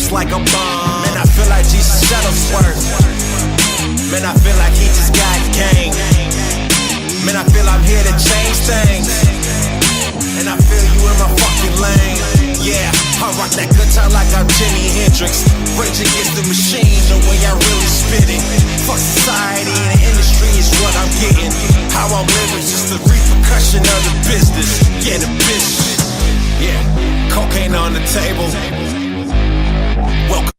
straps like a bomb. Man, I feel like Jesus Shuttlesworth. Man, I feel like he just got game. Man, I feel I'm here to change things. And I feel you in my fucking lane. Yeah, I rock that guitar like I'm Jimi Hendrix. Rage Against the Machine, the way I really spit it. Fuck society and the industry is what I'm getting. How I'm living, just the repercussion of the business. Yeah, the business. Yeah, cocaine on the table. Welcome.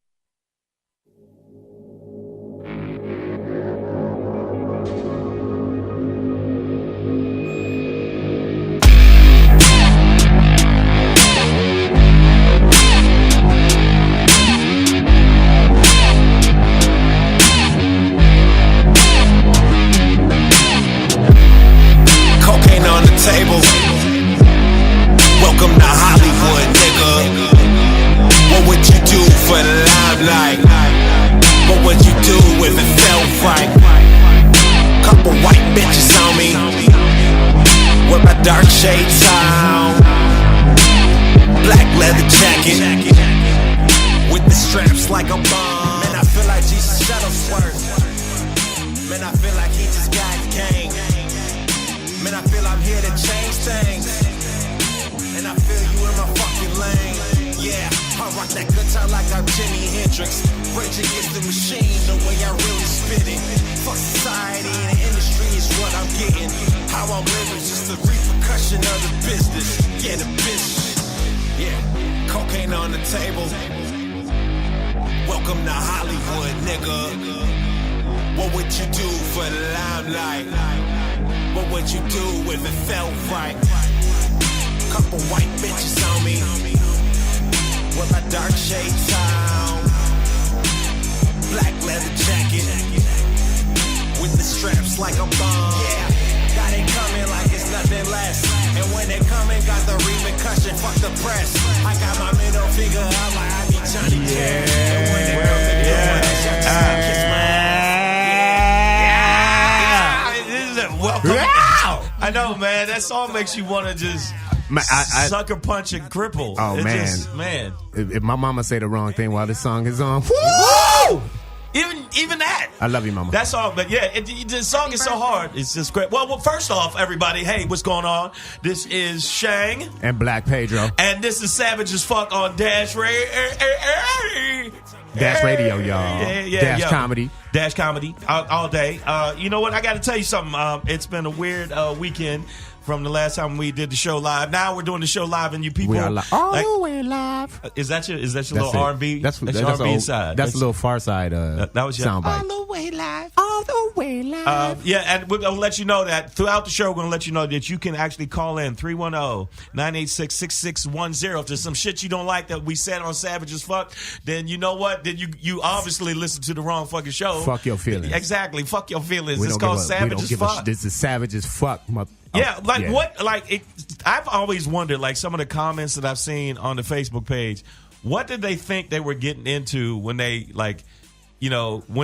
Table. Welcome to Hollywood, nigga. What would you do for the limelight? What would you do if it felt right? Couple white bitches on me with my dark shades on, black leather jacket with the straps like a bomb. Man, I feel like Jesus Shuttlesworth. Man, I feel like he just got game. Man, I feel I'm here to change things. And I feel you in my fucking lane. Yeah, I rock that guitar like I'm Jimi Hendrix. Rage Against the Machine, the way I really spit it. Fuck society and the industry is what I'm getting. How I'm living, just the repercussion of the business. Yeah, the business. Yeah, cocaine on the table. Welcome to Hollywood, nigga. What would you do for the limelight? What would you do if it felt right? Couple white bitches on me with my dark shades on, black leather jacket with the straps like a bomb. Yeah, got it coming like it's nothing less. And when they coming, got the repercussion. Fuck the press. I got my middle finger out like I need Johnny Cash. And when they come to do it, that's your time. Kiss my ass. Welcome. I know, man. That song makes you want to just sucker punch and cripple. Oh, it man. Just, man. If my mama say the wrong thing while this song is on, woo! Even that. I love you, mama. That song, but yeah, the song is so hard. It's just great. Well, first off, everybody, hey, what's going on? This is Shang. And Black Pedro. And this is Savage as Fuck on Dash Radio, y'all. Dash Comedy. Dash Comedy all day. You know what? I got to tell you something. It's been a weird weekend from the last time we did the show live. Now we're doing the show live, and you people we are live. Oh, we're live. Is that your little R&B? That's your R&B side. That's a little Far Side that was your soundbite. All the way live. All the way live. Yeah, and we're going to let you know that throughout the show, we're going to let you know that you can actually call in 310-986-6610. If there's some shit you don't like that we said on Savage as Fuck, then you know what? Then you obviously listened to the wrong fucking show. Fuck your feelings. Exactly. Fuck your feelings. It's called Savage as Fuck. This is Savage as Fuck. Yeah, I've always wondered, like some of the comments that I've seen on the Facebook page, what did they think they were getting into when they went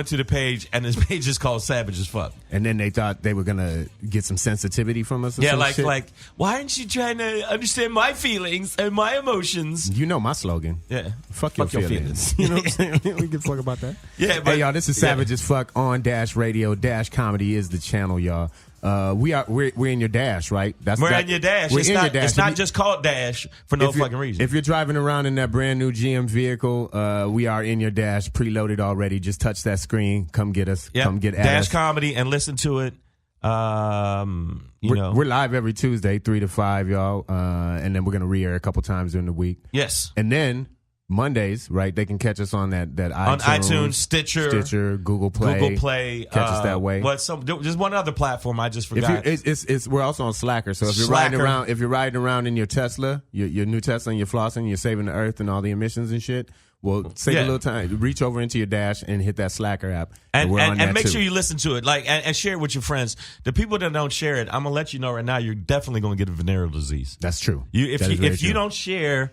to the page and this page is called Savage as Fuck. And then they thought they were gonna get some sensitivity from us. Or yeah, some like shit? why aren't you trying to understand my feelings and my emotions? You know my slogan. Yeah, fuck your feelings. You know what I'm saying? We can talk about that. Yeah, but, hey y'all, this is Savage as Fuck on Dash Radio. Dash Comedy is the channel, y'all. We're in your dash, right? We're in your dash. It's not just called Dash for no fucking reason. If you're driving around in that brand new GM vehicle, we are in your dash, preloaded already. Just touch that screen. Come get us. Yep. Come get at Dash us. Comedy and listen to it. We're live every Tuesday, 3 to 5, y'all. And then we're gonna re-air a couple times during the week. Yes. And then Mondays, right? They can catch us on that on iTunes, Stitcher, Google Play. Catch us that way. There's one other platform I just forgot. We're also on Slacker. So if you're riding around in your Tesla, your new Tesla, and you're flossing, you're saving the earth and all the emissions and shit. Well, save a little time. Reach over into your dash and hit that Slacker app, and make sure you listen to it, and share it with your friends. The people that don't share it, I'm gonna let you know right now, you're definitely gonna get a venereal disease. That's true. If you don't share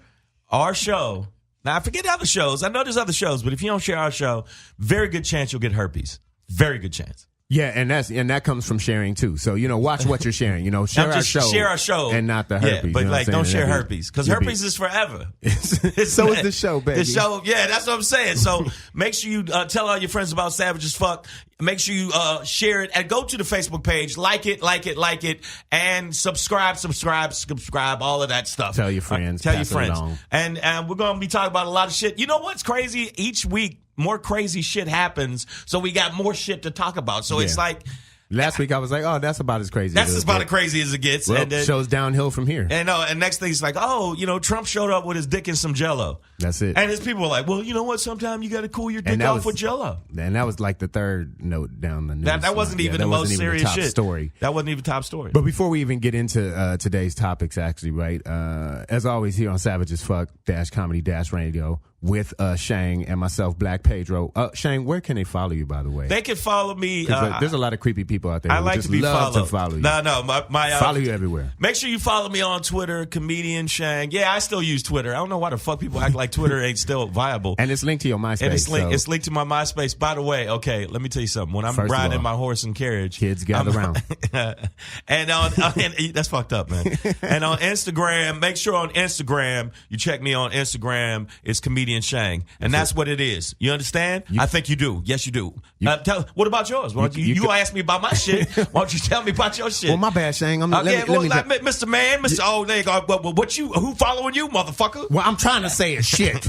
our show. Now, I forget other shows. I know there's other shows, but if you don't share our show, very good chance you'll get herpes. Very good chance. Yeah, and that comes from sharing too. So watch what you're sharing. Share our show, and not the herpes. Yeah, but like don't share herpes because herpes is forever. So is the show, baby. The show, yeah, that's what I'm saying. So make sure you tell all your friends about Savage as Fuck. Make sure you share it and go to the Facebook page, like it, and subscribe, all of that stuff. Tell your friends. Tell your friends. And we're going to be talking about a lot of shit. You know what's crazy? Each week, more crazy shit happens, so we got more shit to talk about. So it's like... Last week I was like, oh, that's about as crazy. That's about as crazy as it gets. Well, and show's downhill from here. And next thing is like, Trump showed up with his dick and some Jello. That's it. And his people were like, well, you know what? Sometimes you got to cool your dick off with Jello. And that was like the third note down the news. That wasn't even the most serious shit. Story. That wasn't even top story. But before we even get into today's topics, actually, right? As always, here on Savage as Fuck Comedy Radio with Shang and myself, Black Pedro. Shang, where can they follow you, by the way? They can follow me. There's a lot of creepy people out there. I like just to be love followed. To follow you. No, my follow you everywhere. Make sure you follow me on Twitter, comedian Shang. Yeah, I still use Twitter. I don't know why the fuck people act like Twitter ain't still viable. And it's linked to your MySpace. And it's linked to my MySpace. By the way, okay, let me tell you something. When I'm riding my horse and carriage, kids gather around. And that's fucked up, man. And on Instagram, make sure on Instagram you check me on Instagram. It's comedian Shang, and that's what it is. You understand? I think you do. Yes, you do. What about yours? You asked me about my shit. Why don't you tell me about your shit? Well, my bad, Shang. Mr. Man, who following you, motherfucker? Well, I'm trying to say is shit.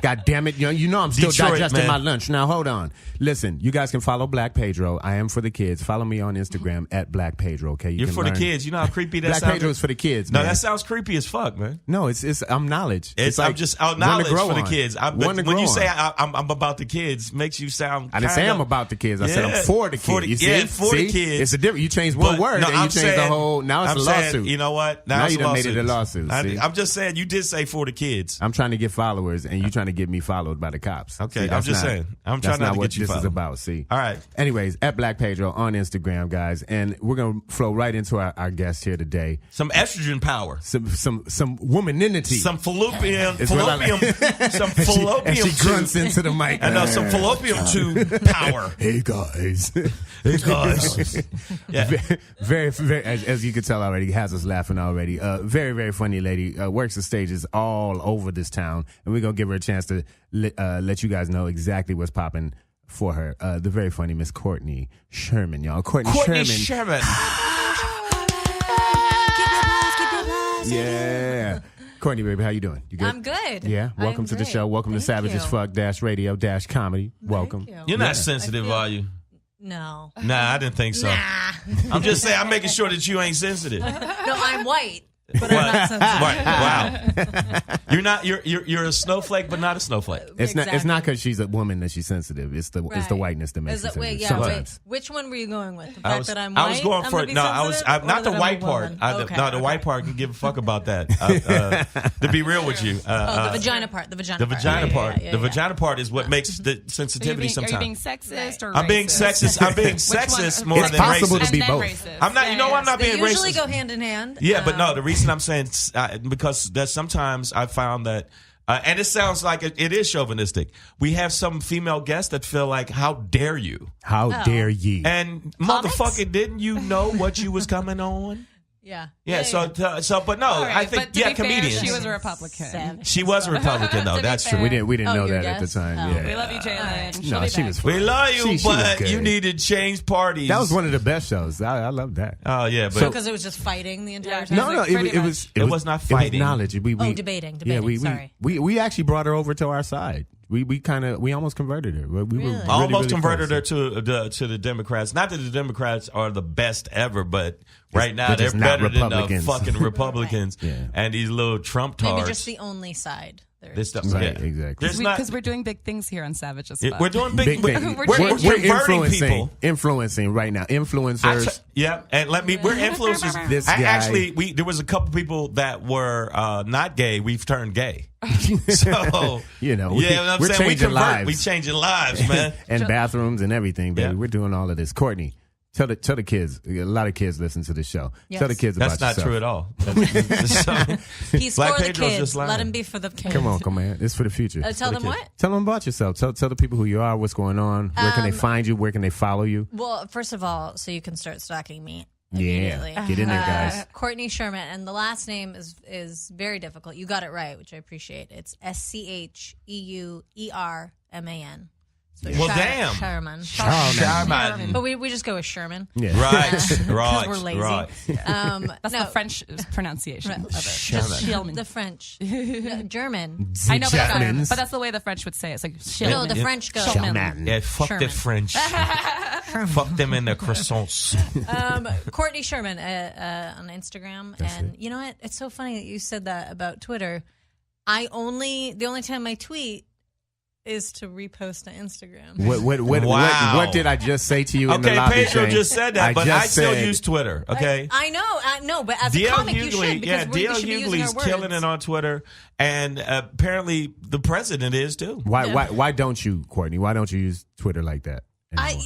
God damn it. You know I'm still digesting my lunch. Now, hold on. Listen, you guys can follow Black Pedro. I am for the kids. Follow me on Instagram at Black Pedro, okay? You're for the kids. You know how creepy that sounds? Black Pedro is for the kids, man. No, that sounds creepy as fuck, man. No, I'm knowledge. I'm just knowledge for the kids. When you say I'm about the kids, makes you sound I didn't say I'm about the kids. I said I'm for the kids. For the kids. It's a different. You changed one word and you changed the whole. Now it's a lawsuit. You know what? Now you done made it a lawsuit. I'm just saying you did say for the kids. I'm trying to get followers and you trying to get me followed by the cops. Okay, I'm just saying. I'm trying not to get you followed. That's not what this is about. See. All right. Anyways, at Black Pedro on Instagram, guys, and we're gonna flow right into our guest here today. Some estrogen power. Some womaninity. Some fallopian. Some fallopian. And she grunts into the mic. I know some fallopian tube power. Hey guys. Hey guys. Yeah. Very, very. As you can tell already, has us laughing already. Very, very funny lady. Works the stages all over this town, and we're gonna give her a chance to let you guys know exactly what's popping for her. The very funny Miss Courtney Scheuerman, y'all. Courtney Scheuerman. Yeah. Courtney, baby, how you doing? You good? I'm good. Yeah. Welcome to the show. Welcome to Savage as Fuck Radio Comedy. Welcome. You're not sensitive, are you? No. Nah, I didn't think so. Nah. I'm just saying, I'm making sure that you ain't sensitive. No, I'm white. But I'm not sensitive. Right. Wow. You're not. You're a snowflake, but not a snowflake. It's not because she's a woman that she's sensitive. It's the whiteness that makes her sensitive. Wait. Which one were you going with? The fact that I'm white? I was going for not the white part. The white part can give a fuck about that. To be real with you, the vagina part. The vagina part. The vagina part is what makes the sensitivity. Sometimes are you being sexist or I'm being sexist. I'm being sexist more than racist. It's possible to be both. I'm not. You know, I'm not being racist. They usually go hand in hand. Yeah, but no. The reason I'm saying because that sometimes I found that, and it sounds like it is chauvinistic. We have some female guests that feel like, "How dare you? How dare ye?" And motherfucker, didn't you know what you was coming on? Yeah. So, but no, right, I think comedians. Fair, she was a Republican. She was a Republican, though. That's true. We didn't know that at the time. Oh. Yeah. We love you, Jalen. No, she was fun. We love you, she but was you need to change parties. That was one of the best shows. I love that. Oh yeah, but because it was just fighting the entire time. No, it was not fighting. It was knowledge. Debating. Yeah, we actually brought her over to our side. We almost converted her. We were almost converted her to the Democrats. Not that the Democrats are the best ever, but right now they're better than the fucking Republicans and these little Trump tards. Maybe just the only side. This stuff, right? Exactly. Because we're doing big things here on Savage as Fuck. We're doing big things. We're influencing right now. Influencers. And we're influencers. This guy. There was a couple people that were not gay. We've turned gay. So we're changing lives. We changing lives, man. And bathrooms and everything, baby. We're doing all of this. Courtney, Tell the kids. A lot of kids listen to this show. Yes. Tell the kids That's about not yourself. true at all. He's Black for the Pedro's kids. just like Let that. him be for the kids. Come on, man. It's for the future. Tell them what? Tell them about yourself. Tell the people who you are, what's going on, where can they find you, where can they follow you. Well, first of all, so you can start stalking me. Yeah, Immediately. get in there, guys. Courtney Scheuerman, and the last name is very difficult. You got it right, which I appreciate. It's Scheuerman. So Well, damn. Scheuerman. Scheuerman. But we just go with Sherman. Yeah. Right, Because we're lazy. right. That's the French pronunciation of it. Scheuerman. The French. No, German. I know, Germans. but that's the way the French would say it. It's like No, Scheuerman. the French go. Scheuerman. Yeah, fuck the Sherman. French. Fuck them in the croissants. Courtney Scheuerman on Instagram. And you know what? It's so funny that you said that about Twitter. The only time I tweet is to repost to Instagram. What did I just say to you in the Okay, lobby, Pedro Shang? just said that, but I still said- use Twitter, okay? I know, but as a DL comic you should, because we should be using our Hughley's words. killing it on Twitter, and apparently the president is too. Why don't you, Courtney? Why don't you use Twitter like that? anymore?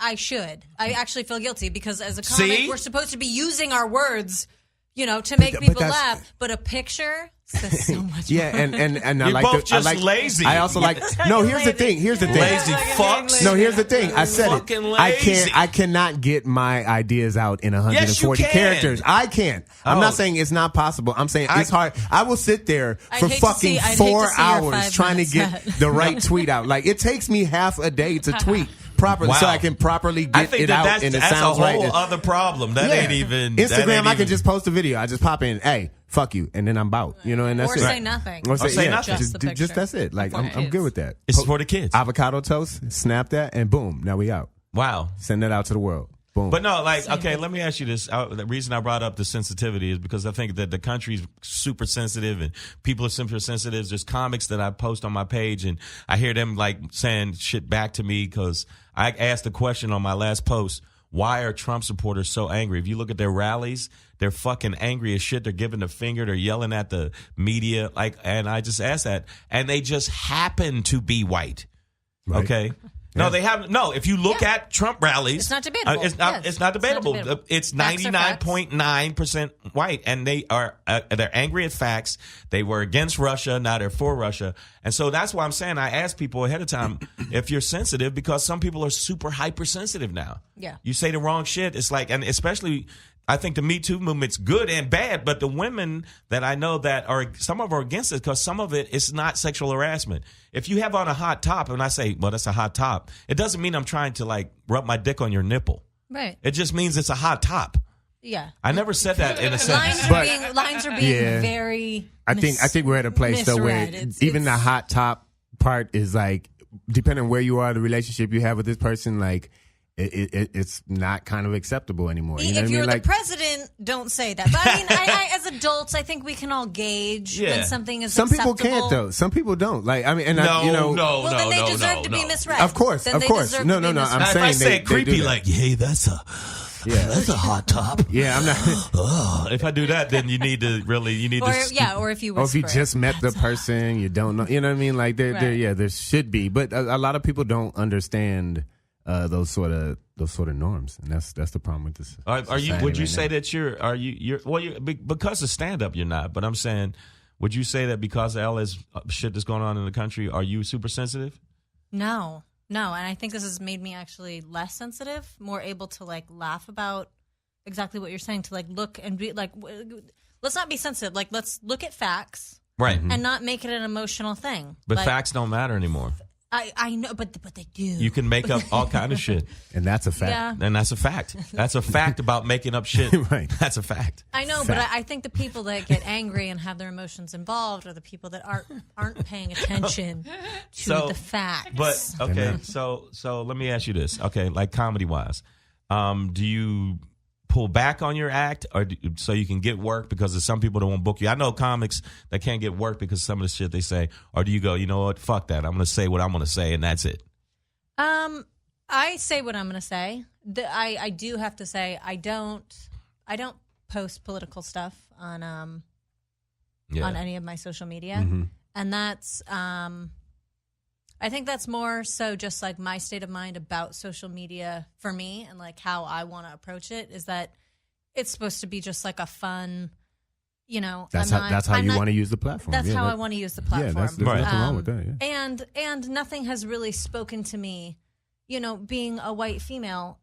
I should. I actually feel guilty because as a comic, See? we're supposed to be using our words, to make people that's- laugh. But a picture says so much. Yeah, and I You're like both the, I just like lazy. I also like no. Here's the thing. Here's the thing. Lazy fucks. No, here's the thing. I said Fucking it. lazy. I cannot get my ideas out in 140 can. characters. I can't. I'm Oh. not saying it's not possible. I'm saying it's hard. I will sit there for I'd hate fucking to see 4 your hours 5 trying to minutes get set. the right tweet out. Like it takes me half a day to tweet properly so Wow. I can properly I get think it out that's and it a sounds whole right. other problem. That ain't even that Instagram. ain't I can even- just post a video. I just pop in, hey, fuck you, and then I'm out. And that's Or it. say nothing. Or say yeah, nothing. Just the Just picture. that's it. Like I'm good with that. It's for the kids. Avocado toast, snap that, and boom, now we out. Wow. Send that out to the world. Boom. But no, okay, let me ask you this. The reason I brought up the sensitivity is because I think that the country's super sensitive and people are super sensitive. There's comics that I post on my page and I hear them saying shit back to me because I asked the question on my last post, why are Trump supporters so angry? If you look at their rallies, they're fucking angry as shit. They're giving the finger. They're yelling at the media. And I just asked that. And they just happen to be white. Right. Okay? No, they haven't. No, if you look at Trump rallies, It's not debatable. It's not. Yes. It's not debatable. It's not debatable. It's Facts are facts. 99.9% white, and they are. They're angry at facts. They were against Russia. Now they're for Russia, and so that's why I'm saying I ask people ahead of time if you're sensitive because some people are super hypersensitive now. Yeah. You say the wrong shit. It's like, and especially. I think the Me Too movement's good and bad, but the women that I know that are, some of them are against it because some of it is not sexual harassment. If you have on a hot top and I say, well, that's a hot top, it doesn't mean I'm trying to rub my dick on your nipple. Right. It just means it's a hot top. Yeah. I never said that in a sentence. Lines are being Yeah. very. I think we're at a place though where misread. even the hot top part is depending on where you are, the relationship you have with this person, it's not kind of acceptable anymore. You know If what you're I mean? the president, don't say that. But I mean, I as adults, I think we can all gauge Yeah. when something is some acceptable. people can't though. Some people don't. No, Well, then they deserve to be misread. Of course, Then of they course. deserve No, to no, be no. I'm misread. Now, if I saying say they it creepy, do that. hey, that's a hot top. Yeah, I'm not. If I do that, then you need to. Or if you Or if you whisper just met the person, you don't know. You know what I mean? There should be, but a lot of people don't understand those sort of norms, and that's the problem with this. Are you? Would you say that you're because of stand up? You're not, but I'm saying, would you say that because of all this shit that's going on in the country, are you super sensitive? No, and I think this has made me actually less sensitive, more able to laugh about exactly what you're saying. To look and be let's not be sensitive. Let's look at facts, Right. and not make it an emotional thing. But facts don't matter anymore. I know, but they do. You can make up all kind of shit, And that's a fact. Yeah. and that's a fact. That's a fact about making up shit. Right. That's a fact. I know, but I think the people that get angry and have their emotions involved are the people that aren't paying attention to the facts. But okay, so let me ask you this. Okay, comedy wise, do you pull back on your act so you can get work because there's some people that won't book you? I know comics that can't get work because some of the shit they say, or do you go, you know what, fuck that, I'm going to say what I'm going to say and that's it? I say what I'm going to say. I do have to say I don't post political stuff on any of my social media, and that's I think that's more so just like my state of mind about social media for me and like how I want to approach it is that it's supposed to be just like a fun, you know. That's how you want to use the platform. That's how I want to use the platform. Yeah, there's nothing wrong with that. Yeah. And nothing has really spoken to me, you know, being a white female.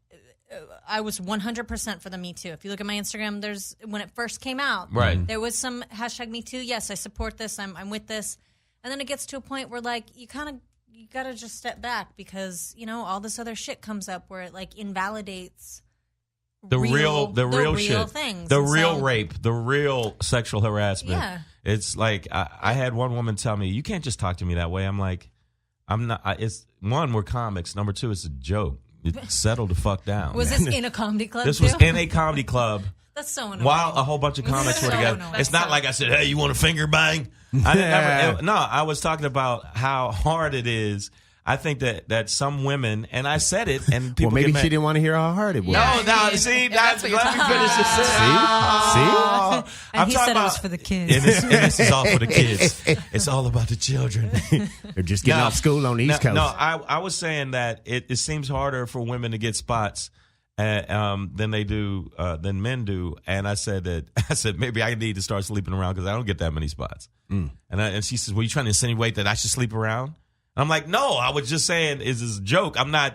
I was 100% for the Me Too. If you look at my Instagram, when it first came out, there was some hashtag Me Too. Yes, I support this. I'm with this. And then it gets to a point where like you got to just step back because, you know, all this other shit comes up where it like invalidates the real shit, things. The real rape, the real sexual harassment. Yeah. It's like I had one woman tell me, "You can't just talk to me that way." I'm like, I'm not. It's one, we're comics. Number two, it's a joke. Settle the fuck down. Was this in a comedy club? This was in a comedy club. That's so annoying. While a whole bunch of comics were together. It's not like I said, "Hey, you want a finger bang?" I was talking about how hard it is. I think that some women, and I said it, and people. Well, maybe she didn't want to hear how hard it was. No, see, that's let me finish this. See? And he said it was for the kids. And this is all for the kids. It's all about the children. They're just getting off school on the East Coast. No, I was saying that it seems harder for women to get spots than men do, and I said maybe I need to start sleeping around because I don't get that many spots. And she says, "Well, you trying to insinuate that I should sleep around?" I'm like, no, I was just saying is this a joke. I'm not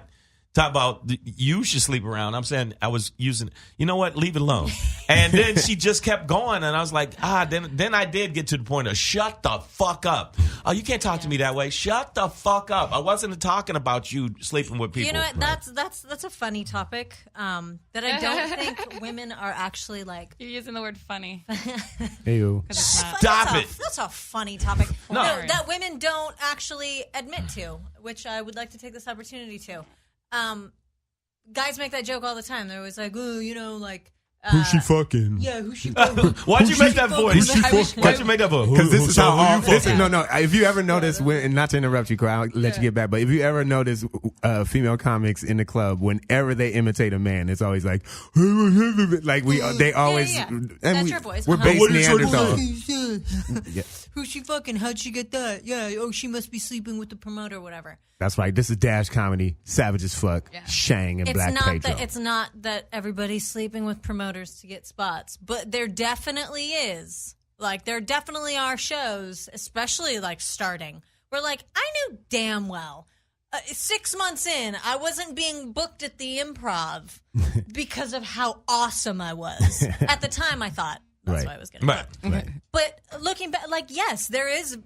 talking about you should sleep around. I'm saying I was using, you know what, leave it alone. And then she just kept going, and I was like, then I did get to the point of shut the fuck up. Oh, you can't talk to me that way. Shut the fuck up. I wasn't talking about you sleeping with people. You know what, that's a funny topic that I don't think women are actually like. You're using the word funny. Ew. Stop it. That's a funny topic. No. That women don't actually admit to, which I would like to take this opportunity to. Guys make that joke all the time. They're always like, oh, you know, like. Who's she fucking? Yeah, who's she fucking? Why'd you make that voice? Why'd you make that voice? Because this is how no. If you ever notice, and not to interrupt you, Corey, I'll let you get back. But if you ever notice female comics in the club, whenever they imitate a man, it's always like, like they always. Yeah. And That's your voice. We're base Neanderthal. Who's she fucking? How'd she get that? Yeah. Oh, she must be sleeping with the promoter or whatever. That's right. This is Dash Comedy, Savage as Fuck, Shang, and Black Pedro. It's not that everybody's sleeping with promoters to get spots, but there definitely is. Like, there definitely are shows, especially like starting, where like I knew damn well 6 months in, I wasn't being booked at the Improv because of how awesome I was. At the time, I thought that's why I was getting booked. Right. But looking back, like, yes, there is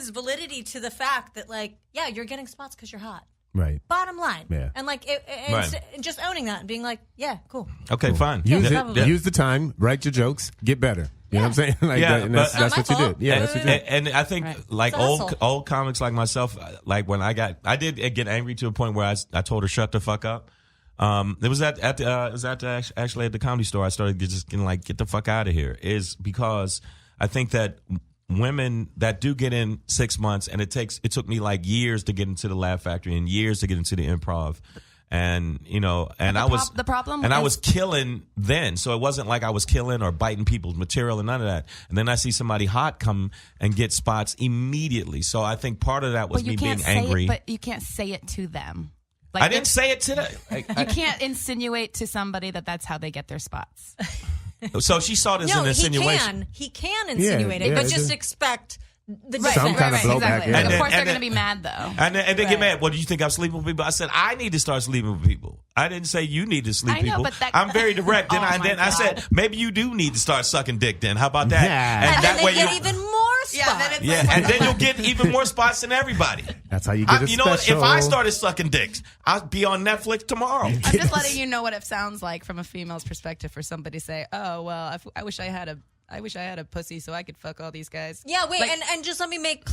validity to the fact that, like, yeah, you're getting spots because you're hot. Right. Bottom line. Yeah. And, like, and just owning that and being like, yeah, cool. Okay, fine. Use it. Use the time. Write your jokes. Get better. You know what I'm saying? Like that's what you did. Yeah, that's what you did. And I think like old comics like myself, like when I did get angry to a point where I told her shut the fuck up. It was actually at the Comedy Store. I started just getting like, get the fuck out of here. Is because I think that women that do get in 6 months, and it took me like years to get into the Laugh Factory and years to get into the Improv. And I was killing then, so it wasn't like I was killing or biting people's material and none of that. And then I see somebody hot come and get spots immediately. So I think part of that was me being angry. But you can't say it to them. Like, I didn't say it to them. You can't insinuate to somebody that that's how they get their spots. So she saw this as an insinuation. He can insinuate it, but just expect the some kind of blowback. Exactly. Yeah. Of course, they're going to be mad though, and they get mad. What do you think? I'm sleeping with people? I said I need to start sleeping with people. I didn't say you need to sleep with people. I'm very direct. Then I said maybe you do need to start sucking dick. Then how about that? Yeah. And that way you get even more spots. And then you'll get even more spots than everybody. That's how you get a You know what? If I started sucking dicks, I'd be on Netflix tomorrow. I'm just letting you know what it sounds like from a female's perspective for somebody to say, "Oh well, I wish I had a pussy so I could fuck all these guys." Yeah, wait, like, and just let me make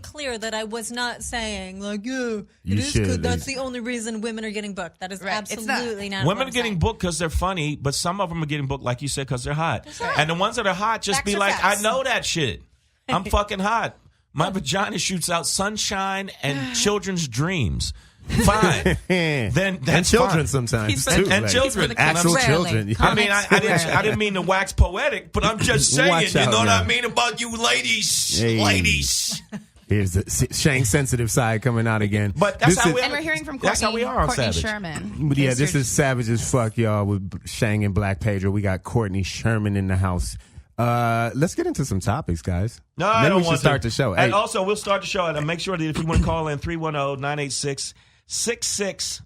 clear that I was not saying like, yeah, it is good. That's the only reason women are getting booked. That is absolutely not. Women are getting booked because they're funny, but some of them are getting booked, like you said, because they're hot. Right. And the ones that are hot just be like, I know that shit. I'm fucking hot. My vagina shoots out sunshine and children's dreams. Fine. Then that's and children fine. sometimes and, too. And children. Actual children. Yeah. I mean, I didn't mean to wax poetic, but I'm just saying, you know what I mean about you ladies. Hey. Ladies. Here's the Shang sensitive side coming out again. But that's how And we're hearing from Courtney, That's how we are on Courtney Savage. Scheuerman. But yeah, Case this you're- is savage as fuck, y'all, with Shang and Black Pedro. We got Courtney Scheuerman in the house. Let's get into some topics, guys. No, Maybe I don't we should want start to. the show. And Hey, also, we'll start the show. And make sure that if you want to call in, 310-986-6610.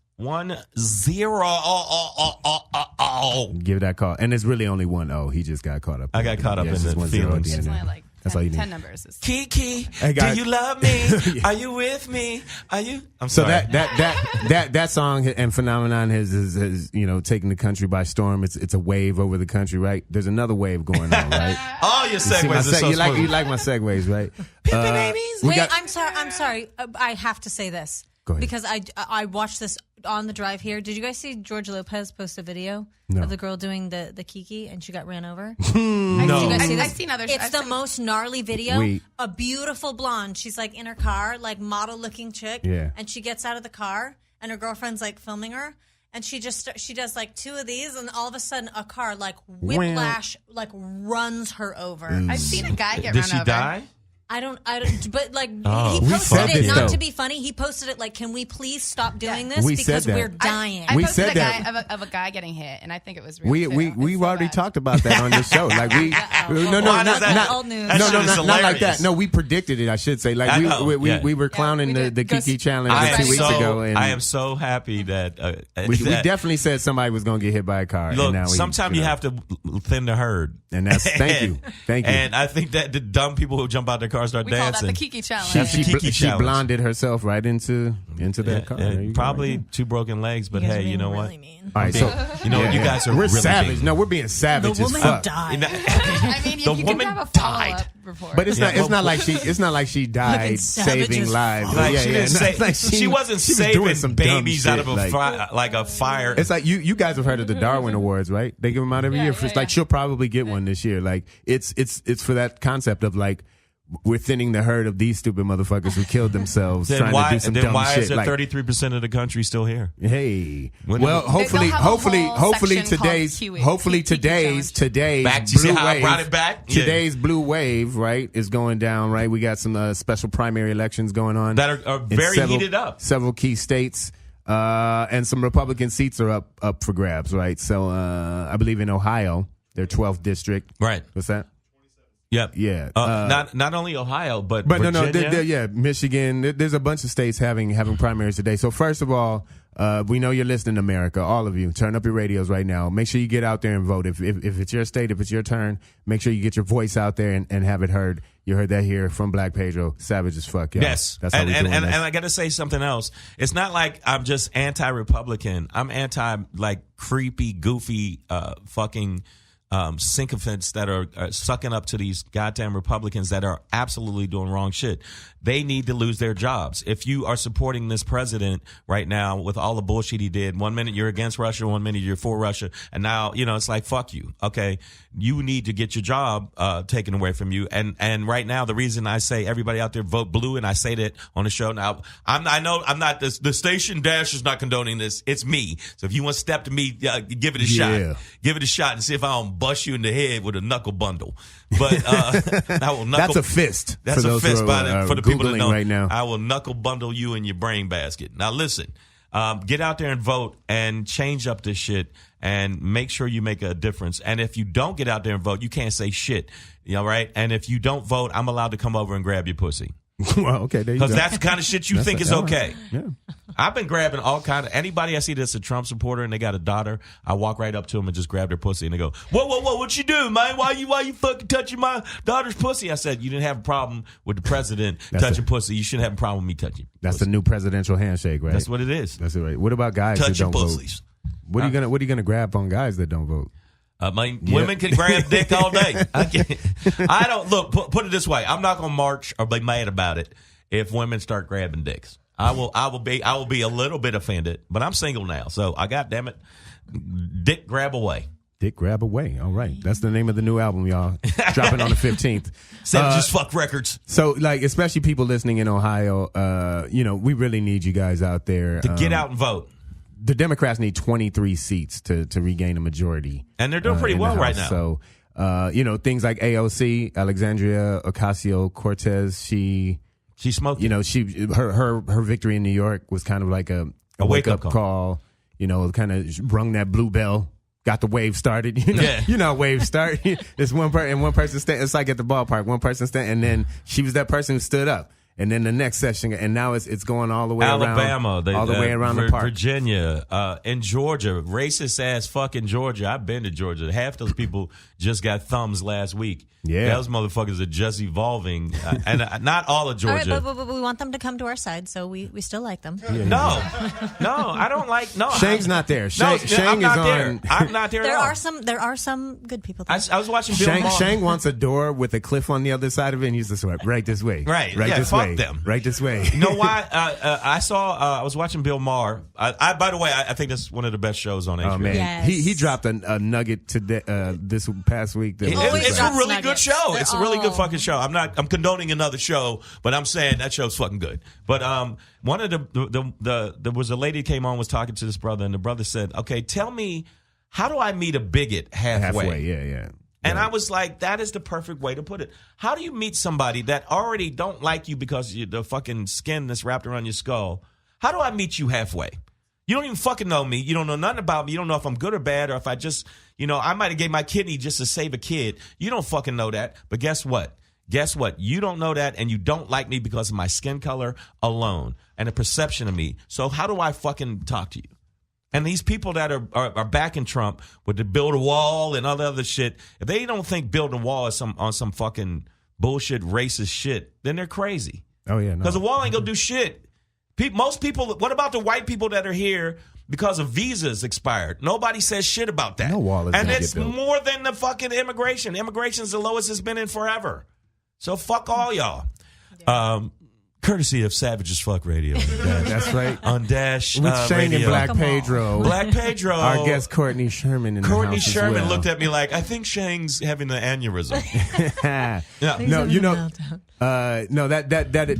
give that call. And it's really only 1-0. He just got caught up. I got caught up in it's just the 1-0 feelings. at It's the end. only like That's all you 10 need. numbers. It's- Kiki, Hey, guys. do you love me? Are you with me? Are you? I'm So sorry. that song and phenomenon has taken the country by storm. It's a wave over the country, right? There's another wave going on, right? all your You see my segues are so you smooth. like my segues, right? Babies. We Wait, got- I'm sorry. I'm sorry. I have to say this Go ahead. because I watched this on the drive here. Did you guys see George Lopez post a video No. of the girl doing the kiki and she got ran over? No. Did you guys see this? I've seen others. It's I've the seen- most gnarly video. We- A beautiful blonde. She's like in her car, like model looking chick. Yeah. And she gets out of the car and her girlfriend's like filming her. And she does like two of these, and all of a sudden a car like whiplash like runs her over. I've seen a guy get Did run she over. die? I don't, but like Oh, he we posted said it this, not though. to be funny. He posted it like, "Can we please stop doing this We said because that. we're dying." I We posted said a that. guy of a guy getting hit, and I think it was real. We've already talked about that on the show. Like Why not is that old news? That no, shit no, is not like hilarious. that. No, we predicted it. I should say, like I know, yeah. we were clowning we the did. Kiki challenge I 2 am weeks ago, and I am so happy that we that- definitely said somebody was going to get hit by a car. Look, and now sometimes you have to thin the herd. And that's thank you. And I think that the dumb people who jump out their car start We call that dancing. the Kiki challenge. That's the Kiki she challenge. blinded herself right into that car. There you go, probably right two broken legs, but You guys are hey, you being know what? really mean. there. All right, so You know what? You guys are we're really savage. being- No, we're being savage The as woman fuck. died. I mean, The you woman can have a died. follow-up report. But it's Yeah, not. It's well, not like she. It's not like she died savage saving as lives. Like, yeah, she, yeah. didn't Not say, like she wasn't she was doing saving some dumb babies out shit, of a fire. It's like you guys have heard of the Darwin Awards, right? They give them out every year. It's like she'll probably get one this year. Like it's for that concept of like we're thinning the herd of these stupid motherfuckers who killed themselves trying to do some dumb why shit. is there Like, 33% of the country still here? hey, When- well, hopefully, They'll have a hopefully, whole hopefully section called today's, Kiwi. hopefully Kiki today's Back, you see blue how I wave, brought it back? Yeah. today's blue wave, right, is going down. Right, we got some special primary elections going on That are in very several- heated up. Several key states. And some Republican seats are up for grabs, right? So I believe in Ohio, their 12th district. Right. What's that? Yep. Yeah. Not only Ohio, but But Virginia. yeah, Michigan. There's a bunch of states having primaries today. So first of all, we know you're listening to America, all of you. Turn up your radios right now. Make sure you get out there and vote. If it's your state, if it's your turn, make sure you get your voice out there and have it heard. You heard that here from Black Pedro. Savage as fuck, y'all. Yes, That's how and we doing and this. I got to say something else. It's not like I'm just anti-Republican. I'm anti like creepy, goofy, fucking sycophants that are sucking up to these goddamn Republicans that are absolutely doing wrong shit. They need to lose their jobs. If you are supporting this president right now with all the bullshit he did, 1 minute you're against Russia, 1 minute you're for Russia, and now, it's like, fuck you. Okay. You need to get your job taken away from you. And right now, the reason I say everybody out there vote blue, and I say that on the show now, I know I'm not, the station dash is not condoning this. It's me. So if you want to step to me, give it a Yeah. shot. Give it a shot and see if I don't bust you in the head with a knuckle bundle. But I will knuckle. That's a fist. That's for a those fist who are, for the people that Googling know. right now. I will knuckle bundle you in your brain basket. Now listen, get out there and vote and change up this shit and make sure you make a difference. And if you don't get out there and vote, you can't say shit. Right? And if you don't vote, I'm allowed to come over and grab your pussy. Well, okay, there you go. Because that's the kind of shit you That's think a- is all right. okay. Yeah. I've been grabbing all kind of anybody I see that's a Trump supporter and they got a daughter. I walk right up to them and just grab their pussy and they go, "Whoa, what you do, man? Why you fucking touching my daughter's pussy?" I said, "You didn't have a problem with the president touching pussy. You shouldn't have a problem with me touching." That's pussy. the new presidential handshake, right? That's what it is. That's it, right? What about guys Touching who don't pussies. vote? What are you gonna grab on guys that don't vote? Women can grab dick all day. I don't look. Put it this way: I'm not gonna march or be mad about it if women start grabbing dicks. I will be a little bit offended, but I'm single now, so I got damn it, dick grab away. Dick grab away. All right, that's the name of the new album, y'all. Dropping on the 15th. Just fuck records So, like, especially people listening in Ohio, we really need you guys out there to get out and vote. The Democrats need 23 seats to regain a majority, And they're doing pretty in the well right House. now. So, things like AOC, Alexandria Ocasio-Cortez, she She smoked. You know, her victory in New York was kind of like a wake up call. You know, kind of rung that blue bell. Got the wave started. You know, you know how waves start. There's one person, and one person stand. It's like at the ballpark. One person stand, and then she was that person who stood up. And then the next session, and now it's going all the way Alabama, around, all the way around the park. Virginia, in Georgia, racist ass fucking Georgia. I've been to Georgia. Half those people just got thumbs last week. Yeah, those motherfuckers are just evolving, and not all of Georgia. All right, but we want them to come to our side, so we still like them. Yeah. No, I don't like. No, Shang's not there. Shang I'm not is there. on. I'm not there. There are some good people there. I was watching Bill Maher. Shang wants a door with a cliff on the other side of it, and he's just like, right this way, right this fuck way, them, right this way. You know why? I was watching Bill Maher. By the way, I think that's one of the best shows on HBO. Oh man, yes. he dropped a nugget today this past week. It's a really good show. They're It's a really good fucking show. I'm condoning another show, but I'm saying that show's fucking good. But one of there was a lady came on, was talking to this brother, and the brother said, "Okay, tell me, how do I meet a bigot halfway?" Yeah. And I was like, that is the perfect way to put it. How do you meet somebody that already don't like you because the fucking skin that's wrapped around your skull? How do I meet you halfway? You don't even fucking know me. You don't know nothing about me. You don't know if I'm good or bad, or if I just, I might have gave my kidney just to save a kid. You don't fucking know that. But guess what? You don't know that, and you don't like me because of my skin color alone and the perception of me. So how do I fucking talk to you? And these people that are backing Trump with the build a wall and all the other shit, if they don't think building a wall is on some fucking bullshit racist shit, then they're crazy. Oh yeah, because the wall ain't gonna do shit. Most people. What about the white people that are here because of visas expired? Nobody says shit about that. No wall is and gonna it's get built. more than the fucking immigration. Immigration's the lowest it's been in forever. So fuck all y'all. Yeah. Courtesy of Savage as Fuck Radio. That's right. On Dash with Shang Radio. and Black Pedro. Black Pedro. Our guest Courtney Scheuerman in Courtney the house Scheuerman as well. looked at me like, I think Shang's having an aneurysm.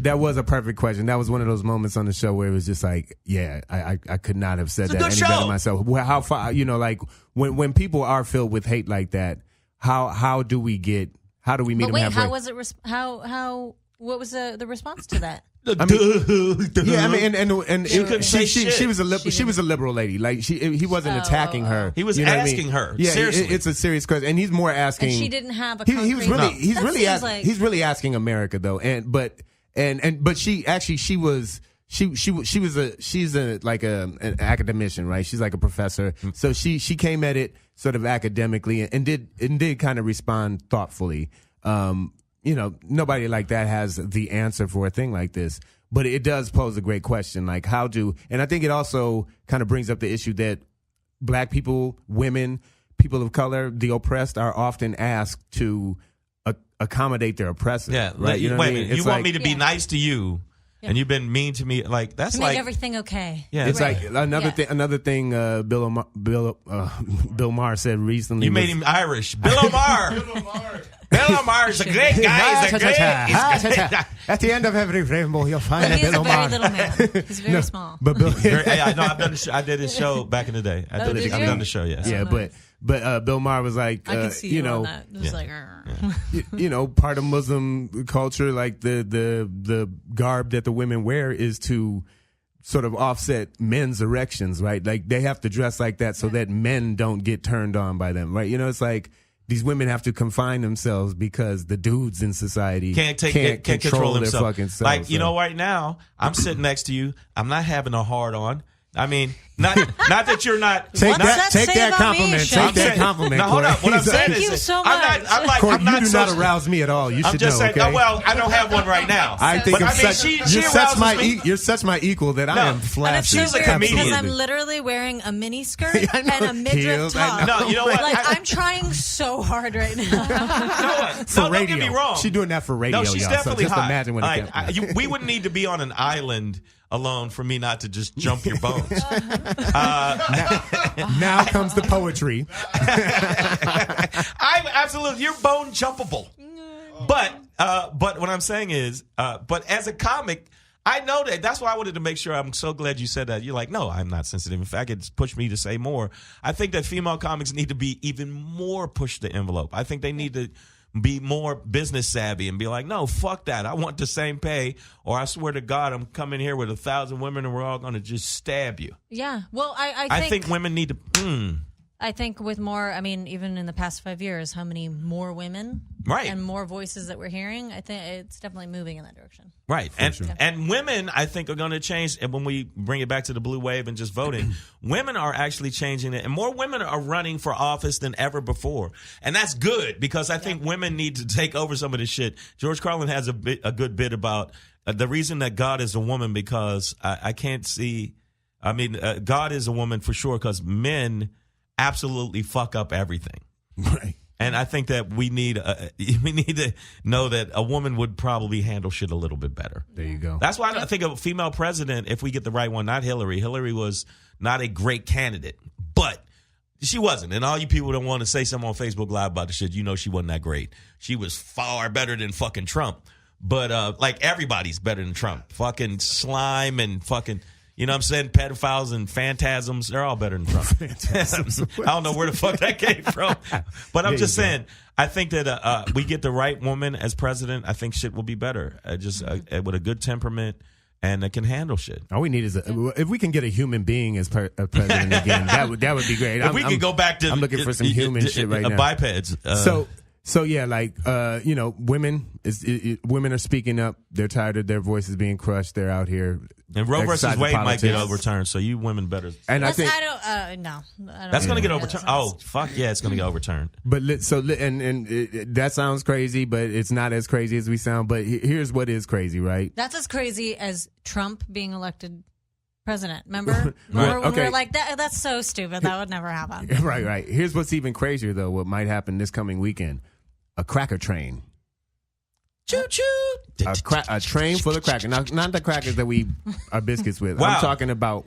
That was a perfect question. That was one of those moments on the show where it was just like, yeah, I could not have said that any better myself. How far, like when people are filled with hate like that, how do we meet them halfway? How was it? What was the response to that? She was a liberal lady. Like he wasn't attacking her. He was asking her. Yeah, seriously. it's a serious question, and he's more asking. And she didn't have a. He's really asking America though, but she's an academician, right? She's like a professor, so she came at it sort of academically and did kind of respond thoughtfully. Nobody like that has the answer for a thing like this, but it does pose a great question. Like and I think it also kind of brings up the issue that black people, women, people of color, the oppressed are often asked to accommodate their oppressor. Yeah. Right. Wait a minute. You want me to be nice to you, and you've been mean to me. Like that's to like make everything okay. Yeah. It's like another thing. Bill Maher said recently. You made him Irish. Bill O'Maher. Bill O'Maher's a great guy. He's great. At the end of every rainbow, you'll find But a Bill O'Maher. he's a very little man. He's very small. But Bill, I did his show back in the day. I've done the show. Yes. Yeah, but Bill Maher was like, I can see on that. It was like, part of Muslim culture, like the garb that the women wear is to sort of offset men's erections, right? Like they have to dress like that so that men don't get turned on by them, right? It's like these women have to confine themselves because the dudes in society can't control themselves. Their fucking selves. Like, right now, I'm sitting next to you. I'm not having a hard on. I mean, not that you're not. Take that compliment. Take that compliment. Now, hold on. What I'm saying Thank is, you so much. I'm not you do not arouse me at all. You should just know. saying. Okay? Well, I don't have one right now. I think you're such my equal that I am flashy. She's a comedian. Because I'm literally wearing a mini skirt and a midriff top. No, you know what? Like I'm trying so hard right now. For radio. Don't get me wrong. She's doing that for radio. No, she's y'all, definitely so just hot. Imagine when it comes. We wouldn't need to be on an island alone for me not to just jump your bones. Now comes the poetry. I'm absolutely, you're bone jumpable. But what I'm saying is, but as a comic, I know that. That's why I wanted to make sure. I'm so glad you said that. You're like, no, I'm not sensitive. In fact, it's pushed me to say more. I think that female comics need to be even more push the envelope. I think they need to be more business savvy and be like, no, fuck that. I want the same pay, or I swear to God, I'm coming here with 1,000 women and we're all going to just stab you. Yeah. Well, I think women need to. I think with more, I mean, even in the past 5 years, how many more women and more voices that we're hearing, I think it's definitely moving in that direction. Right. And women, I think, are going to change. And when we bring it back to the blue wave and just voting, women are actually changing it. And more women are running for office than ever before. And that's good, because I think women need to take over some of this shit. George Carlin has a good bit about the reason that God is a woman, because I can't see. I mean, God is a woman for sure, because men absolutely fuck up everything. Right. And I think that we need to know that a woman would probably handle shit a little bit better. There you go. That's why I think a female president, if we get the right one, not Hillary. Hillary was not a great candidate, but she wasn't. And all you people that want to say something on Facebook Live about the shit, you know she wasn't that great. She was far better than fucking Trump. But like, everybody's better than Trump. Fucking slime and fucking... You know what I'm saying? Pedophiles and phantasms, they're all better than Trump. I don't know where the fuck that came from. But I'm just saying, I think that we get the right woman as president, I think shit will be better. With a good temperament and that can handle shit. All we need is if we can get a human being as president again, that would be great. If we could go back to... I'm looking for some human shit right now. Bipeds. So yeah, like women are speaking up. They're tired of their voices being crushed. They're out here. And Roe versus Wade might get overturned, so you women better. And I don't that's going to get overturned. Oh fuck yeah, it's going to get overturned. But that sounds crazy, but it's not as crazy as we sound. But here's what is crazy, right? That's as crazy as Trump being elected president. Remember? Right. We were like, that's so stupid. That would never happen. Right. Here's what's even crazier, though. What might happen this coming weekend? A cracker train. Choo choo. A train full of crackers. Now, not the crackers that we are biscuits with. Wow. I'm talking about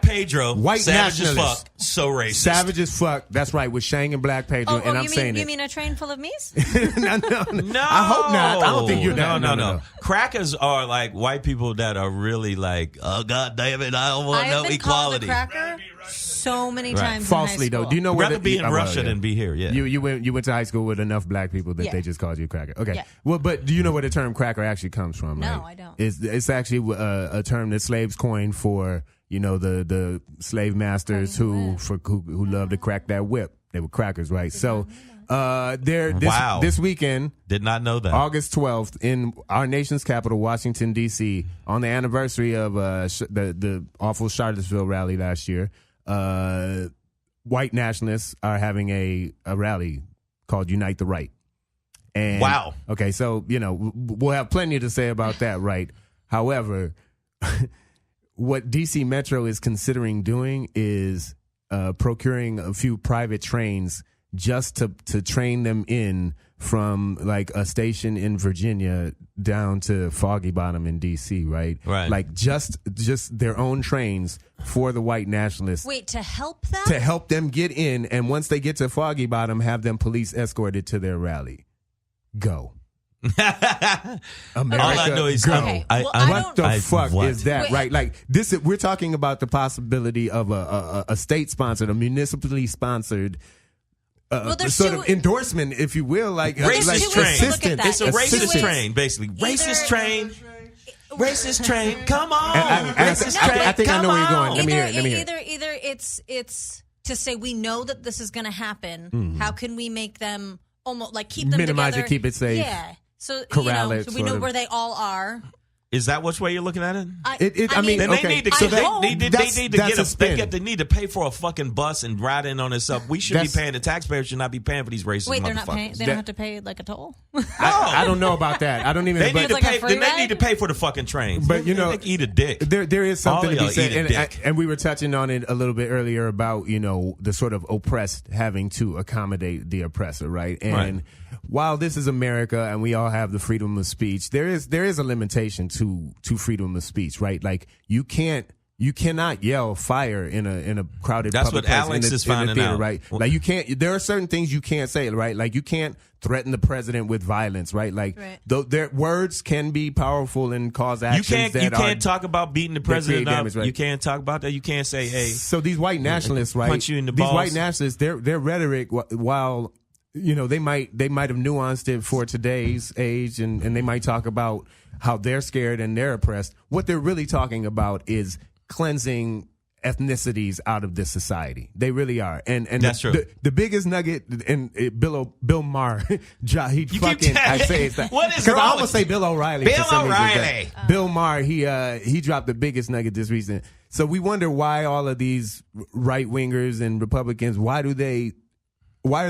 Pedro. White savage as nationalists. fuck. So racist. Savage as fuck. That's right. With Shang and Black Pedro. And I'm saying you mean a train full of me's? No. No. I hope not. I don't think you're that. No. Crackers are like white people that are really like, oh god damn it, I don't want no equality. I have been called a cracker so many times. Falsely in high school. though. Do you know I'd where rather be in Russia than be here? Yeah. You went to high school with enough black people that they just called you a cracker. Okay. Yeah. Well, but do you know where the term cracker actually comes from? No, right? I don't. It's actually a term that slaves coined for the slave masters who love to crack that whip. They were crackers, right? So this weekend, did not know that. August 12th in our nation's capital, Washington D.C., on the anniversary of the awful Charlottesville rally last year. White nationalists are having a rally called Unite the Right. And, wow. Okay, so, we'll have plenty to say about that, right? However, what DC Metro is considering doing is procuring a few private trains just to train them in from like a station in Virginia down to Foggy Bottom in DC, right? Right. Like just their own trains for the white nationalists. Wait, to help them? To help them get in, and once they get to Foggy Bottom, have them police escorted to their rally. Go. America, all I know is go. Okay, well, What the fuck is that, Wait, right? Like this, we're talking about the possibility of a state-sponsored, a municipally sponsored sort of endorsement, if you will, like racist train. Assistant. It's a racist Assistant. train, basically. Racist train. Racist train. Come on. Racist train. I think I know where you're going. Let me hear. Either it's to say we know that this is going to happen. Mm-hmm. How can we make them almost like keep them minimize together? it, keep it safe. Yeah. So corral it. So we know where they all are. Is that which way you're looking at it? I mean, then okay. they need to pay for a fucking bus and ride in on this up. We should be paying. The taxpayers should not be paying for these racist Wait, motherfuckers. they're not paying. They don't have to pay like a toll. I don't know about that. I don't even. They need to like a pay. free Then they ride? need to pay for the fucking train. But they eat a dick. There is something All to be y'all said, eat a dick. and we were touching on it a little bit earlier about the sort of oppressed having to accommodate the oppressor, right? And while this is America and we all have the freedom of speech, there is a limitation to freedom of speech, right? Like you cannot yell fire in a crowded That's public what place Alex in is the finding theater, out. right? Like you can't. There are certain things you can't say, right? Like you can't threaten the president with violence, right? Like their words can be powerful and cause actions. You can't talk about beating the president up. Damage, right? You can't talk about that. You can't say, hey. So these white nationalists, right? Punch you in the these balls. white nationalists, their rhetoric, while they might have nuanced it for today's age, and they might talk about how they're scared and they're oppressed. What they're really talking about is cleansing ethnicities out of this society. They really are. And that's true. The biggest nugget, and Bill Maher, I say it's that. What is because I wrong almost with say Bill O'Reilly. Bill for some reason, O'Reilly. but Bill Maher, he dropped the biggest nugget this recent. So we wonder why all of these right wingers and Republicans, why are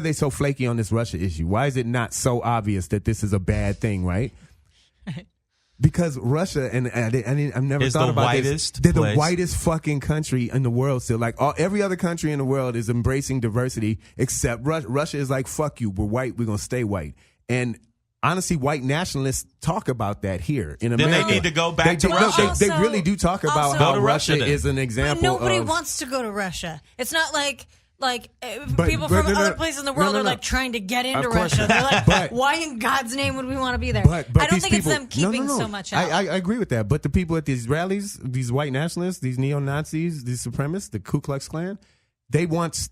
they so flaky on this Russia issue? Why is it not so obvious that this is a bad thing, right? Because Russia, and I've never is thought the about whitest this. They're the place. whitest fucking country in the world still. Like every other country in the world is embracing diversity except Russia. Russia is like, fuck you, we're white, we're going to stay white. And honestly, white nationalists talk about that here in America. Then they need to go back to no, Russia. they really do talk about Also- how Go to Russia Russia then. is an But example nobody of... wants to go to Russia. It's not like But- people but from no, other no. places in the No, world no, are no. like trying to get into Of course. Russia. They're like, But- why in God's name would we want to be there? But I don't these think people, it's them keeping no. so much out. I agree with that. But the people at these rallies, these white nationalists, these neo-Nazis, these supremacists, the Ku Klux Klan, they want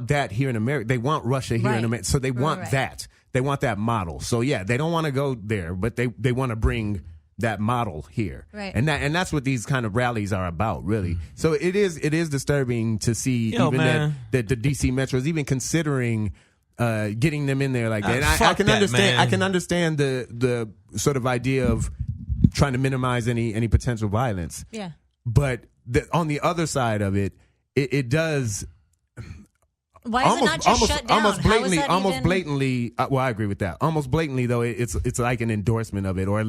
that here in America. They want Russia here Right. in America. So they want Right. that. They want that model. So yeah, they don't want to go there, but they want to bring that model here. Right. And that's what these kind of rallies are about, really. So it is disturbing to see man. that the DC Metro is even considering getting them in there like that. And I fuck can that, understand. man. I can understand the sort of idea of trying to minimize any potential violence. Yeah. But on the other side of it, it does. Why is it not just shut down? Almost How is blatantly, that even- blatantly. Well, I agree with that. Almost blatantly, though, it's like an endorsement of it or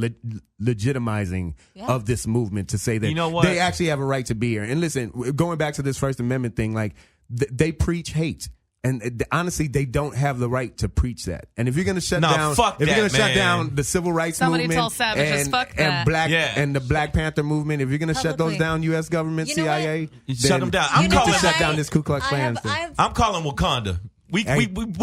legitimizing of this movement to say that You know what? they actually have a right to be here. And listen, going back to this First Amendment thing, like they preach hate. And honestly, they don't have the right to preach that. And if you're going to shut down, fuck if you're that, going to shut man. down the civil rights Somebody movement, tell savages, and, fuck and that. black Yeah. and the Black Panther movement, if you're going to shut those Publicly. down, U.S. government, You know what? CIA, Shut then them down. you I'm need to calling shut that- down this Ku Klux Klan thing. I'm calling Wakanda. We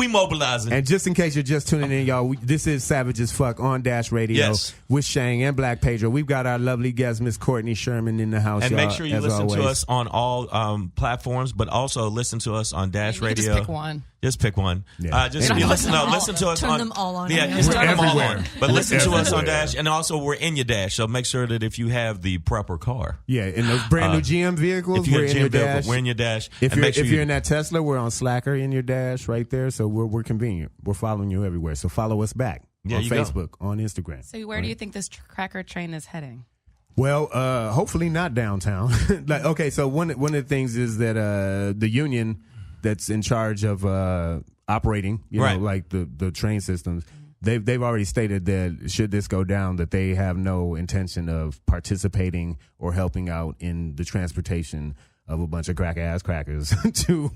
mobilizing. And just in case you're just tuning in, y'all, this is Savage as Fuck on Dash Radio Yes. with Shang and Black Pedro. We've got our lovely guest, Miss Courtney Scheuerman, in the house. And y'all, make sure you as listen to always. us on all platforms, but also listen to us on Dash You can Radio. just pick one. Just pick one. Yeah. Just And you I- listen to Turn listen to us turn on them all on. Yeah, Yeah. just turn them all everywhere. on. But listen to us on everywhere. Dash, and also we're in your Dash. So make sure that if you have the proper car, Yeah, in those brand new GM vehicles, if you're we're in in your vehicle, Dash. we're in your Dash. If and make sure you're in that Tesla, we're on Slacker in your Dash right there. So we're convenient. We're following you everywhere. So follow us back Yeah, on you go. Facebook, on Instagram. So where do you think this cracker train is heading? Well, hopefully not downtown. Okay, so one of the things is that the union that's in charge of operating, Right. like the train systems, they've already stated that should this go down, that they have no intention of participating or helping out in the transportation of a bunch of cracker ass crackers to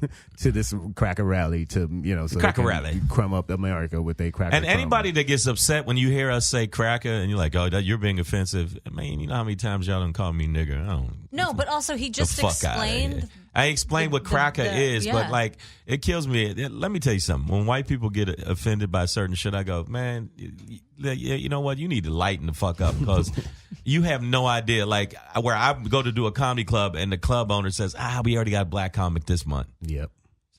this cracker rally so Cracker they can rally. crumb up America with a cracker. And crumb. anybody that gets upset when you hear us say cracker and you're like, oh, you're being offensive. Man, you know how many times y'all done call me nigger? I don't. No, but also he The just fuck outta here. explained. I explained what the- cracker the- is, but yeah. like it kills me. Let me tell you something. When white people get offended by certain shit, I go, man, you know what? You need to lighten the fuck up because you have no idea. Like where I go to do a comedy club and the club owner says, we already got a black comic this month. Yep.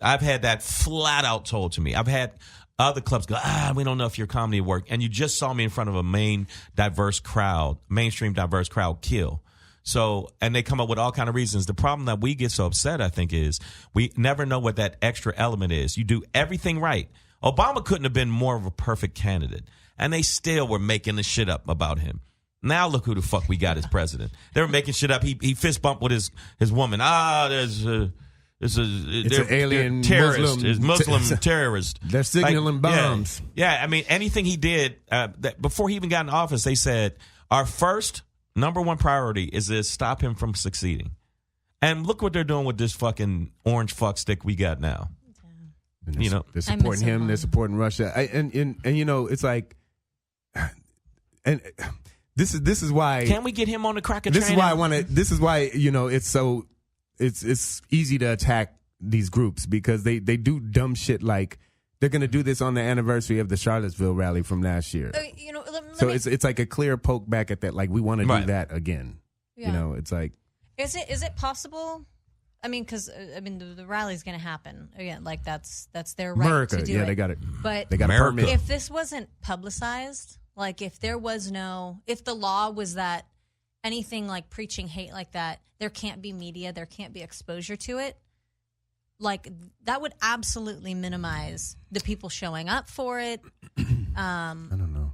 I've had that flat out told to me. I've had other clubs go, we don't know if your comedy work. And you just saw me in front of a mainstream diverse crowd kill. So, and they come up with all kind of reasons. The problem that we get so upset, I think, is we never know what that extra element is. You do everything right. Obama couldn't have been more of a perfect candidate. And they still were making the shit up about him. Now look who the fuck we got as president. They were making shit up. He fist bumped with his woman. It's an alien terrorist. It's Muslim Muslim terrorist. They're signaling bombs. Yeah, I mean, anything he did, before he even got in office, they said, our first number one priority is to stop him from succeeding. And look what they're doing with this fucking orange fuck stick we got now. And You know, they're I miss supporting him him. They're more. supporting Russia. And it's like, and this is why. Can we get him on the cracker This train? is why I want to. This is why it's easy to attack these groups because they do dumb shit like they're gonna do this on the anniversary of the Charlottesville rally from last year. Let So me- it's like a clear poke back at that. Like we want to Right. do that again. Yeah. You know, it's like Is it possible I mean, because the rally's going to happen again. Like that's their right America, to do yeah, it. they got it. But They got a permit. if this wasn't publicized, like if the law was that anything like preaching hate like that, there can't be media, there can't be exposure to it. Like that would absolutely minimize the people showing up for it. I don't know.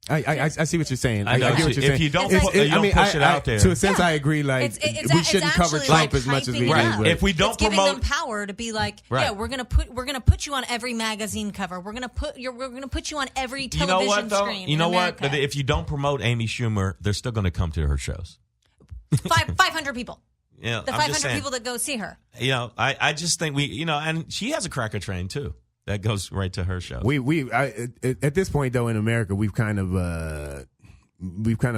I see what you're saying. I know. get what you're saying. If you don't push it out there. To a sense, I agree. Like we shouldn't cover Trump as much as we do. But if we don't it's giving promote them power to be like, Right. yeah, we're gonna put you on every magazine cover. We're gonna put you on every television screen. You know in what? America. If you don't promote Amy Schumer, they're still going to come to her shows. 500 people. Yeah, The I'm just 500 saying. people that go see her. You know, I just think and she has a cracker train too that goes right to her show. At this point though in America, we've kind of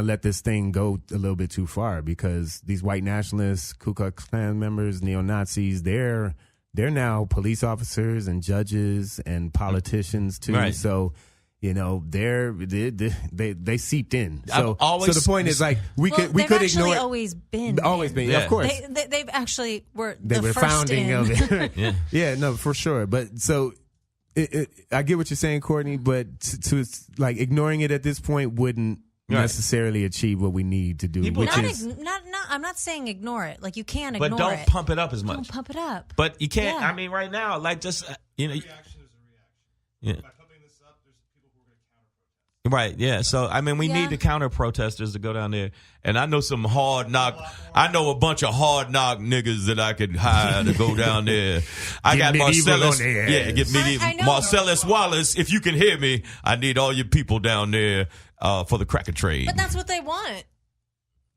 let this thing go a little bit too far because these white nationalists, Ku Klux Klan members, neo-Nazis, they're now police officers and judges and politicians too. Right. So, they seeped in. So the point is like we could they've ignore actually it. always been. Always been, Yeah. of course. They've actually were They the were first founding in. of it. Yeah. Yeah, no, for sure. But so I get what you're saying, Courtney, but to like ignoring it at this point wouldn't necessarily achieve what we need to do. People- which is I'm not saying ignore it. Like you can ignore it. but don't pump it up as much. Don't pump it up. But you can't. Yeah. I mean, right now, like just Reaction is a reaction. Yeah. By pumping this up, there's people who are going to counter protest. Right, yeah. So I mean, we Yeah. need the counter protesters to go down there, and I know some hard knock. I know a bunch of hard knock niggas that I could hire to go down there. I Get got medieval Marcellus. on their Yeah, ass. get medieval. I know. Marcellus Wallace. If you can hear me, I need all your people down there for the cracker trade. But that's what they want.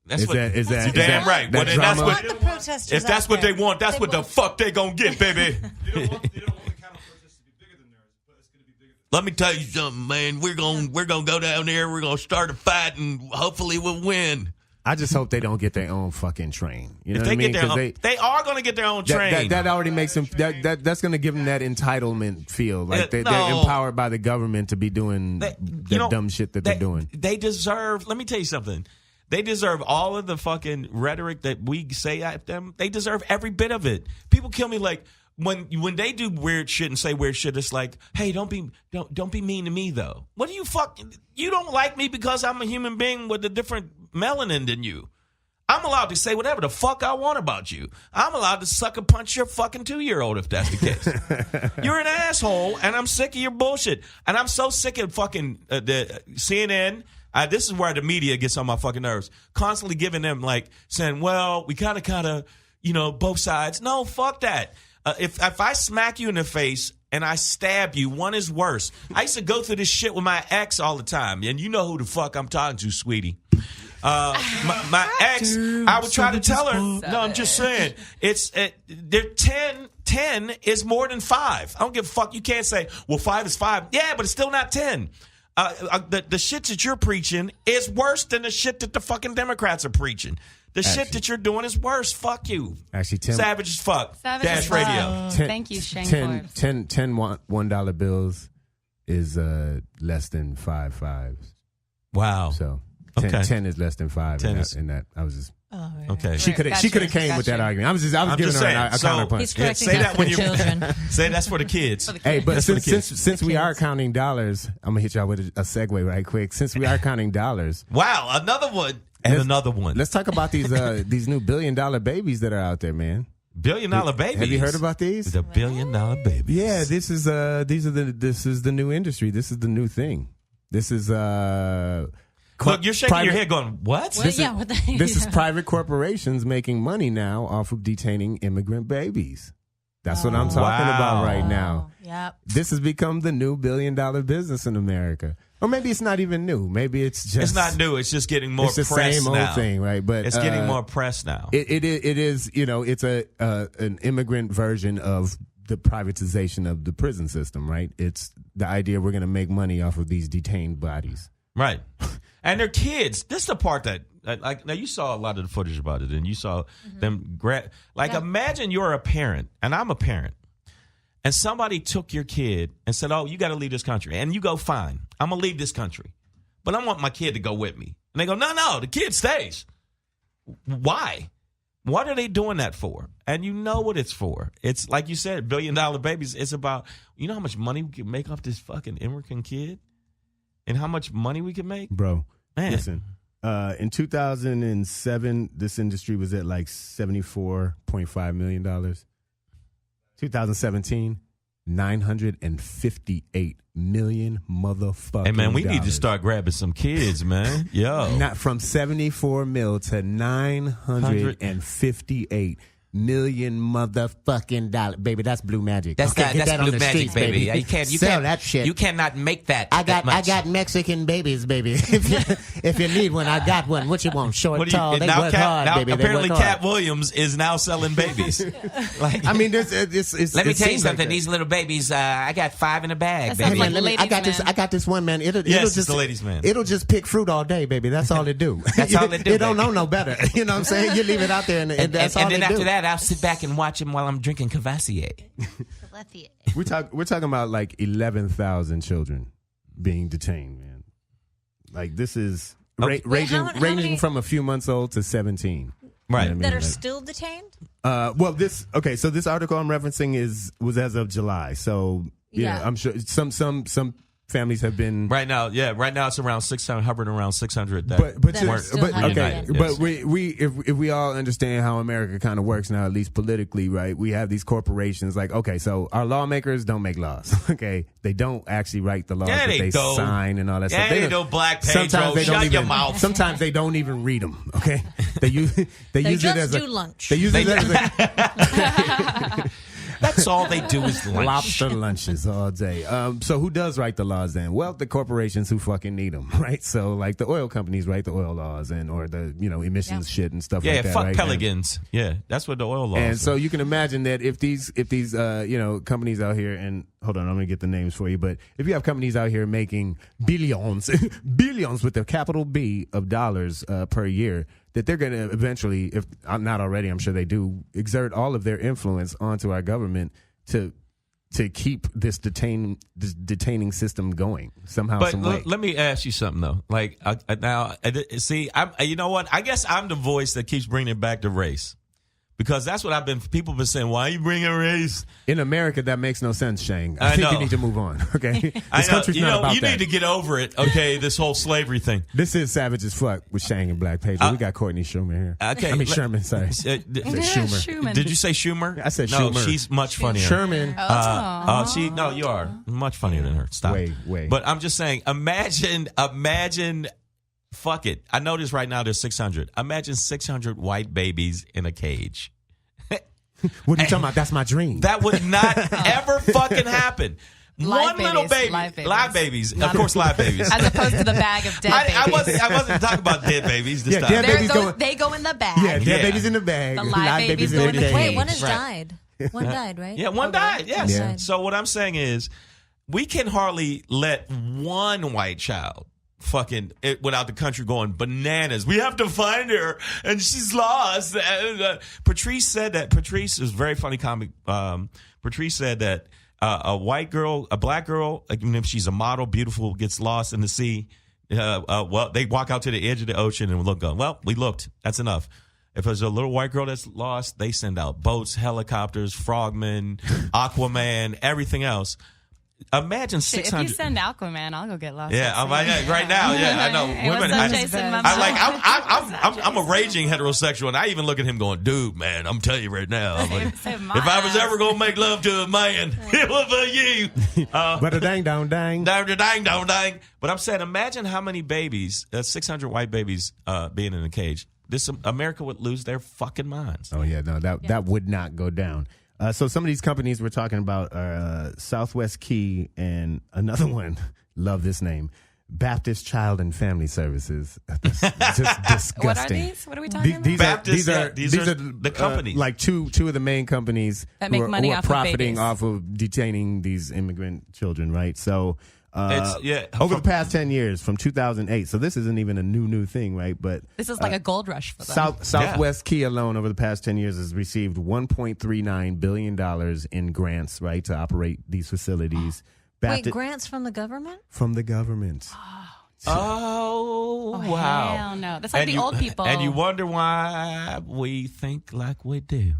That's is what. that You're damn right. that Well, then that's drama- what. They want the protesters If that's out what they there. want, that's what the fuck they gonna get, baby. They don't want the counter protest to be bigger than theirs, but it's going to be bigger than Let me tell you something, man. We're gonna go down there. We're gonna start a fight, and hopefully we'll win. I just hope they don't get their own fucking train. You know If what I they mean? get their 'Cause own, they are gonna get their own train. that already makes them. That's going to give them that entitlement feel, like they're No. empowered by the government to be doing the dumb shit that they're doing. They deserve. Let me tell you something. They deserve all of the fucking rhetoric that we say at them. They deserve every bit of it. People kill me like when they do weird shit and say weird shit. It's like, hey, don't be mean to me though. What do you You don't like me because I'm a human being with a different melanin than you. I'm allowed to say whatever the fuck I want about you. I'm allowed to sucker punch your fucking 2-year-old if that's the case. You're an asshole, and I'm sick of your bullshit. And I'm so sick of fucking the CNN. This is where the media gets on my fucking nerves. Constantly giving them like saying, well, we kind of, both sides. No, fuck that. If I smack you in the face and I stab you, one is worse. I used to go through this shit with my ex all the time. And you know who the fuck I'm talking to, sweetie. My ex, I would try to tell her, no, I'm just saying, they're 10 is more than 5. I don't give a fuck. You can't say, well, 5 is 5. Yeah, but it's still not 10. The shit that you're preaching is worse than the shit that the fucking Democrats are preaching. The shit that you're doing is worse. Fuck you. Actually, Savage as fuck. Savage Dash as fuck. Radio. Thank you, Shang, for 10 $1 bills is less than 5 fives. Wow. So 10, Okay. 10 is less than 5. 10 in is- that I was just. Okay. She could have came with that argument. I was giving just her saying. a So- counterpunch. He's correcting say that that for when the you children. say that's for the kids. Hey, but That's for the kids. since we are counting dollars, I'm gonna hit y'all with a segue right quick. Since we are counting dollars, Wow, another one and another one. let's talk about these new $1 billion babies that are out there, man. $1 billion babies. Have you heard about these? the $1 billion babies? Yeah, this is the new industry. This is the new thing. This is Look, you're shaking your head going, what? Well, yeah, what the this is private corporations making money now off of detaining immigrant babies. That's what I'm talking about right now. Yep. This has become the new $1 billion business in America. Or maybe it's not even new. Maybe it's just It's not new. It's just getting more it's the press same now. old thing, right? But It's getting more press now. It is, it's an immigrant version of the privatization of the prison system, right? It's the idea we're going to make money off of these detained bodies. Right. And they're kids. This is the part that, now you saw a lot of the footage about it, and you saw them imagine you're a parent, and I'm a parent, and somebody took your kid and said, oh, you got to leave this country. And you go, fine, I'm going to leave this country. But I want my kid to go with me. And they go, no, the kid stays. Why? What are they doing that for? And you know what it's for. It's like you said, $1 billion babies. It's about, you know how much money we can make off this fucking American kid? And how much money we can make? Bro, Man. listen. In 2007, this industry was at like $74.5 million. 2017, $958 million motherfucking. Hey, man, we need to start grabbing some kids, man. Yo. Not from 74 mil to 958 million motherfucking dollars. Baby, that's blue magic. That's Okay, get that on blue the magic, streets, baby. You can't sell that shit. You cannot make that. I that much. got Mexican babies, baby. if you need one, I got one. What you want? Short, What do you- tall. They now work Cat- hard, now baby. They apparently work hard. Cat Williams is now selling babies. Like, I mean, it's Let me it tell you seems like something. that. These little babies, I got 5 in the bag, That baby. sounds like Hey, man, ladies' I got this. man. I got this one, man. It'll Yes, just it's the ladies' man. It'll just pick fruit all day, baby. That's all it do. That's all it do, It don't baby. know no better. You know what I'm saying? You leave it out there, and that's all and then they after do. that, I'll sit back and watch him while I'm drinking Cavassier. We're talking about like 11,000 children being detained, man. Like this is Wait, ranging how many- from a few months old to 17. Right. You know what I mean? That are Like, still detained? well, this article I'm referencing was as of July. So yeah, Yeah. I'm sure some families have been right now, it's around 600, hovering around 600. But That are still but hanging okay, out. but Yes. if we all understand how America kind of works now, at least politically, right? We have these corporations. Like, okay, so our lawmakers don't make laws. Okay, they don't actually write the laws Yeah, that they they don't. sign and all that Yeah, stuff. they don't, Black Pedro. Sometimes they Shut don't your even. mouth. Sometimes they don't even read them. Okay, they use use it just as do a lunch. They use it as a That's all they do is lunch. lobster lunches all day. So who does write the laws then? Well, the corporations who fucking need them, right? So like the oil companies write the oil laws or the emissions shit and stuff Yeah, like that. fuck right? Pelicans. Yeah, that's what the oil laws. And are. so you can imagine that if these companies out here, and hold on, I'm gonna get the names for you, but if you have companies out here making billions with a capital B of dollars per year, that they're gonna eventually, if not already, I'm sure they do, exert all of their influence onto our government to keep this detaining system going somehow, But some way. let me ask you something though. Like you know what? I guess I'm the voice that keeps bringing it back to race. Because that's what people have been saying. Why are you bringing race? In America, that makes no sense, Shang. I I think know. you need to move on. Okay, this I know. country's not about You that. need to get over it. Okay, this whole slavery thing. This is Savage as Fuck with Shang and Black Pedro. We got Courtney Schumer here. Okay, I mean Sherman, sorry. Schumann. Did you say Schumer? I said no, Schumer. she's much funnier. Sherman. You are much funnier than her. Stop. Way. But I'm just saying, imagine. Fuck it. I know this right now. There's 600. Imagine 600 white babies in a cage. What are you talking about? That's my dream. That would not ever fucking happen. Live One little babies, baby, live babies. of course, live babies. As opposed to the bag of dead I babies. wasn't talking about dead babies this Yeah, time. dead babies going- They go in the bag. yeah, dead Yeah. babies in the bag. The live babies go in the cage. cage. Wait, one has Right. died. One died, right? Yeah, one died. Yes. Yeah. So what I'm saying is, we can hardly let one white child fucking without the country going bananas. We have to find her, and she's lost. And, Patrice said that. Patrice is a very funny comic. Patrice said that a white girl, a black girl, even if she's a model, beautiful, gets lost in the sea. Well, they walk out to the edge of the ocean and look. Well, we looked. That's enough. If there's a little white girl that's lost, they send out boats, helicopters, frogmen, Aquaman, everything else. Imagine Shit, if 600. you send Aquaman, I'll go get lost. Yeah, at sea. right now. Yeah, I know. Hey, Women. what's up, Jason Momoa? I'm a raging heterosexual, and I even look at him going, "Dude, man, I'm telling you right now, if I was ever gonna make love to a man, it was for you." But a dang dong dang. Dang. But I'm saying, imagine how many babies, 600 white babies, being in a cage. This America would lose their fucking minds. Oh yeah, no, that would not go down. So some of these companies we're talking about are Southwest Key and another one. Love this name, Baptist Child and Family Services. That's just disgusting. What are these? What are we talking about? Baptist, these are the companies. like two of the main companies That make who are, money who are off of profiting babies. off of detaining these immigrant children, right? So over the past 10 years, from 2008, so this isn't even a new thing, right? But This is like a gold rush for them. Southwest Key alone over the past 10 years has received $1.39 billion in grants, right, to operate these facilities. Wait, grants from the government? From the government. Oh, wow. Hell no. That's like the old people. And you wonder why we think like we do.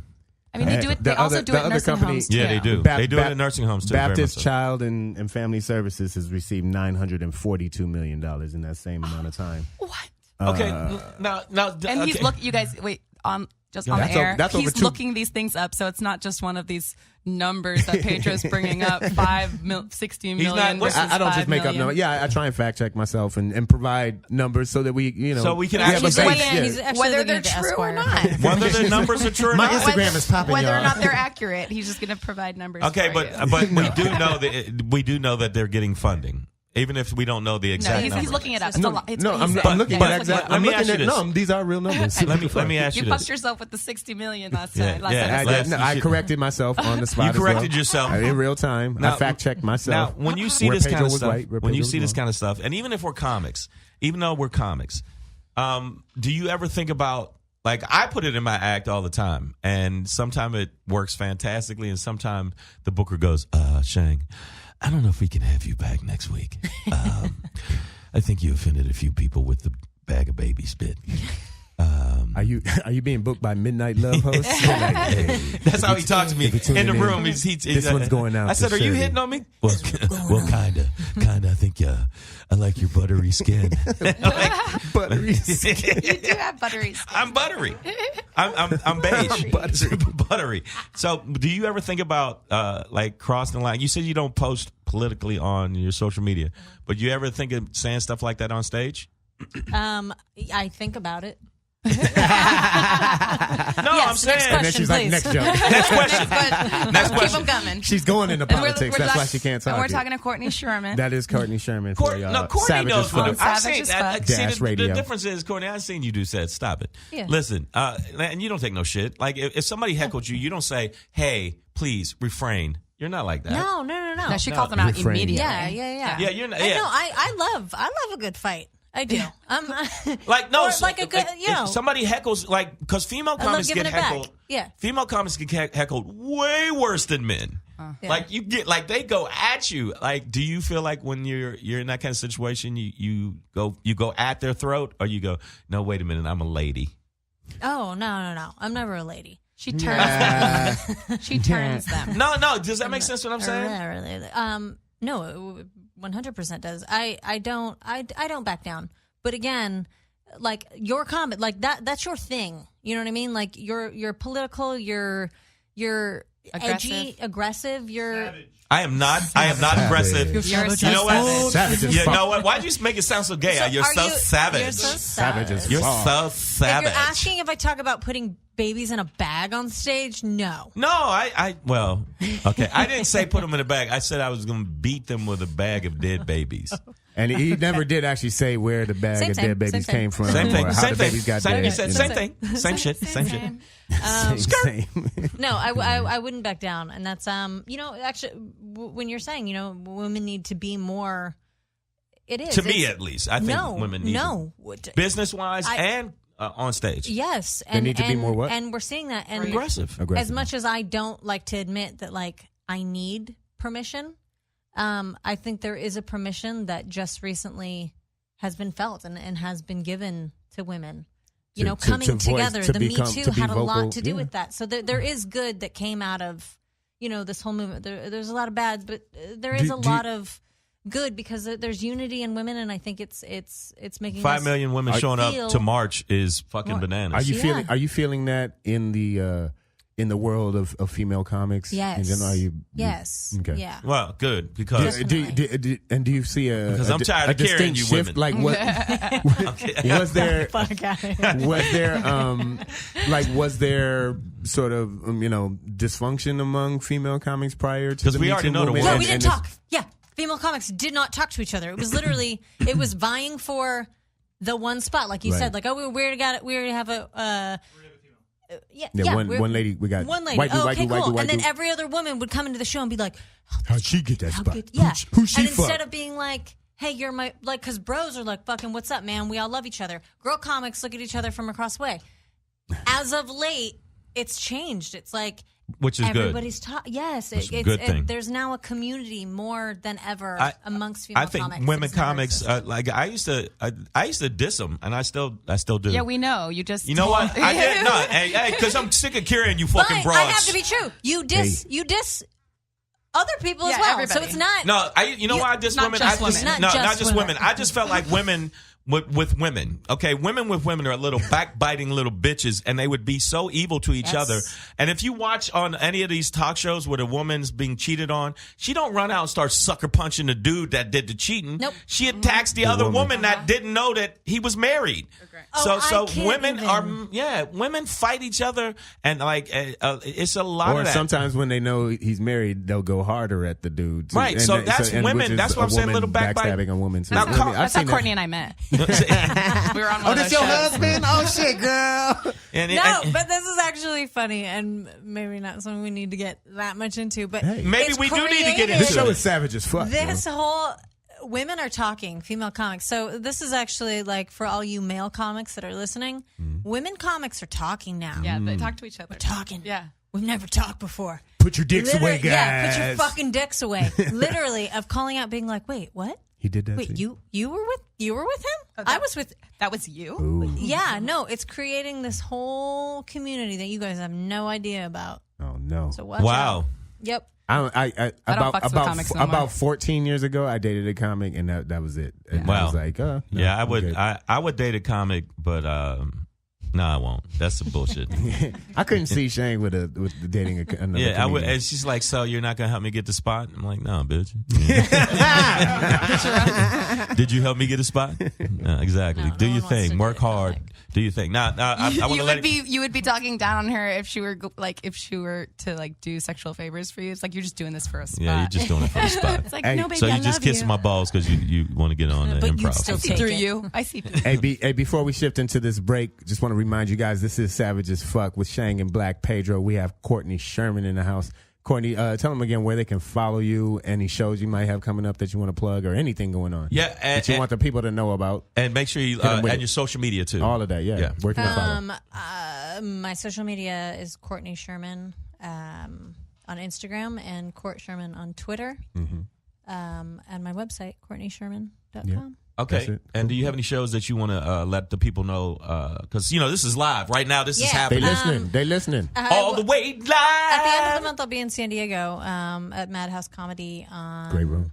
I mean, they do it. They also do it in nursing homes too. Yeah, they do. They do it in nursing homes too. Baptist Child and Family Services has received $942 million in that same amount of time. What? Okay, now, And he's okay. you guys, wait, on Yeah, the that's air. that's over He's two- looking these things up, so it's not just one of these numbers that Pedro's bringing up. 60 million. not- versus I don't 5 just make up million. numbers. Yeah, I try and fact check myself and provide numbers so that we, So we can have actually a say- base. Yeah, Yeah. he's actually Whether looking they're at the true or Esquire. not. Whether the numbers are true or My not. Instagram is popping, Whether or y'all. not they're accurate, he's just going to provide numbers. Okay, for but you. we do know that they're getting funding, even if we don't know the No, exact he's numbers. looking it up. It's No, a lot. It's no, I'm he's- looking but- at exact. let I'm me looking ask you at this. no. These are real numbers. Let me ask you You this. fucked yourself with the 60 million last Yeah, time. Last yeah. episode. Last- I you should- corrected myself on the spot. You as well. corrected yourself. In real time. Now- I fact checked myself. Now, when you see Where this Pedro kind of was stuff, right, where when you Pedro see was this wrong. kind of stuff, and even if we're comics, even though we're comics, do you ever think about, like, I put it in my act all the time, and sometimes it works fantastically, and sometimes the booker goes, Shang, I don't know if we can have you back next week. I think you offended a few people with the bag of baby spit. Are you being booked by Midnight Love host? Like, hey, That's how he talked to me if you're in the tuning in, room. this one's going out I said, to "Are you Shirley." hitting on me?" Well, kinda. I think I like your buttery skin. buttery. You do have buttery skin. I'm buttery. I'm beige. Buttery. So, do you ever think about like crossing the line? You said you don't post politically on your social media, but you ever think of saying stuff like that on stage? I think about it. No, Yes, I'm saying. next And then she's like, please. next joke. Next question. Next Keep question. them coming. She's going into And politics. That's why she can't talk. And we're it. talking to Courtney Scheuerman. That is Courtney Scheuerman for y'all. Courtney Savage knows as what fuck. I've Savage seen. as fuck. See, Dash the radio. difference is, Courtney, I've seen you do said, stop it. Yeah. Listen, and you don't take no shit. Like, if somebody heckled you, you don't say, hey, please, refrain. You're not like that. No. No, she calls them out Refrain. immediately. Yeah. Yeah, you're not. I Yeah. know. I love a good fight. I do. Like, no, Or like a good, if somebody heckles, like, because female love comics giving get it back. heckled. Yeah. Female comics get heckled way worse than men. Yeah. Like, you get, like, they go at you. Like, do you feel like when you're in that kind of situation, you go at their throat, or you go, no, wait a minute, I'm a lady. Oh no. I'm never a lady. She turns them. She turns them. No, does that make sense what I'm saying? No, it 100% does. I don't back down. But again, like your comment, like that's your thing. You know what I mean? Like you're political, you're edgy, aggressive, you're I am not aggressive. You're You know what? Savage as You fuck. know what? Why'd you make it sound so gay? You're are so you- savage. You're so Savage as You're fuck. so If savage. you're asking if I talk about putting babies in a bag on stage, no. No, well, okay. I didn't say put them in a bag. I said I was going to beat them with a bag of dead babies. And he never did actually say where the bag Same of thing, dead babies same thing. came from Same thing. or how Same the thing. babies got Same, dead. he said, you same know. thing. Same shit. Same shit. Same. No, I wouldn't back down. And that's actually when you're saying, women need to be more, it is. To me, It's- at least. I think women need No. business-wise and on stage. Yes. They need to be more what? And we're seeing that. And Aggressive. as much as I don't like to admit that, like, I need permission, I think there is a permission that just recently has been felt and has been given to women. To Coming voice, together. to The become- Me Too to be had a lot vocal, to do yeah. with that. So there is good that came out of, this whole movement. There's a lot of bad, but there is a lot of good because there's unity in women, and I think it's making 5 us million women showing up feel to march is fucking more. bananas. Are you Yeah. feeling? Are you feeling that in the world of female comics? Yes. In general, are you? Yes. Okay. Yeah. Well, good, because And do you see Because I'm tired a of carrying distinct you shift? women. Like what was there? Was there sort of dysfunction among female comics prior to 'Cause the we Me already Too know the movement? No, And- we didn't and talk. Yeah. Female comics did not talk to each other. It was literally, it was vying for the one spot. Like you Right. said, like, oh, we already have a, one lady, we got one lady. white dude, Oh, white okay, dude, white cool. dude, white and then dude. every other woman would come into the show and be like, How'd she get that how spot? good? Yeah. Who she and fuck? instead of being like, hey, you're my, like, because bros are like, fucking, what's up, man? We all love each other. Girl comics look at each other from across the way. As of late, it's changed. It's like which is good. Everybody's yes, It's a good thing. there's now a community more than ever amongst female I think comics. women It's never comics, existed. like I used to diss them, and I still do. Yeah, we know. You just. You know what? I did not. Hey, because I'm sick of carrying you fucking But broads. I have to be true. You diss other people as Yeah, well. everybody. So it's not. No, you know why I diss not women? just I just, women. No, Not not just just women. women. I just felt like women with women. Okay, women with women are little backbiting little bitches, and they would be so evil to each Yes. other. And if you watch on any of these talk shows where the woman's being cheated on, she don't run out and start sucker punching the dude that did the cheating. Nope. She attacks the other woman that didn't know that he was married. Oh, So I can't women even. women fight each other, and like it's a lot Or of that. sometimes when they know he's married, they'll go harder at the dude. too. Right, so that's and women. which is That's what I'm a saying, woman little backbite. backstabbing a woman. Too. Now, I mean, I've That's how seen Courtney and I met. We were on one of those shows. husband? Oh shit, girl. No, but this is actually funny and maybe not something we need to get that much into. But Hey. Maybe it's we do need to get created- into This show is savage as fuck. This yo. whole women are talking, female comics. So this is actually like for all you male comics that are listening, women comics are talking now. Yeah, they talk to each other. Talking. Yeah. We've never talked before. Put your dicks away, guys. Yeah, put your fucking dicks away. Literally, of calling out, being like, "Wait, what? He did that. Wait, to you were with him? I was with." That was you? Ooh. Yeah, no, it's creating this whole community that you guys have no idea about. Oh no. So watch Wow. out. Yep. I don't fucks with comics no more. about 14 years ago, I dated a comic, and that was it. And I Wow. was like, no, Yeah, I I'm would. good. I would date a comic, but no, I won't. That's some bullshit. I couldn't see Shang with dating another. Yeah, I would. comedian. And she's like, "So you're not gonna help me get the spot?" I'm like, "No, bitch." Did you help me get a spot? No, exactly. No, Do no your one wants thing. to Work date a hard. comic. Do your thing. Now, I want to let it. You would be talking down on her if she were to like do sexual favors for you. It's like you're just doing this for a spot. Yeah, you're just doing it for the spot. It's like Hey. no, baby, So I you just love kissing my balls because you want to get on the But you'd improv. still I see take through it. you. I see through. Hey, before we shift into this break, just want to remind you guys, this is Savage as Fuck with Shang and Black Pedro. We have Courtney Scheuerman in the house. Courtney, tell them again where they can follow you, any shows you might have coming up that you want to plug, or anything going on. Yeah, that you want the people to know about. And make sure you 'em with and it. your social media too. All of that, yeah. Where can they follow? My social media is Courtney Scheuerman on Instagram and Court Scheuerman on Twitter. And my website, CourtneyScheuerman.com. Yeah. Okay. That's it. And do you have any shows that you want to let the people know? Because this is live right now. This is Yeah. They happening listening. They listening. all the way live. At the end of the month, I'll be in San Diego at Madhouse Comedy on Great room.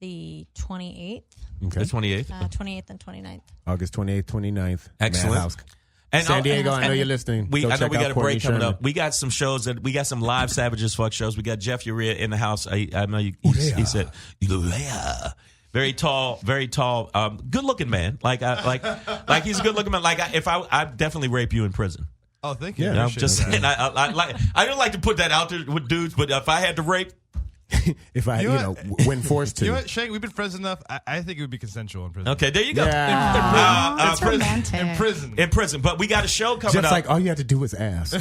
the 28th, Okay. The 28th. 28th and 29th. August 28th, 29th. Excellent. Madhouse. And San Diego, I know you're listening. I know check we out got a Courtney break coming Scheuerman. up. We got some shows we got some live Savages Fuck shows. We got Jeff Urea in the house. I know he said, "Urea." Very tall, good looking man. Like he's a good looking man. Like I'd definitely rape you in prison. Oh, thank you. Yeah. You know, I'm Appreciate just that. saying. I don't like to put that out there with dudes, but if I had to rape, If I, You know what? when forced to. You know what, Shang? We've been friends enough. I think it would be consensual in prison. okay, there you go. Yeah. That's prison, romantic. in prison. In prison, but we got a show coming Just up. like all you have to do is ask.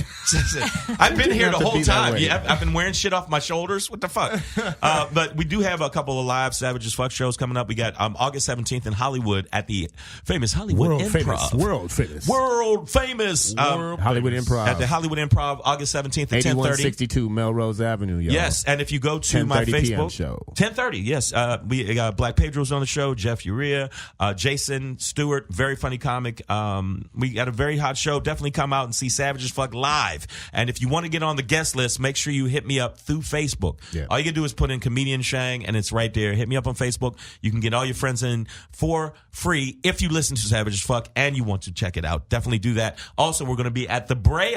I've been here have the to whole be that time. way. Yeah, I've been wearing shit off my shoulders. What the fuck? But we do have a couple of live Savages Fuck shows coming up. We got August 17th in Hollywood at the famous Hollywood World Improv. famous. World famous. Hollywood Improv. At the Hollywood Improv, August 17th at 10:30. 8162 Melrose Avenue, y'all. Yes, and if you go to my 10:30 p.m. Facebook show. 10:30. Yes, we got Black Pedro's on the show. Jeff Urea, Jason Stewart, very funny comic. We got a very hot show. Definitely come out and see Savages Fuck live. And if you want to get on the guest list, make sure you hit me up through Facebook. Yeah. All you gotta do is put in comedian Shang, and it's right there. Hit me up on Facebook. You can get all your friends in for free if you listen to Savages Fuck and you want to check it out. Definitely do that. Also, we're going to be at the Brea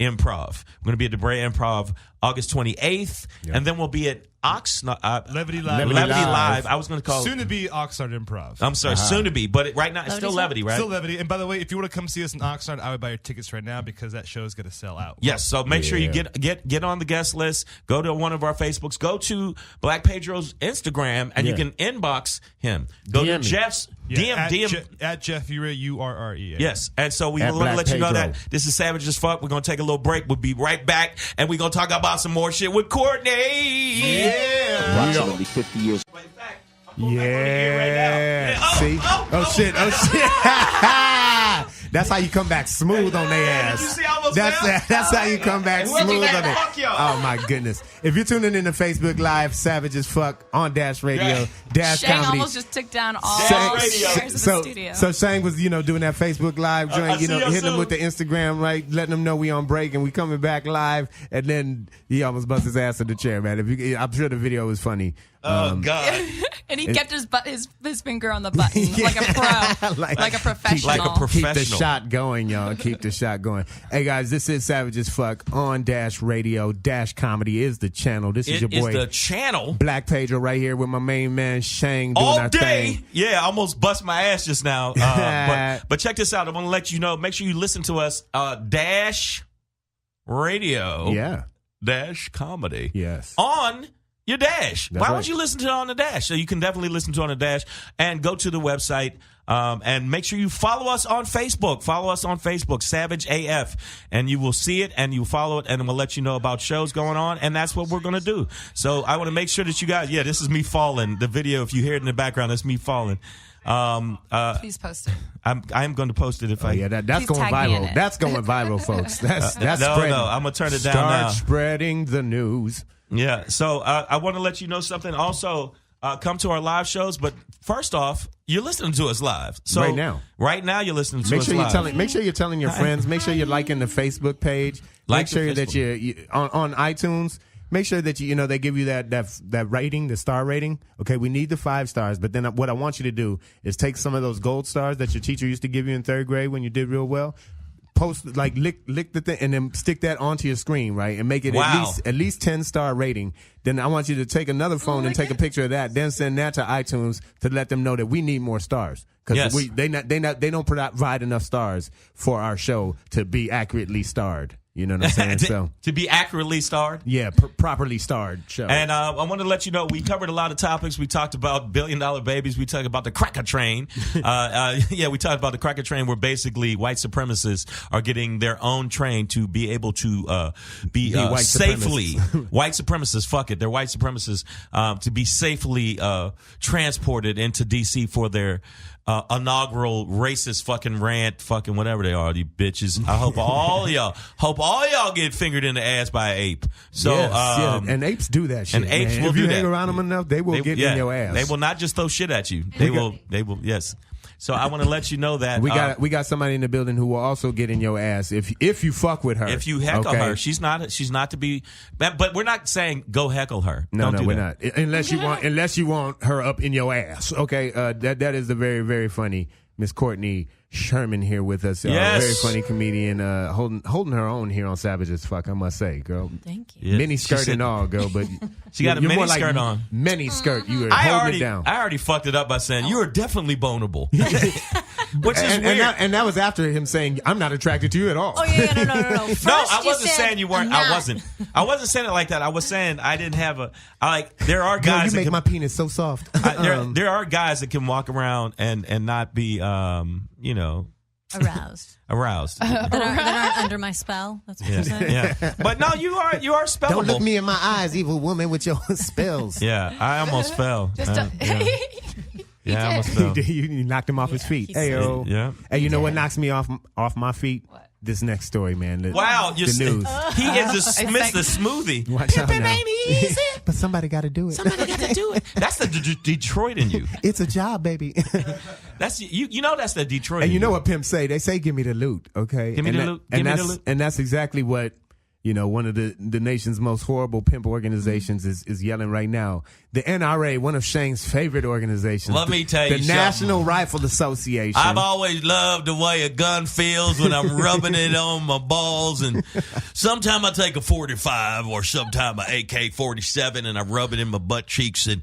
Improv. We're going to be at the Brea Improv August 28th, and then we'll be at Levity Live. Levity Live. I was going to call Soon to be Oxnard Improv. I'm sorry, soon to be, but right now it's still Levity, right? Still Levity. And by the way, if you want to come see us in Oxnard, I would buy your tickets right now because that show is going to sell out. Yes, so make sure you get on the guest list. Go to one of our Facebooks. Go to Black Pedro's Instagram, and you can inbox him. Go to DM me. Jeff's Yeah, DM. at Jeff Urea, URREA. Yes, and so we At want to Black let you know Pedro. that this is Savage as Fuck. We're going to take a little break. We'll be right back, and we're going to talk about some more shit with Courtney. Approximately 50 years. Yeah. See? Oh, Oh, shit. That's how you come back smooth on their ass. Did you see I almost That's fell? that's how you come back Where'd you smooth go? on it. Fuck y'all. Oh my goodness! If you're tuning in to Facebook Live, Savage as Fuck on Dash Radio, Yeah. Dash Shang Comedy. almost just took down all Shang the Radio. chairs of So, the studio. so Shang was, doing that Facebook Live joint, I see y'all hitting them soon. with the Instagram, right? Letting them know we on break and we coming back live. And then he almost bust his ass in the chair, man. I'm sure the video was funny. Oh God. and he kept his finger on the button like a pro, like a professional. Like a Keep the professional. shot going, y'all. Keep the shot going. Hey, guys, this is Savage as Fuck on Dash Radio. Dash Comedy is the channel. This is It your is boy, the channel. Black Pedro, right here with my main man, Shang, doing All our day. thing. Yeah, I almost bust my ass just now. But check this out. I'm going to let you know. Make sure you listen to us. Dash Radio. Yeah. Dash Comedy. Yes. On your Dash. That's Why right. don't you listen to it on the Dash? So you can definitely listen to it on the Dash and go to the website and make sure you follow us on Facebook. Follow us on Facebook, Savage AF, and you will see it and you follow it and we'll let you know about shows going on, and that's what we're going to do. So I want to make sure that you guys, this is me falling. The video, if you hear it in the background, that's me falling. Please post it. I'm going to post it if I. Yeah, that's Please going tag me in viral. it. That's going viral, folks. That's No, spreading. I'm gonna turn it down Start now. spreading the news. Yeah. So I want to let you know something. Also, come to our live shows. But first off, you're listening to us live. So Right now. Right now, you're listening to Make us sure live. Make sure you're telling your friends. Make sure you're liking the Facebook page. Like Make sure the that you on iTunes. Make sure that they give you that rating, the star rating. Okay, we need the 5 stars. But then what I want you to do is take some of those gold stars that your teacher used to give you in 3rd grade when you did real well. Post lick the thing and then stick that onto your screen, right? And make it Wow. at least 10-star rating. Then I want you to take another phone and take a picture of that. Then send that to iTunes to let them know that we need more stars because Yes. they don't provide enough stars for our show to be accurately starred. You know what I'm saying? So to be accurately starred. yeah, properly starred show. And I want to let you know we covered a lot of topics. We talked about $1 billion babies. We talked about the cracker train. We talked about the cracker train where basically white supremacists are getting their own train to be able to be white safely white supremacists. Fuck it, they're white supremacists to be safely transported into D.C. for their inaugural racist fucking rant, fucking whatever they are, you bitches. I hope all y'all get fingered in the ass by an ape. So, yes, and apes do that shit. and apes man. will if do you that. hang around them enough, they will get in your ass. They will not just throw shit at you. They will. Yes. So I want to let you know that We got somebody in the building who will also get in your ass if you fuck with her. if you heckle okay? her, she's not to be. But we're not saying go heckle her. No, Don't do we're that. not. Unless you want her up in your ass. Okay, that is the very, very funny Miss Courtney Scheuerman here with us. Yes. Very funny comedian, holding her own here on Savage as Fuck, I must say, girl. Thank you. Yeah, Mini she skirt said- and all, girl, but She got a you're mini more like skirt on. Mini skirt. You were I holding it down. already fucked it up by saying you are definitely vulnerable, which is and weird. that was after him saying, "I'm not attracted to you at all." Oh yeah, no. First, No, I you wasn't said, saying you weren't. "I'm I not." wasn't. I wasn't saying it like that. I was saying I didn't have a. There are Girl, guys. you make that my penis so soft. there are guys that can walk around and not be Aroused. aroused. that aren't under my spell. That's what you're saying. Yeah. But no, you are spellable. Don't look me in my eyes, evil woman, with your spells. Yeah, I almost fell. I almost you, fell. did- you knocked him off his feet. he Hey, yo. Yeah. Hey, you know what knocks me off my feet? What? This next story, man. Wow, the news. He is the smoothie. Watch out now. easy. But somebody got to do it. Somebody got to do it. That's the Detroit in you. It's a job, baby. That's you know that's the Detroit. And in you know what pimps say? They say, "Give me the loot." Okay, Give me and the that- loot. And Give me the that's loot. and that's exactly what one of the nation's most horrible pimp organizations is yelling right now. The NRA, one of Shang's favorite organizations. Let me tell you the something. National Rifle Association. I've always loved the way a gun feels when I'm rubbing it on my balls, and sometime I take a 45 or sometime an AK-47 and I rub it in my butt cheeks, and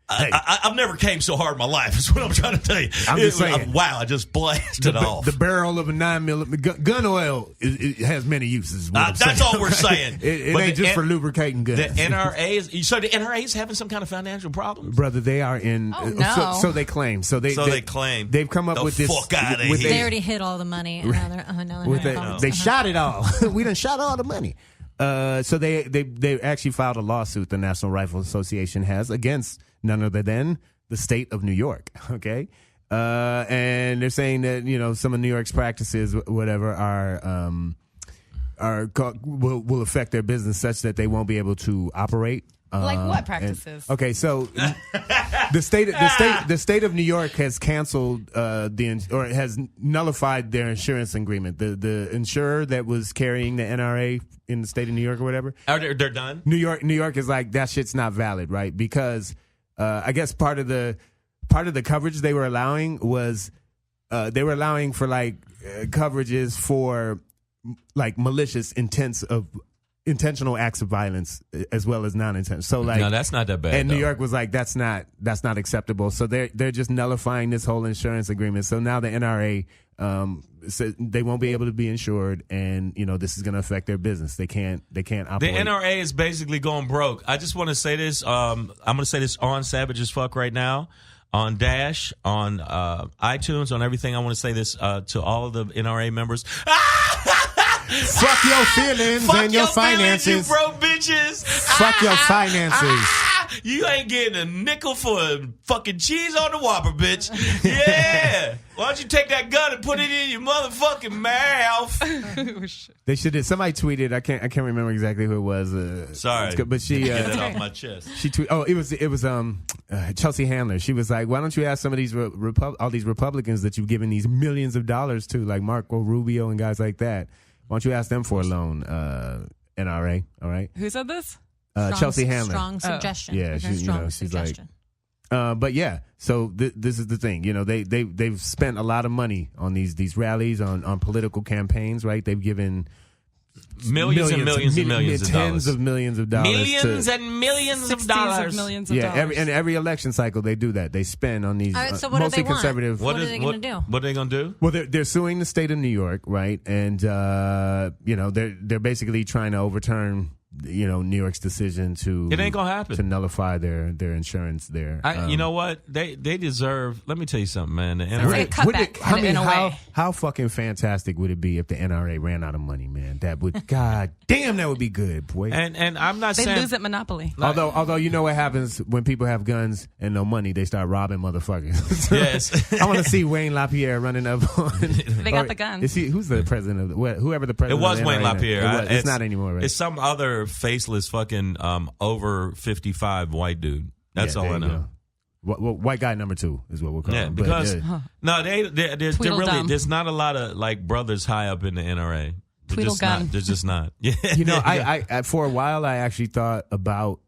I've never came so hard in my life. Is what I'm trying to tell you. I'm just saying. Wow, I just blasted off. The barrel of a 9mm gun oil it has many uses. That's all we're saying. It But ain't the just N- for lubricating guns. The NRA is so the NRA is having some kind of financial problems. Brother, they are in. Oh, no. So they claim. So they claim. They've come up The with this. fuck outta with here. They already hit all the money. And now they're with having the- problems. they shot it all. We done shot all the money. So they actually filed a lawsuit. The National Rifle Association has against none other than the state of New York. Okay, And they're saying that some of New York's practices, whatever, will affect their business such that they won't be able to operate. Like what practices? Okay, so the state of New York has canceled has nullified their insurance agreement. The insurer that was carrying the NRA in the state of New York or whatever, they're done. New York is like, that shit's not valid, right? Because I guess part of the coverage they were allowing was they were allowing for coverages for like malicious intentional acts of violence as well as non-intentional. So no, that's not that bad. And New York was like, that's not acceptable. So they're just nullifying this whole insurance agreement. So now the NRA said they won't be able to be insured, and this is going to affect their business. They can't operate. The NRA is basically going broke. I just want to say this. I'm going to say this on Savage as Fuck right now, on Dash, on iTunes, on everything. I want to say this to all of the NRA members. Fuck your feelings and your finances. You broke bitches. Fuck your finances. You ain't getting a nickel for a fucking cheese on the Whopper, bitch. Yeah. Why don't you take that gun and put it in your motherfucking mouth? They should have. Somebody tweeted. I can't remember exactly who it was. Sorry, but she get that off my chest. She tweeted. Oh, it was Chelsea Handler. She was like, "Why don't you ask some of these all these Republicans that you've given these millions of dollars to, like Marco Rubio and guys like that? Why don't you ask them for a loan?" NRA. All right. Who said this? Chelsea Handler. Strong suggestion. Yeah, she's suggestion. like. But yeah, so this is the thing. They've spent a lot of money on these rallies, on political campaigns, right? They've given millions and millions and millions of dollars. Tens of millions of dollars. Millions and millions of dollars. Millions of dollars. Every election cycle they do that. They spend on these All right, so what mostly do they want? conservative. What are they going to do? What are they going to do? Well, they're suing the state of New York, right? And they're basically trying to overturn New York's decision to It ain't gonna happen. to nullify their insurance there. You know what? They deserve. Let me tell you something, man. The It's like a cutback in a way. How fucking fantastic would it be if the NRA ran out of money, man? That would, god damn, that would be good, boy. And I'm not They saying lose at Monopoly. Although you know what happens when people have guns and no money, they start robbing motherfuckers. So Yes. I want to see Wayne LaPierre running up on. They got the gun. Who's the president of whoever the It president? was of the Wayne NRA LaPierre. It's not anymore, right? It's some other faceless fucking over 55 white dude. That's all I know. Well, white guy number 2 is what we'll call Yeah, him. because But, there's Tweedledum. there's not a lot of like brothers high up in the NRA. Tweedlegun. There's just not. Yeah. I for a while I actually thought about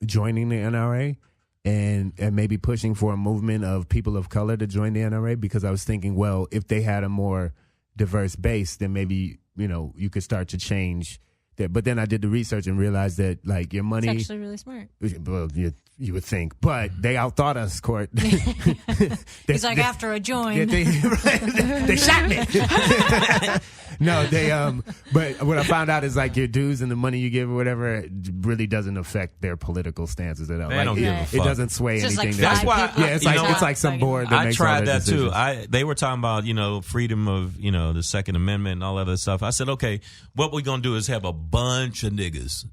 joining the NRA and maybe pushing for a movement of people of color to join the NRA, because I was thinking, well, if they had a more diverse base, then maybe you could start to change that. But then I did the research and realized that like your money, It's actually really smart. well, you would think, but they outthought us, Court. He's like, after I joined. They shot me. No, but what I found out is like your dues and the money you give or whatever, it really doesn't affect their political stances at all. They Like, don't give a it fuck. doesn't sway It's just anything. like That's why- people. Yeah, it's you like know, it's like some board that I makes all tried their that too. decisions. They were talking about freedom of the Second Amendment and all that other stuff. I said, okay, what we're gonna do is have a bunch of niggas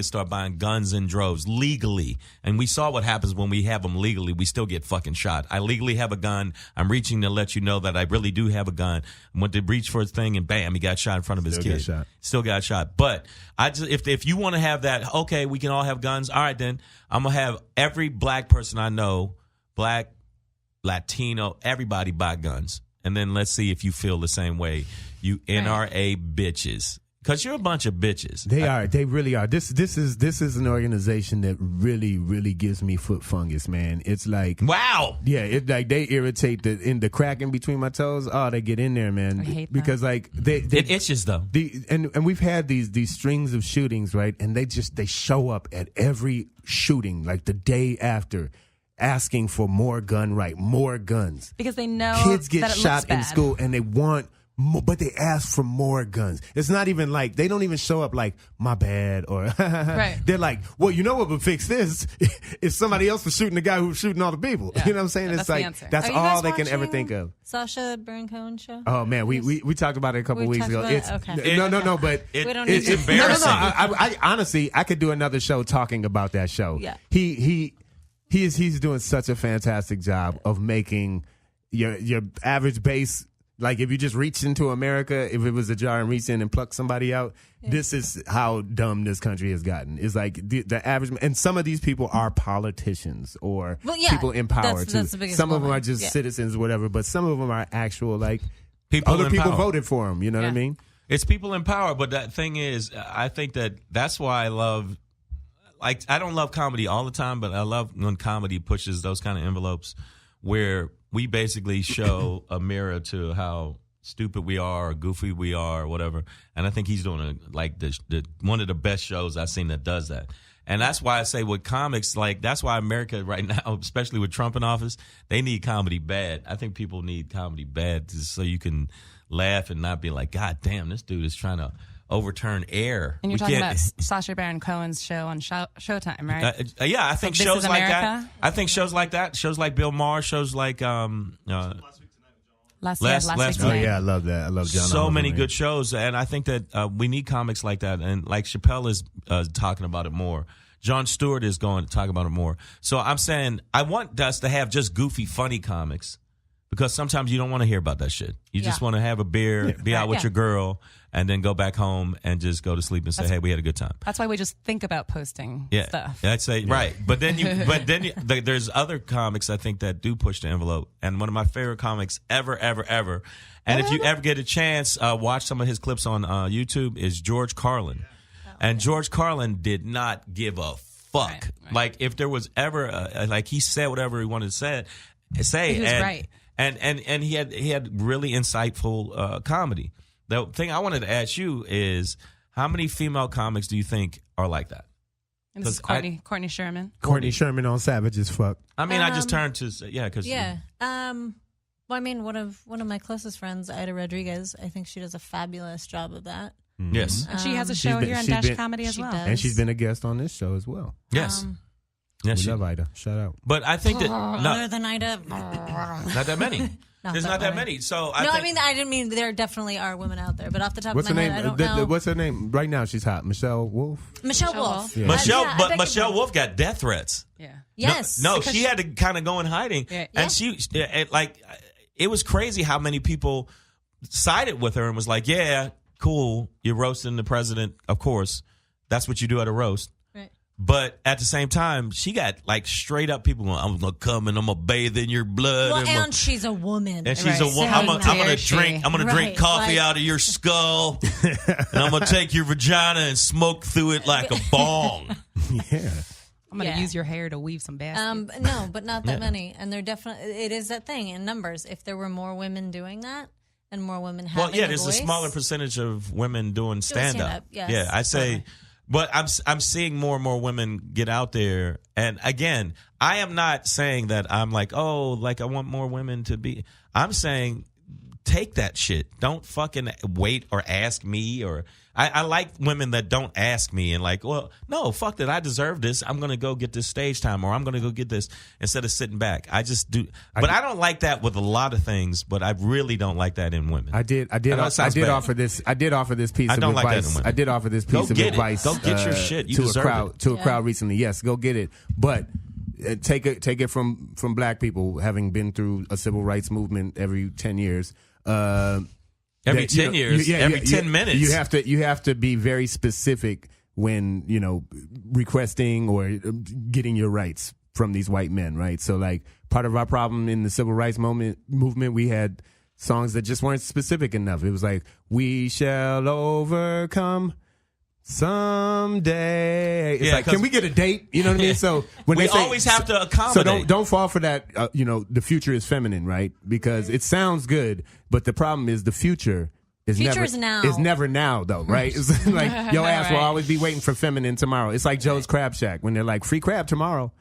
start buying guns in droves legally, and we saw what happens when we have them legally. We still get fucking shot. I legally have a gun. I'm reaching to let you know that I really do have a gun. I went to reach for his thing, and bam, he got shot in front of his Still kid. got shot. Still got shot. But if you want to have that, okay, we can all have guns. All right, then I'm gonna have every black person I know, black, Latino, everybody buy guns, and then let's see if you feel the same way. You NRA bitches. Because you're a bunch of bitches. They are. They really are. This is an organization that really, really gives me foot fungus, man. It's like, Wow. yeah, it like they irritate the crack in between my toes. Oh, they get in there, man. I hate that. because like they It itches though. and we've had these strings of shootings, right? And they show up at every shooting like the day after, asking for more more guns. Because they know Kids get that it shot looks bad. in school and they want more, but they ask for more guns. It's not even like, they don't even show up like, my bad, or Right. They're like, well, you know what would fix this? If somebody else was shooting the guy who was shooting all the people. Yeah. You know what I'm saying? Yeah, It's that's the like, answer. that's Are you guys all they can ever watching think of. Sacha Baron Cohen show? Oh man, we talked about it a couple We weeks talked ago. about it? Okay. No, but It- We don't it's need to- embarrassing. I honestly, I could do another show talking about that show. Yeah. He he's doing such a fantastic job of making your average bass. Like if you just reached into America, if it was a jar and reached in and plucked somebody out, this is how dumb this country has gotten. It's like the average, and some of these people are politicians or people in power too. Some of them are just citizens or whatever, but some of them are actual like other people voted for them. You know what I mean? It's people in power, but that thing is, I think that's why I love. Like I don't love comedy all the time, but I love when comedy pushes those kind of envelopes where we basically show a mirror to how stupid we are or goofy we are or whatever. And I think he's doing one of the best shows I've seen that does that. And that's why I say with comics, like that's why America right now, especially with Trump in office, they need comedy bad. I think people need comedy bad so you can laugh and not be like, God damn, this dude is trying to overturn air. And you're talking about Sacha Baron Cohen's show on Showtime, right? Yeah, I think shows like that. I think shows like that, shows like Bill Maher, shows like Last Week Oh Tonight. yeah, I love that. I love John. So Oliver, many man. good shows, and I think that we need comics like that. And like Chappelle is talking about it more. Jon Stewart is going to talk about it more. So I'm saying I want us to have just goofy, funny comics because sometimes you don't want to hear about that shit. You just want to have a beer, be out with your girl, and then go back home and just go to sleep and say, "Hey, we had a good time." That's why we just think about posting stuff. I'd say right, but then there's other comics I think that do push the envelope, and one of my favorite comics ever. And if you ever get a chance, watch some of his clips on YouTube. Is George Carlin, and George Carlin did not give a fuck. Right. Like if there was ever like he said whatever he wanted to say. He was right. And he had really insightful comedy. The thing I wanted to ask you is how many female comics do you think are like that? And this is Courtney Scheuerman. Courtney Scheuerman on Savage as fuck. I mean, I just turned to because well, I mean, one of my closest friends, Ida Rodriguez, I think she does a fabulous job of that. Yes, and she has a show here on Dash Comedy as well, and she's been a guest on this show as well. Yes. Yes, we love Ida. Shout out. But I think that other than Ida, not that many. There's not that many. So I mean, I didn't mean there definitely are women out there, but off the top of my head, I don't know. What's her name? Right now, she's hot. Michelle Wolf. Michelle Wolf. Yeah. Michelle Wolf got death threats. Yeah. Yes. No, she had to kind of go in hiding, and she it was crazy how many people sided with her and was like, "Yeah, cool, you're roasting the president. Of course, that's what you do at a roast." But at the same time, she got like straight up people going, "I'm gonna come and I'm gonna bathe in your blood." Well, and she's a woman. And she's a woman. I'm gonna drink coffee out of your skull, and I'm gonna take your vagina and smoke through it like a bong. Yeah. I'm gonna use your hair to weave some baskets. No, but not that many. And they're definitely it is that thing in numbers. If there were more women doing that and more women having there's a smaller percentage of women doing stand up. Yes. Yeah, I say. But I'm seeing more and more women get out there. And again, I am not saying that I'm like, oh, like I want more women to be. I'm saying take that shit. Don't fucking wait or ask me. Or I like women that don't ask me and like, well, no, fuck that. I deserve this. I'm going to go get this stage time or I'm going to go get this instead of sitting back. I just do. But I don't like that with a lot of things, but I really don't like that in women. I did offer this piece of advice. I did offer this piece of advice. Go get your shit. You to a crowd recently. Yes, go get it. But take it from black people having been through a civil rights movement every 10 years. Every 10 years, every 10 minutes. You have to be very specific when, requesting or getting your rights from these white men, right? So like part of our problem in the civil rights movement, we had songs that just weren't specific enough. It was like, we shall overcome someday. It's like, can we get a date? You know what I mean? So when we they say, always have to accommodate. So don't fall for that. The future is feminine, right? Because it sounds good, but the problem is the future is now. Is never now, though, right? It's like your ass will always be waiting for feminine tomorrow. It's like Joe's Crab Shack when they're like free crab tomorrow,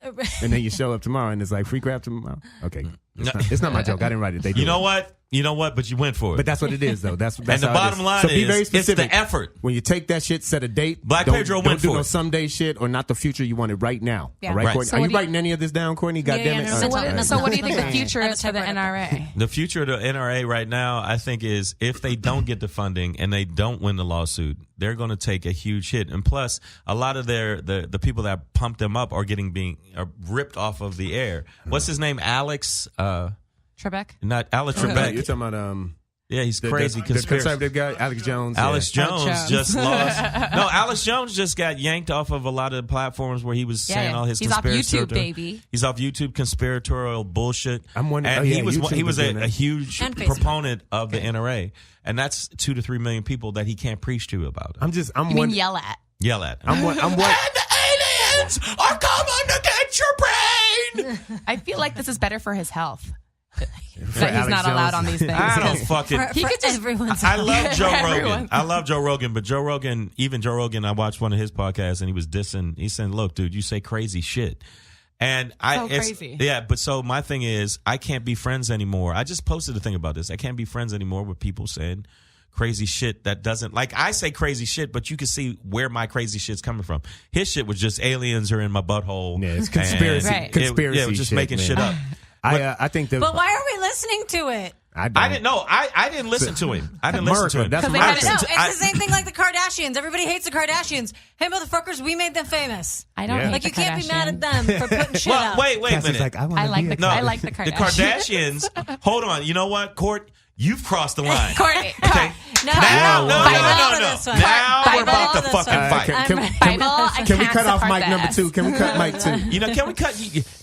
and then you show up tomorrow and it's like free crab tomorrow. Okay, It's not my joke. I didn't write it. They do You know it. what? You know what? But you went for it. But that's what it is, though. That's and the how it bottom is. line so be very is, it's specific. the effort. When you take that shit, set a date. Black don't, Pedro don't went do for no it. someday shit or not the future. You want it right now. Yeah. All right, Right. Courtney? So Are what you do you- writing any of this down, Courtney? God damn it. no, All no, right. no. So what do you think the Okay. future I is for the have a NRA? The future of the NRA right now, I think, is if they don't get the funding and they don't win the lawsuit, they're going to take a huge hit. And plus, a lot of the people that pumped them up are are ripped off of the air. What's his name? Alex? Trebek? Not Alex You're Trebek. talking about Yeah, he's the crazy the conspiracy. conservative guy, Alex Jones. Alex yeah. Jones just lost. No, Alex Jones just got yanked off of a lot of the platforms where he was saying all his He's off conspiratorial. YouTube, baby. He's off YouTube conspiratorial bullshit. I'm wondering- and oh, yeah, he was YouTube is doing a that. huge And Facebook. proponent of the NRA, and that's 2 to 3 million people that he can't preach to about it. I'm You mean one. yell at? Yell at. I'm one. And the aliens are coming to get your brain. I feel like this is better for his health. For That he's Alex not Jones. allowed on these things. I don't fucking. For everyone's I love Joe Rogan. everyone. I love Joe Rogan, but Joe Rogan, I watched one of his podcasts and he was dissing. He said, "Look, dude, you say crazy shit." And crazy. Yeah, but so my thing is, I can't be friends anymore. I just posted a thing about this. I can't be friends anymore with people saying crazy shit that doesn't, like, I say crazy shit, but you can see where my crazy shit's coming from. His shit was just aliens are in my butthole. Yeah, it's conspiracy. And Right. Conspiracy. it was just shit, making man. shit up. I think But why are we listening to it? I didn't know. I didn't listen to him. I didn't listen to him. That's Because they America. had No, it- it's the same thing like the Kardashians. Everybody hates the Kardashians. Hey, motherfuckers, we made them famous. I don't Yeah. hate Like, the you can't be mad at Kardashians. them for putting shit Well, out. wait a Cassie's minute. like, I I like the No, I like the Kardashians. The Kardashians. Hold on. You know what, Court? You've crossed the line. Courtney, Okay. No, Now, Whoa, no, whoa, no, whoa. no, no, no. This one. Now we're about to This fucking one. fight. Can we Bible, I can we can't cut off support mic the number S. 2? Can we cut mic 2? You know, can we cut?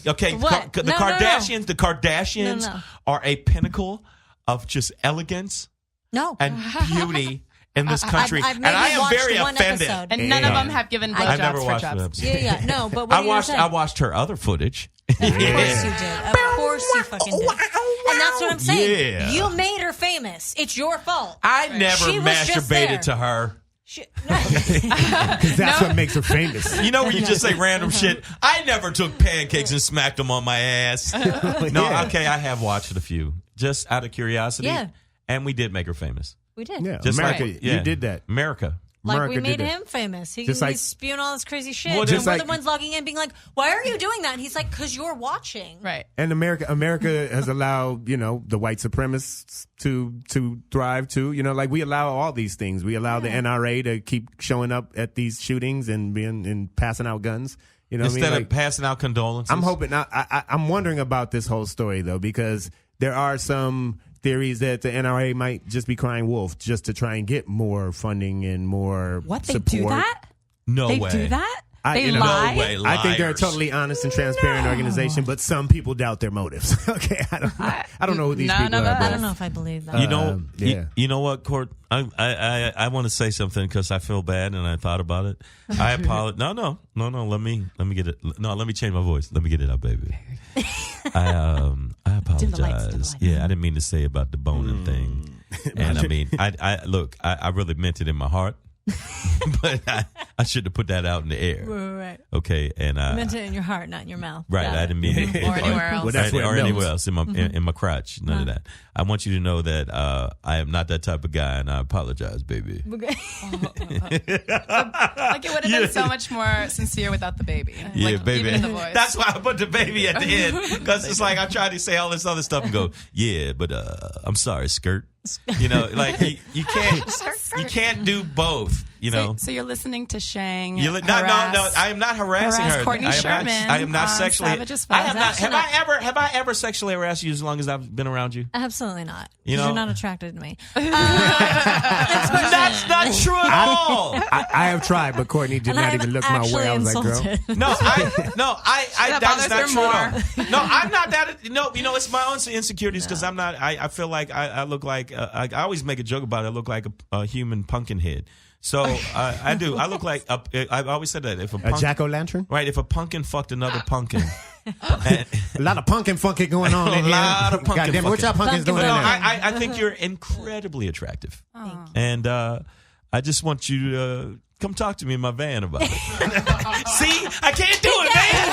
Okay, What? the No, no, no. Kardashians. The Kardashians No, no. are a pinnacle of just elegance No. and beauty in this country, I've and maybe I am watched very one offended. episode. And none of them have given I've blowjobs never for watched the jobs. episode. Yeah. No, but what I watched her other footage. Of course you did. Of course you fucking did. And that's what I'm saying. Yeah. You made her famous. It's your fault. I never She was just there. masturbated to her. Because that's what makes her famous. You know where you just say random shit? I never took pancakes and smacked them on my ass. No, Yeah. okay, I have watched a few. Just out of curiosity. Yeah. And we did make her famous. We did. Yeah, Just America, like, yeah. you did that. America. Like, America we made did that. him famous. Just like- He's spewing all this crazy shit. Well, and just we're like- the ones logging in being like, why are you doing that? And he's like, because you're watching. Right. And America has allowed, the white supremacists to thrive too. Like we allow all these things. We allow the NRA to keep showing up at these shootings and passing out guns. You know what I mean? Instead Like, of passing out condolences. I'm hoping. I'm wondering about this whole story though, because there are some theories that the NRA might just be crying wolf just to try and get more funding and more What, they support. do that? No They way. do that? I- They you know- lie? No way. I think they're a Liars. totally honest and transparent organization, but some people doubt their motives. Okay, I don't know who these None people of are. us. but- I don't know if I believe that. You know, yeah. you know what, Court? I want to say something because I feel bad and I thought about it. I apologize. No. Let me get it. No, let me change my voice. Let me get it out, baby. I apologize. Yeah, I didn't mean to say about the boning thing. And I mean, I really meant it in my heart. But I should have put that out in the air. Right. Okay, and You meant it in your heart, not in your mouth. right, Got I it. didn't mean it. Or anywhere else. Well, that's where it or anywhere melts. else in my crotch. None of that. I want you to know that I am not that type of guy, and I apologize, baby. Like it would have been so much more sincere without the baby. Yeah, Like, baby. Even in the voice. That's why I put the baby at the end because it's like I tried to say all this other stuff and go, yeah, but I'm sorry, skirt. Like you can't do both. So you're listening to Shang. No. I am not harassing harass her. Courtney I am not on sexually. Savage as I Fuck. have not. Have I ever sexually harassed you as long as I've been around you? Absolutely not. You 'Cause know- you're not attracted to me. That's not true at all. I have tried, but Courtney did And not I'm even look my actually way. I was like, girl. insulted. No, I That that is bothers not her true at all. No, I'm not that. No, it's my own insecurities because I'm not. I feel like I look like I always make a joke about it. I look like a human pumpkin head. So I do. I look like I've always said that if A jack-o'-lantern? right, if a pumpkin fucked another pumpkin. And, A lot of punkin' funky going on in here. lot of punkin' Goddamn, what y'all funky. pumpkins doing no, in there? I think you're incredibly attractive, and I just want you to come talk to me in my van about it. See, I can't do it, man.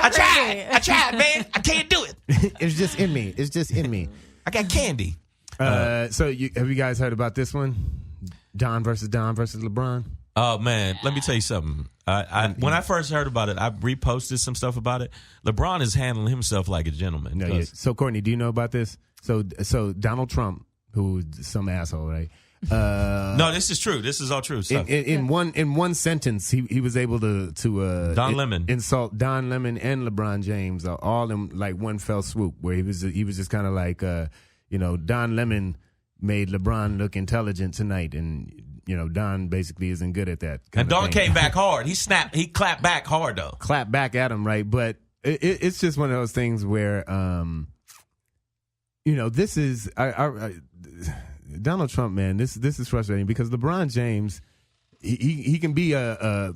I tried, man. I can't do it. It's just in me. It's just in me. I got candy. So have you guys heard about this one? Don versus LeBron? Oh, man, let me tell you something. When I first heard about it, I reposted some stuff about it. LeBron is handling himself like a gentleman. No, yeah. So, Courtney, do you know about this? So Donald Trump, who's some asshole, right? No, this is true. This is all true stuff. In one sentence, he was able to Don Lemon insult Don Lemon and LeBron James all in like one fell swoop. Where he was just kind of like Don Lemon made LeBron look intelligent tonight, and Don basically isn't good at that. And Don came back hard. He clapped back hard though. Clapped back at him, right? But it's just one of those things where this is Donald Trump, man. This is frustrating because LeBron James, he can be a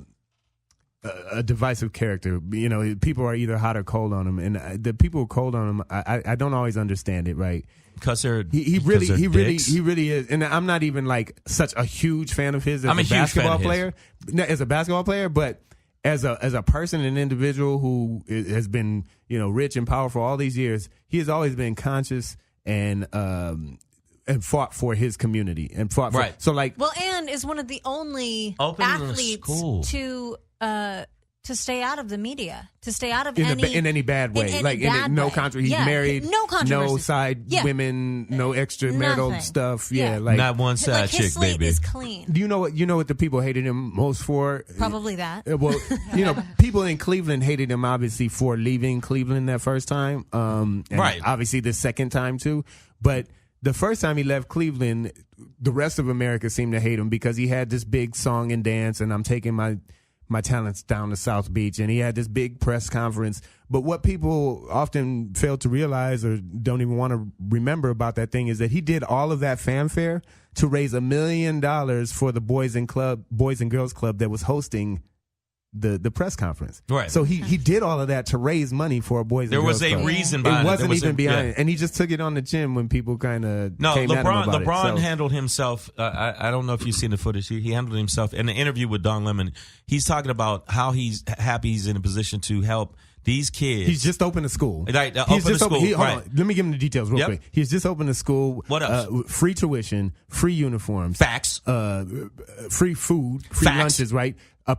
divisive character. People are either hot or cold on him, and the people who are cold on him, I don't always understand it, right? Because he really is. And I'm not even like such a huge fan of his as a basketball player. As a basketball player, but as a person, an individual who has been rich and powerful all these years, he has always been conscious and fought for his community and fought for, right. So like, and is one of the only Open athletes to stay out of the media, to stay out of in any bad way, no controversy. He's married, no controversy, no side women, no extramarital stuff. Not one side chick, his slate baby. is clean. Do you know what the people hated him most for? Probably that. Well, people in Cleveland hated him obviously for leaving Cleveland that first time, and right? Obviously the second time too, but. The first time he left Cleveland, the rest of America seemed to hate him because he had this big song and dance, and I'm taking my talents down to South Beach, and he had this big press conference. But what people often fail to realize or don't even want to remember about that thing is that he did all of that fanfare to raise $1 million for the Boys and Girls Club that was hosting the press conference. Right. So he did all of that to raise money for a Boys and Girls Club. There was a reason behind it. It wasn't even behind it. And he just took it on the chin when people kind of came at him about it. LeBron handled himself. I don't know if you've seen the footage. He handled himself in the interview with Don Lemon. He's talking about how he's happy he's in a position to help these kids. He's just opened a school. Right, hold on. Let me give him the details real quick. He's just opened a school. What else? Free tuition, free uniforms. Facts. Free food, free lunches, right? A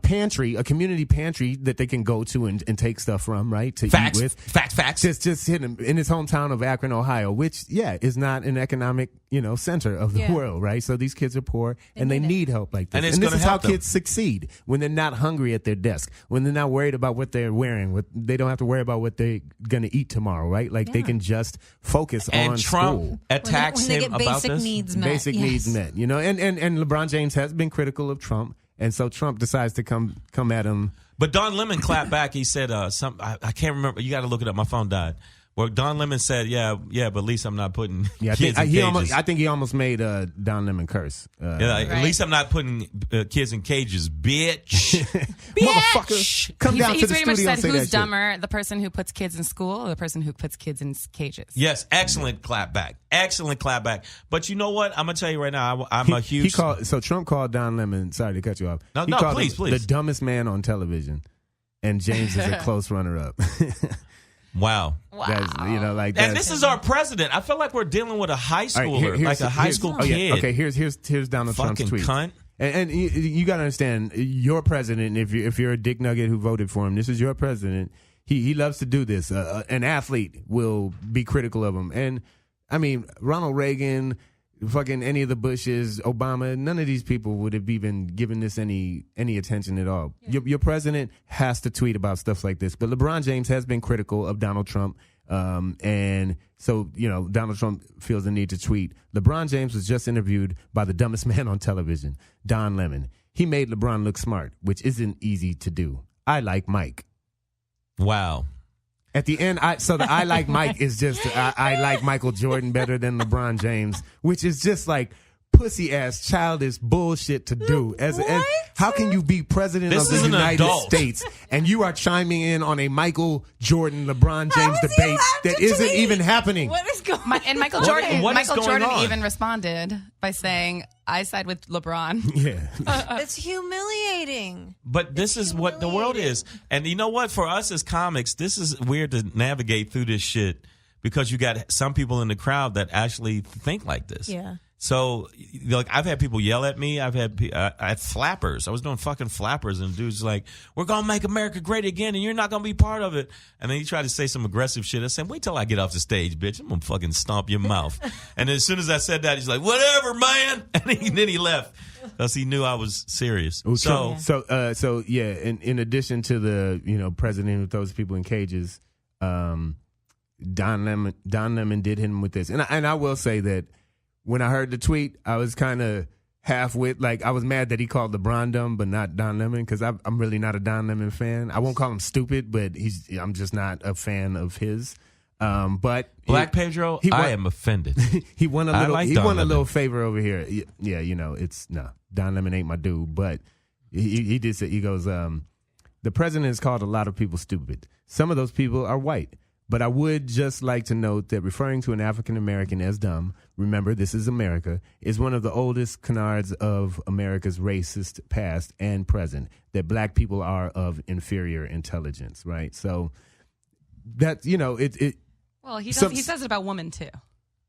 community pantry that they can go to and take stuff from, right? To facts. eat with. Facts. Just hit him in his hometown of Akron, Ohio, which, is not an economic, center of the world, right? So these kids are poor and they need help like this. And this is how kids succeed when they're not hungry at their desk, when they're not worried about what they're wearing, they don't have to worry about what they're going to eat tomorrow, right? Like they can just focus on Trump school. attacks when they him get about basic this. needs met. Basic needs met, and LeBron James has been critical of Trump. And so Trump decides to come at him. But Don Lemon clapped back. He said, I can't remember. You got to look it up. My phone died. Well, Don Lemon said, yeah, but at least I'm not putting kids in cages. I think he almost made Don Lemon curse. At least I'm not putting kids in cages, bitch. Motherfucker. Come down to the pretty studio much said, and say who's that dumber, the person who puts kids in school or the person who puts kids in cages? Yes, excellent clapback. Excellent clapback. But you know what? I'm going to tell you right now, I'm a huge... So Trump called Don Lemon, sorry to cut you off. No, please. The dumbest man on television. And James is a close runner-up. Wow. That's, and this is our president. I feel like we're dealing with a high schooler, like a high school kid. Okay, here's Donald Trump's tweet. Cunt. And you got to understand, your president, if you're a dick nugget who voted for him, this is your president. He loves to do this. An athlete will be critical of him. And, I mean, Ronald Reagan, fucking any of the Bushes, Obama, none of these people would have even given this any attention at all. Yeah. Your president has to tweet about stuff like this. But LeBron James has been critical of Donald Trump. And so, Donald Trump feels the need to tweet. LeBron James was just interviewed by the dumbest man on television, Don Lemon. He made LeBron look smart, which isn't easy to do. I like Mike. Wow. At the end, I like Mike is just, I like Michael Jordan better than LeBron James, which is just like pussy ass childish bullshit to do. And how can you be president This of the is an United adult. States and you are chiming in on a Michael Jordan, LeBron James is he debate allowed that to isn't tweet? even happening? What is going And Michael What- Jordan, what is Michael going Jordan on? even responded by saying, "I side with LeBron." Yeah. It's humiliating. But this is what the world is. And you know what? For us as comics, this is weird to navigate through this shit because you got some people in the crowd that actually think like this. Yeah. So, like, I've had people yell at me. I had flappers. I was doing fucking flappers, and dudes like, "We're gonna make America great again, and you're not gonna be part of it." And then he tried to say some aggressive shit. I said, "Wait till I get off the stage, bitch. I'm gonna fucking stomp your mouth." And as soon as I said that, he's like, "Whatever, man." And then he left because he knew I was serious. So yeah. In addition to the president who throws people in cages, Don Lemon did hit him with this, and I will say that. When I heard the tweet, I was kind of half with, like, I was mad that he called LeBron dumb, but not Don Lemon, because I'm really not a Don Lemon fan. I won't call him stupid, but I'm just not a fan of his. But Black Pedro, I am offended. He won a little. like He Don won a Lemon. little favor over here. Yeah, Don Lemon ain't my dude, but he did say, he goes, the president has called a lot of people stupid. Some of those people are white. But I would just like to note that referring to an African American as dumb, remember, this is America, is one of the oldest canards of America's racist past and present, that black people are of inferior intelligence, right? So that, Well, he Some- says it about women too.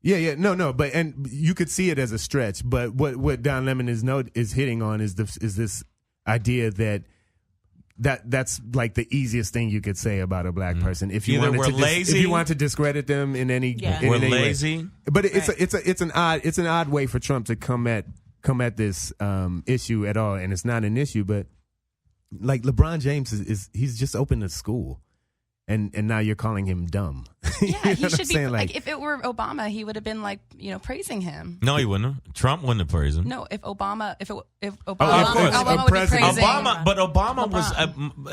Yeah, no, but and you could see it as a stretch, but what Don Lemon is hitting on is this idea that's like the easiest thing you could say about a black person. If you Either wanted we're lazy, if you want to discredit them in any, Yeah. in We're any way. lazy. But it's an odd way for Trump to come at this issue at all, and it's not an issue. But like LeBron James he's just opened a school, and now you're calling him dumb. You know Yeah, he what I'm should be. saying? Like, if it were Obama, he would have been like, praising him. No, he wouldn't have. Trump wouldn't have praised him. No, if Obama, if course. Obama would be President. praising.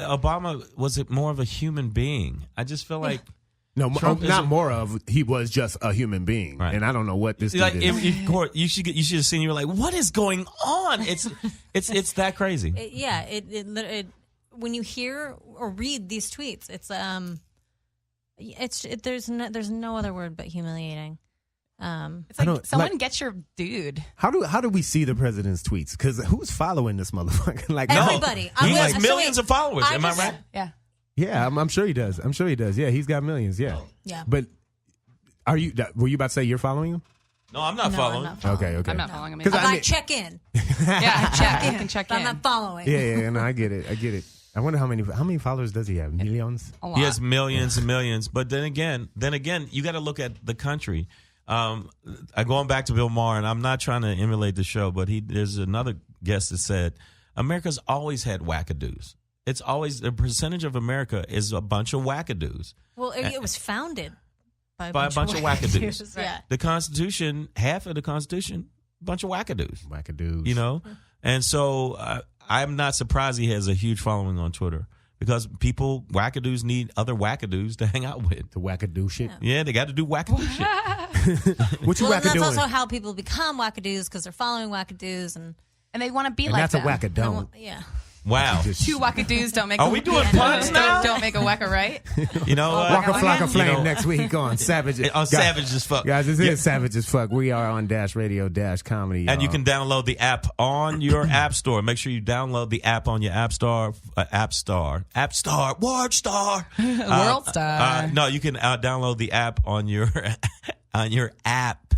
Obama was it more of a human being? I just feel like No, Trump is not a- more of. He was just a human being, Right. and I don't know what this like dude is. if Court, you should have seen. You were like, what is going on? It's that crazy. It when you hear or read these tweets, there's no other word but humiliating. It's I like don't- someone like- get your dude. How do we see the president's tweets? Because who's following this motherfucker? Like Everybody. He I'm has like- millions so of followers. I Am I just- right? Yeah. Yeah, I'm sure he does. Yeah, he's got millions. Yeah. Yeah. But were you about to say you're following him? No, I'm not No, following. I'm not following. Okay. I'm not following him. 'Cause either. I mean- check in. Yeah, you can check But in. I'm not following. Yeah, no, I get it. I wonder how many followers does he have? Millions? A lot. He has millions and millions. But then again, you got to look at the country. Going back to Bill Maher, and I'm not trying to emulate the show, but there's another guest that said America's always had wackadoos. It's always the percentage of America is a bunch of wackadoos. Well, it was founded by a bunch of wackadoos. Yeah. The Constitution, half of the Constitution, a bunch of wackadoos. Wackadoos. And so I'm not surprised he has a huge following on Twitter because wackadoos need other wackadoos to hang out with. The wackadoo shit. Yeah, they got to do wackadoo shit. What you Well, and that's wackadoing? also how people become wackadoos because they're following wackadoos and And they want to be And like that's them. a wackadoo. yeah. Wow. Two wackadoos don't make. Are we doing puns now? Don't make a wacka, right? You know what? Waka Flocka You Flame know, next week on Savage. on Savage as Fuck. Guys, this is Savage as Fuck. We are on Dash Radio Dash Comedy. And you can download the app on your app store. Make sure you download the app on your app store. World Star. World Star. No, you can download the app on your app.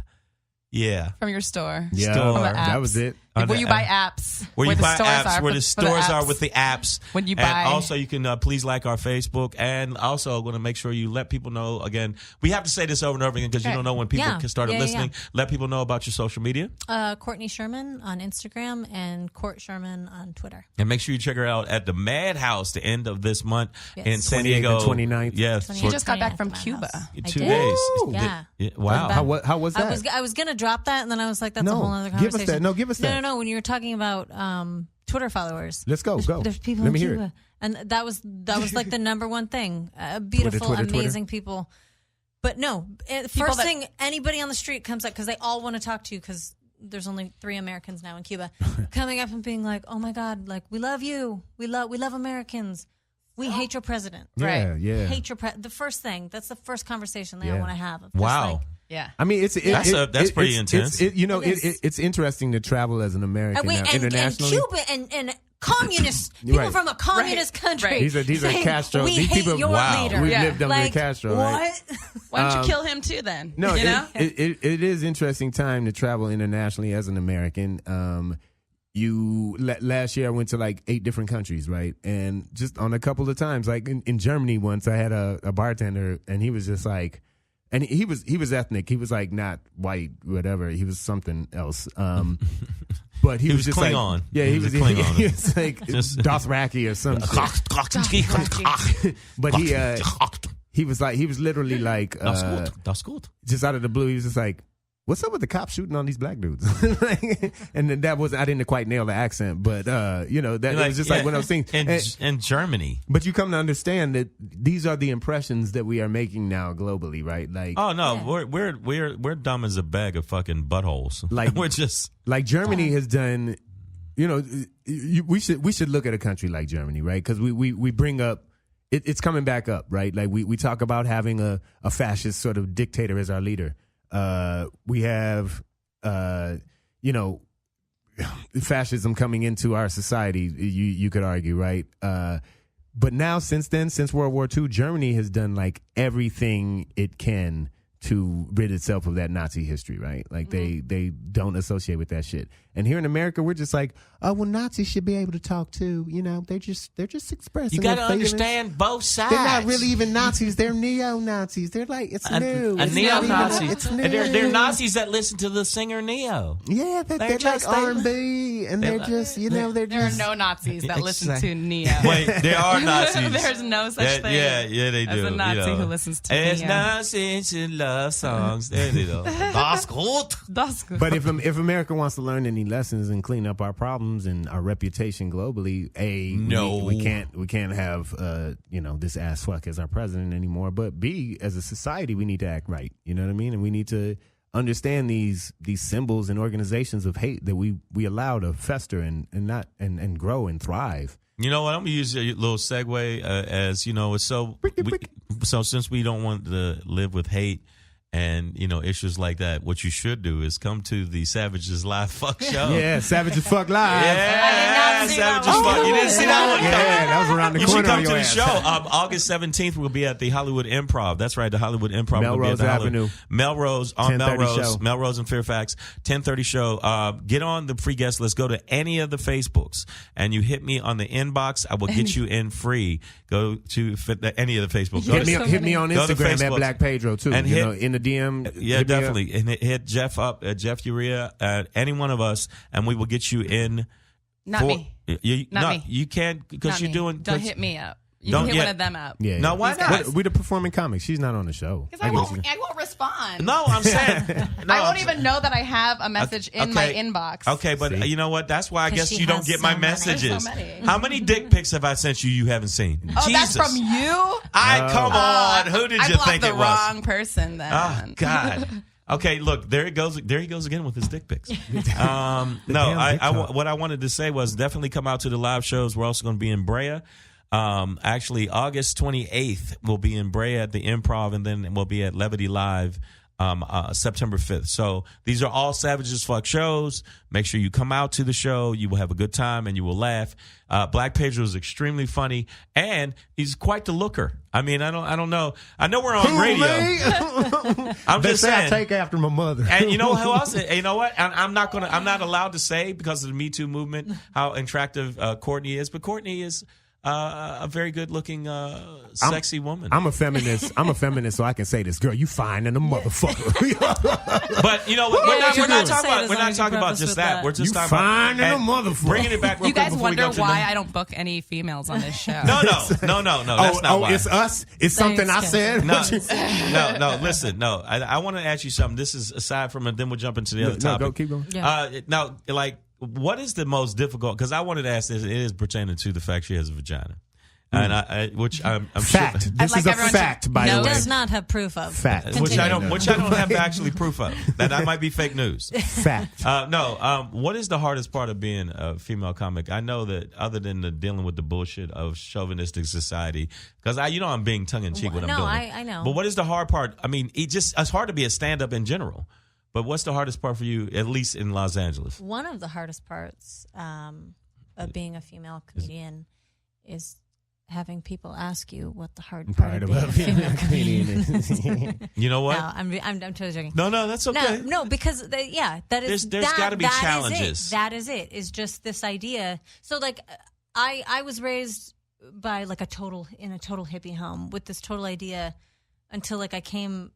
Yeah. From your store. Yeah, store. From the that apps. was it. Where you buy apps. Where you the buy stores apps, are where for- the for the stores are apps. with the apps. When you And buy- also, you can please like our Facebook. And also, want to make sure you let people know, again, we have to say this over and over again because you Okay. don't know when people Yeah. started Yeah, listening. yeah. Let people know about your social media. Courtney Scheuerman on Instagram and Court Scheuerman on Twitter. And make sure you check her out at the Madhouse the end of this month Yes. in San 28th and Diego. 29th. Yes. She just got back 29th from at my Cuba. house. I 2 did. days. Yeah. Wow. How was that? I was gonna drop that, and then I was like, "That's a No, whole other give us conversation." that. No, give us that. No. When you were talking about Twitter followers, Let's go. there's people Let in me hear Cuba, it. and that was like the number one thing. Beautiful, Twitter. amazing people. But no, People first that- thing anybody on the street comes up because they all want to talk to you because there's only 3 Americans now in Cuba, coming up and being like, "Oh my God, like we love you, we love Americans, we hate your president." Yeah, Right. yeah. Hate your the first thing. That's the first conversation that I Yeah. want to have. Of just Wow. like, Yeah. I mean, That's pretty intense. It's interesting to travel as an American now, and internationally. Cuba and communists, people Right. from a communist country. Right. These are saying, Castro. We These hate people, your leader. we've Yeah. lived under Like, Castro, right? what? Why don't you kill him too then? No, you know? it is interesting time to travel internationally as an American. Last year I went to like 8 different countries, right? And just on a couple of times, like in Germany once, I had a bartender, and he was just like, and he was ethnic. He was like not white, whatever. He was something else. But he was just Klingon. like, yeah, He was a Klingon. he was like Dothraki or something. But he was literally like That's good. just out of the blue, he was just like, "What's up with the cops shooting on these black dudes?" And then I didn't quite nail the accent, but that it was just like one of those things. In Germany. But you come to understand that these are the impressions that we are making now globally, right? Like, Oh no, we're dumb as a bag of fucking buttholes. Like- we're just like Germany has done. We should look at a country like Germany, right? Because we bring up. It's coming back up, right? Like we talk about having a fascist sort of dictator as our leader. We have, fascism coming into our society. You could argue, right? But now, since World War II, Germany has done like everything it can to rid itself of that Nazi history, right? Like they don't associate with that shit. And here in America, we're just like, oh well, Nazis should be able to talk too. They're just expressing. You got to their feelings. understand both sides. They're not really even Nazis. They're neo-Nazis. They're like, it's new. A It's neo-Nazi. It's new. And they're Nazis that listen to the singer Neo. Yeah, they're just- like R&B, and they're just, they're There are just. no Nazis that listen to Neo. wait. There are Nazis. There's no such thing. Yeah, they do. As a Nazi who listens to It's Neo. Nazis who love songs. There they go. Das gut. That's good. But if America wants to learn any lessons and clean up our problems and our reputation globally, we can't have this ass fuck as our president anymore. But B, as a society, we need to act right. You know what I mean? And we need to understand these symbols and organizations of hate that we allow to fester and grow and thrive. You know what? I'm gonna use a little segue as it's so since we don't want to live with hate and issues like that, what you should do is come to the Savages Live Fuck Show. Yeah, Savages Fuck Live. Yeah, see Savages that one. Fuck. You didn't see that one? Yeah, that was around the You should corner. come on to your the ass. show. August 17th, we'll be at the Hollywood Improv. That's right, the Hollywood Improv. Melrose Avenue. Melrose, on 10:30 Melrose. show. Melrose and Fairfax, 10:30 show. Get on the free guest list. Go to any of the Facebooks, and you hit me on the inbox. I will get you in free. Go to any of the Facebooks. Go to- Hit me on Go to Instagram at Facebook. Black Pedro too. And In the DM. Yeah, hit me up. definitely. And hit Jeff up, Jeff Urea, any one of us, and we will get you in. Not me. Not me. You can't because Not you're me. doing. Don't hit me up. You Don't can hit yet. one of them up. Yeah. No, why These not? guys. We're the performing comics. She's not on the show. Because I won't respond. No, I'm saying. No, I won't even know that I have a message in my inbox. Okay, but See? you know what? That's why I 'Cause guess she you don't has get so my many. messages. There's so many. How many dick pics have I sent you haven't seen? Oh, Jesus. that's from you? Come on. Who did I you blocked think the it was? wrong person then. Oh God. Okay, look, there he goes again with his dick pics. No, damn dick talk. what I wanted to say was definitely come out to the live shows. We're also going to be in Brea. Actually, August 28th, we'll be in Brea at the Improv, and then we'll be at Levity Live September 5th. So these are all Savages Fuck shows. Make sure you come out to the show. You will have a good time and you will laugh. Black Pedro is extremely funny and he's quite the looker. I mean, I don't know. I know we're on radio. I'm They just say I saying. take after my mother. And you know who else? You know what? I'm not allowed to say because of the Me Too movement how attractive Courtney is, but Courtney is a very good-looking, sexy woman. I'm a feminist. So I can say this, girl. You fine and a motherfucker. But you know, we're not talking about just that. We're just You talking fine about and a motherfucker. bringing it back. Real You quick guys before we wonder go to why I don't book any females on this show. No. That's not why. It's us. It's something I Thanks, said. No. Listen, no. I want to ask you something. This is aside from it. Then we'll jump into the other No, topic. go keep going. Yeah. Now, like, what is the most difficult? Because I wanted to ask this. It is pertaining to the fact she has a vagina. And which I'm Fact. sure, This like is a everyone to fact, by the know way. Does not have proof of. Fact. which I Continue. don't have actually proof of. That might be fake news. Fact. What is the hardest part of being a female comic? I know that other than the dealing with the bullshit of chauvinistic society, because I'm being tongue in cheek what I'm No, doing. I know. But what is the hard part? I mean, it's hard to be a stand up in general. But what's the hardest part for you, at least in Los Angeles? One of the hardest parts of being a female comedian is having people ask you what the hard part of being a female comedian is. You know what? No, I'm totally joking. No, that's okay. No, because that is There's gotta be that challenges. Is it. That is it. Is just this idea. So like, I was raised by like a total hippie home with this total idea until like I came.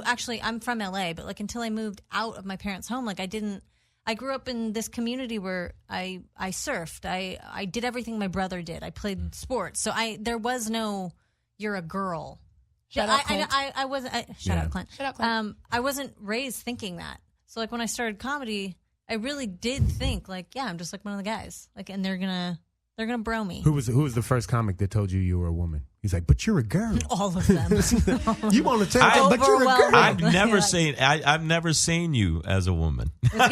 Actually, I'm from LA, but like until I moved out of my parents' home, like I grew up in this community where I surfed. I did everything my brother did. I played sports. So there was no, you're a girl. Shut up, Clint. I wasn't. Shut up, Clint. Shut up, Clint. I wasn't raised thinking that. So like when I started comedy, I really did think like, yeah, I'm just like one of the guys. Like, and they're gonna bro me. Who was the first comic that told you were a woman? He's like, but you're a girl. All of them. You want to tell them, but you're a girl. Overwhelming. I've never seen you as a woman. We know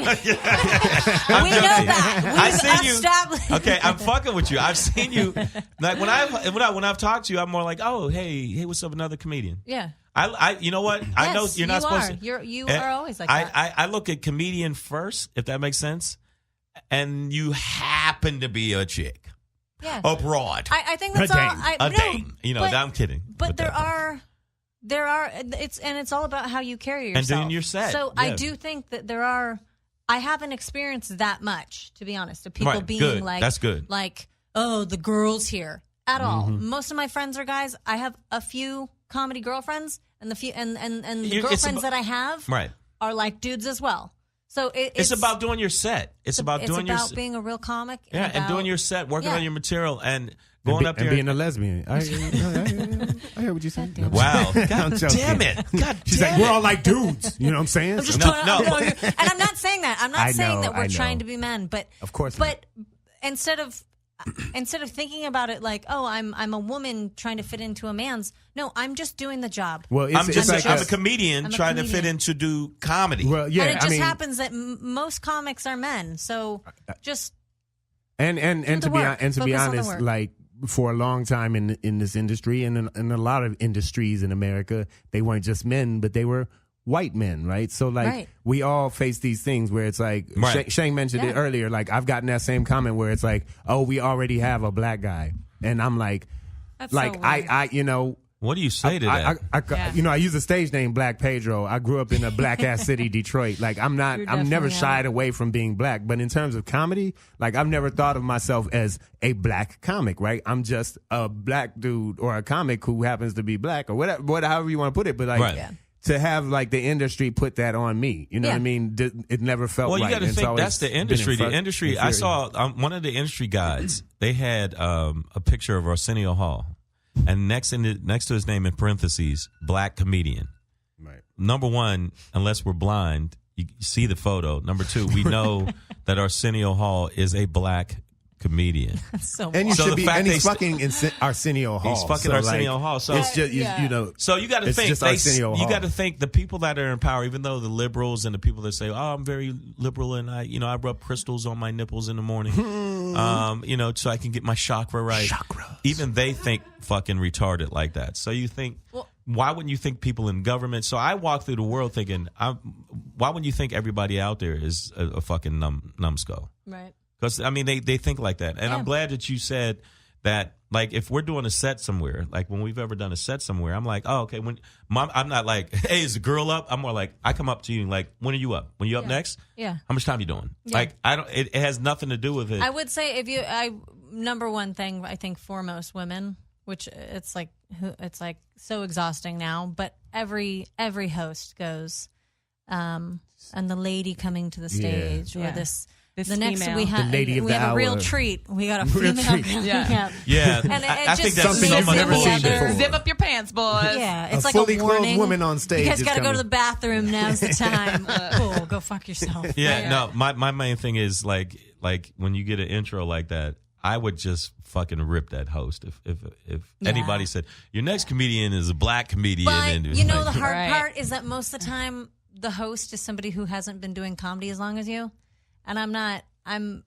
that. I've seen you. Established. Okay, I'm fucking with you. I've seen you. Like when I've talked to you, I'm more like, oh, hey, what's up, another comedian? Yeah. You know what? I know Yes, you're not you supposed are. to. You are always like that. I look at comedian first, if that makes sense, and you happen to be a chick. Yeah. Abroad. I think that's A all. dame. A dame. but- I'm kidding. But with there that. are it's all about how you carry yourself. And doing your set. So Yeah. I do think that there are. I haven't experienced that much, to be honest, of people Right, being good. like, That's good. Like, oh, the girls here at all. Most of my friends are guys. I have a few comedy girlfriends, and the It's girlfriends that I have Right. are like dudes as well. So It's about doing your set. It's about doing your being a real comic. Yeah, and doing your set, working on your material, and going up there and being a lesbian. I heard what you said. Wow. I'm God joking. damn it. God She's damn like, it. we're all like dudes. You know what I'm saying? Just No, throwing no. it out there. And I'm not saying that. I'm not I saying know, that we're I trying know. to be men, but Of course But instead of thinking about it like, oh, I'm a woman trying to fit into a man's. No, I'm just doing the job. Well, I'm a comedian I'm a trying to comedian. fit in to do comedy. Well, yeah, and it just I mean, happens that most comics are men. So just and the to be work. and to be Focus on the honest, work. like for a long time in this industry and in a lot of industries in America, they weren't just men, but they were white men, right? So like Right. we all face these things where it's like Right. Shang mentioned it Yeah. earlier. Like I've gotten that same comment where it's like, oh, we already have a black guy, and I'm like, that's like so weird. I you know. What do you say to that? Yeah. You know, I use a stage name, Black Pedro. I grew up in a black ass city, Detroit. Like, I'm never definitely shied away from being black. But in terms of comedy, like, I've never thought of myself as a black comic, right? I'm just a black dude or a comic who happens to be black or whatever, however you want to put it. But like, Right. Yeah. to have like the industry put that on me, you know what I Yeah. mean? It never felt Well, right. you got to It's think always that's the been industry. The industry. I infuriating. saw one of the industry guides. They had a picture of Arsenio Hall, and next to his name in parentheses, black comedian. Right. Number one, unless we're blind, you see the photo. Number two, we know that Arsenio Hall is a black comedian. so And you So should the be, fact and he's they fucking in Arsenio Hall. He's fucking So, Arsenio like, Hall. So it's just you know. So you got to It's think just Arsenio you Hall. got to think the people that are in power, even though the liberals and the people that say, "Oh, I'm very liberal and I rub crystals on my nipples in the morning, so I can get my chakra right." Even they think fucking retarded like that. So you think, why wouldn't you think people in government? So I walk through the world thinking, why wouldn't you think everybody out there is a fucking numbskull? right. Because, I mean, they think like that. And Yeah. I'm glad that you said that, like, if we're doing a set somewhere, like when we've ever done a set somewhere, I'm like, oh, okay. I'm not like, hey, is the girl up? I'm more like, I come up to you like, when are you up? When you up Yeah. next? Yeah. How much time you doing? Yeah. Like, it has nothing to do with it. I would say number one thing I think for most women, which it's like so exhausting now, but every host goes, and the lady coming to the stage or Yeah. this This the next female. we have The lady of we the have a real hour. treat. We got a Real female treat. coming Yeah. up. yeah. And I think just that's Something so you've much never bullshit. seen before. Zip up your pants, boys. Yeah, it's A like fully a clothed warning. woman on stage You guys is got to go to coming. the bathroom. Now's the time. Cool, go fuck yourself. Yeah, no, my main thing is like when you get an intro like that, I would just fucking rip that host if anybody said your next comedian is a black comedian. But and you know, the like, hard Right. part is that most of the time the host is somebody who hasn't been doing comedy as long as you, and I'm not. I'm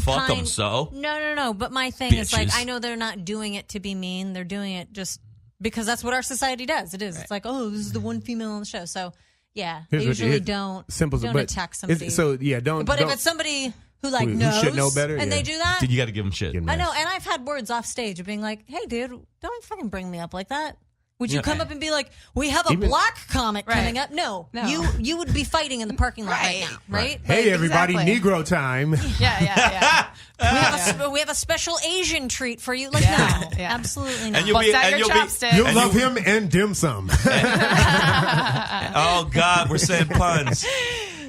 fuck 'em, kind. so. No. But my thing is like, Bitches. I know they're not doing it to be mean. They're doing it just because that's what our society does. It is. It's like, oh, this is the one female on the show. So yeah, Here's they what usually it- don't simple, don't but attack it's- somebody. So yeah, don't. but don't, if it's somebody who like who knows should know better, and yeah. they do that, you got to give them shit. Give 'em I that. know. And I've had words off stage of being like, hey, dude, don't fucking bring me up like that. Would you Yeah. come up and be like, we have a Even- black comic Right. coming up? No. No. You would be fighting in the parking lot right, Right. now, right? Hey, everybody, Exactly. Negro time. Yeah. We have a special Asian treat for you. Like, Yeah, no, yeah. absolutely not. And you'll Bust be, out and your you'll be, chopsticks. You'll And love you- him and dim sum. oh God, we're saying puns.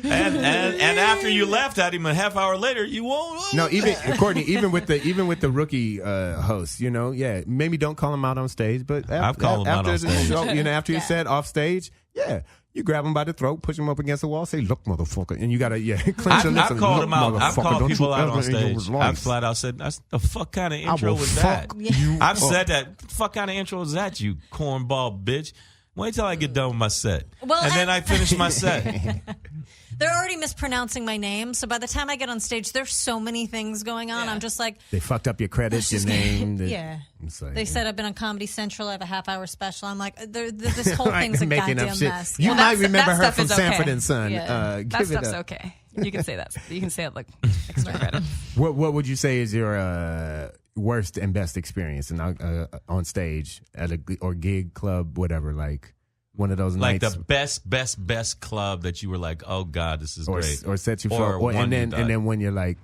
And after you laughed at him a half hour later, you won't. No, even Courtney, even with the rookie host, you know, yeah, maybe don't call him out on stage, but I've called him out after on the stage. show, you know, after you said off stage, yeah, you grab him by the throat, push him up against the wall, say, "Look, motherfucker," and you gotta clench your lips. I've and, called "Look, him out. I've motherfucker, called don't people you out on ever in your stage. life." I've flat out said, "That's the fuck kind of intro will was that?" fuck you I've up. said that. Fuck kind of intro was that, you cornball bitch? Wait till I get done with my set, Well, and then I finish my set. They're already mispronouncing my name, so by the time I get on stage, there's so many things going on. I'm just like, They fucked up your credits, your name. yeah. It's like, They said I've been on Comedy Central. I have a half-hour special. I'm like, this whole thing's a making up goddamn shit. mess. You Yeah. might remember that her stuff from is Sanford okay. and Son. Yeah. Give That it stuff's up. okay. You can say that. You can say it like extra credit. What would you say is your worst and best experience on stage at a or gig, club, whatever, like one of those Like nights, the best club that you were like, oh God, this is or great. or set you Or for, or, one and you then done. when you're like,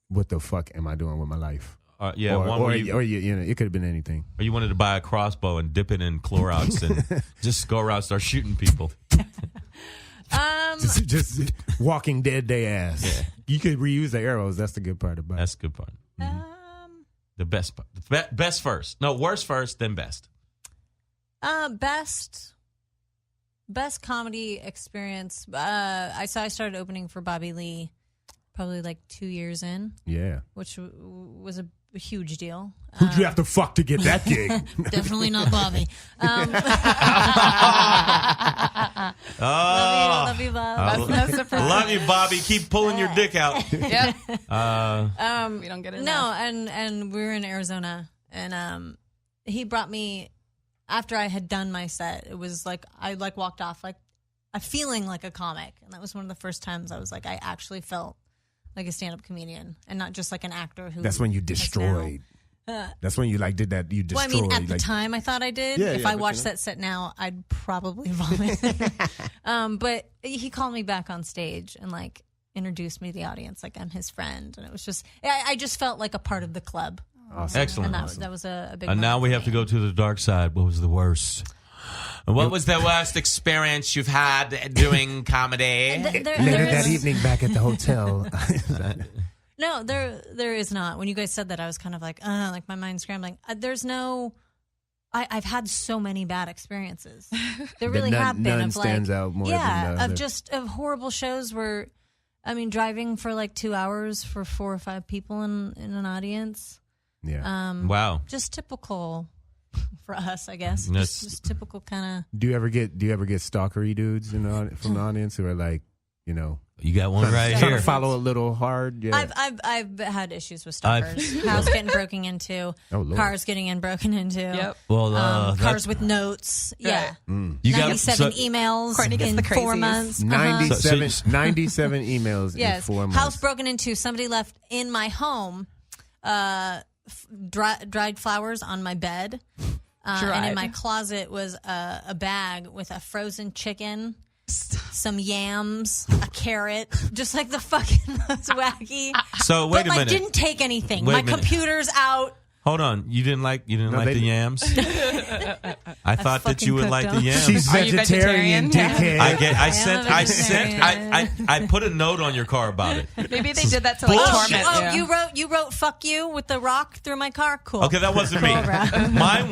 what the fuck am I doing with my life? Yeah, or, one or, where you, or you know, it could have been anything. or you wanted to buy a crossbow and dip it in Clorox and just go around and start shooting people. Just Walking Dead they ass. Yeah. You could reuse the arrows. That's the good part about it. That's the good part. The best part. Best first. No, worst first, then best. Best comedy experience. I started opening for Bobby Lee probably like 2 years in, Yeah. which was a huge deal. Who'd you have to fuck to get that gig? Definitely not Bobby. Oh, Love you, Bob. I love you, Bobby. Keep pulling your dick out. Yep. Uh, We don't get it. No, and we were in Arizona, and he brought me after I had done my set. It was like I walked off like I'm feeling like a comic, and that was one of the first times I was like I actually felt like a stand-up comedian and not just like an actor who. That's when you has destroyed. That's when you did that. You Well, I destroyed. mean, at the like, time, I thought I did. Yeah, if yeah, I but watched you know. that set now, I'd probably vomit. But he called me back on stage and like introduced me to the audience, like I'm his friend, and it was just I just felt like a part of the club. Awesome. excellent. And that was a big. And now moment we for have to me. go to the dark side. What was the worst? What was the worst experience you've had doing comedy? Later There that is- evening, back at the hotel. No, there is not. When you guys said that, I was kind of like my mind scrambling. There's no. I've had so many bad experiences. There really have been. None Of like, stands out more yeah, than the other. of horrible shows where, I mean, driving for like 2 hours for 4 or 5 people in an audience. Yeah. Wow. Just typical for us, I guess. That's- Just typical kind Do you ever get stalkery dudes from the audience who are like, you know, You got one right trying here. to follow a little hard? Yeah. I've had issues with stalkers. House getting broken into. Oh, Lord. Cars getting broken into. Yep. Well, Cars with notes. Yeah. you got 97 emails Courtney gets in the 4 crazies. months. 97, So- 97 emails Yes. in 4 months. House broken into. Somebody left in my home dried flowers on my bed. And in my closet was a bag with a frozen chicken, some yams, a carrot, just like the fucking most wacky. So wait but a minute. didn't take anything. Wait a My minute. computer's out. Hold on. You didn't like No, the yams? I thought that you would fucking like the cooked yams. She's Are you vegetarian, vegetarian? dickhead. I put a note on your car about it. Maybe they did that to like Bullshit. torment you. You wrote "fuck you" with the rock through my car. Cool. Okay, that wasn't me. Cool, bro. Mine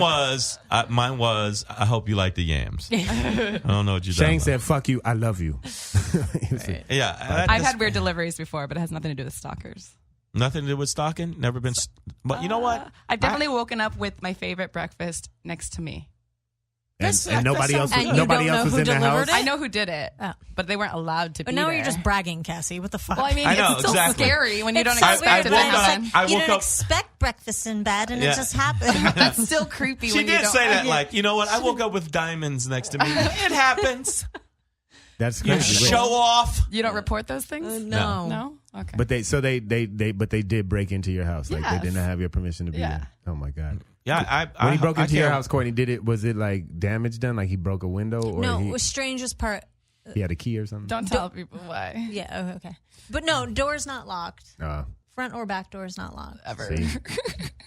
was. I hope you like the yams. I don't know what you. Shang said, "Fuck you, I love you." He was like, "Yeah." I've had weird deliveries before, but it has nothing to do with stalkers. Nothing to do with stalking. Never been. But you know what? I've definitely woken up with my favorite breakfast next to me. And nobody else. And you Nobody don't else know was who in the delivered house. it? I know who did it, Oh. but they weren't allowed to But be now there. you're just bragging, Cassie. What the fuck? Well, I mean, I know, it's still exactly. scary when you don't It's so expect it weird, to but it's happen. like, I you woke don't up- expect breakfast in bed, and Yeah. it just happened. That's still creepy. She when you did don't, say that, like, you know what? I woke up with diamonds next to me. It happens. That's You crazy. show off. You don't report those things? No. No? Okay. But they did break into your house. Like they Yes. did not have your permission to be Yeah. there. Oh my God. Yeah, When he broke I into your can't- house, Courtney, was it like damage done? Like he broke a window, or No, he, the strangest part. he had a key or something? Don't tell people why. Yeah, oh, okay. But no, door's not locked. Uh, Front or back door's not locked. Ever. see,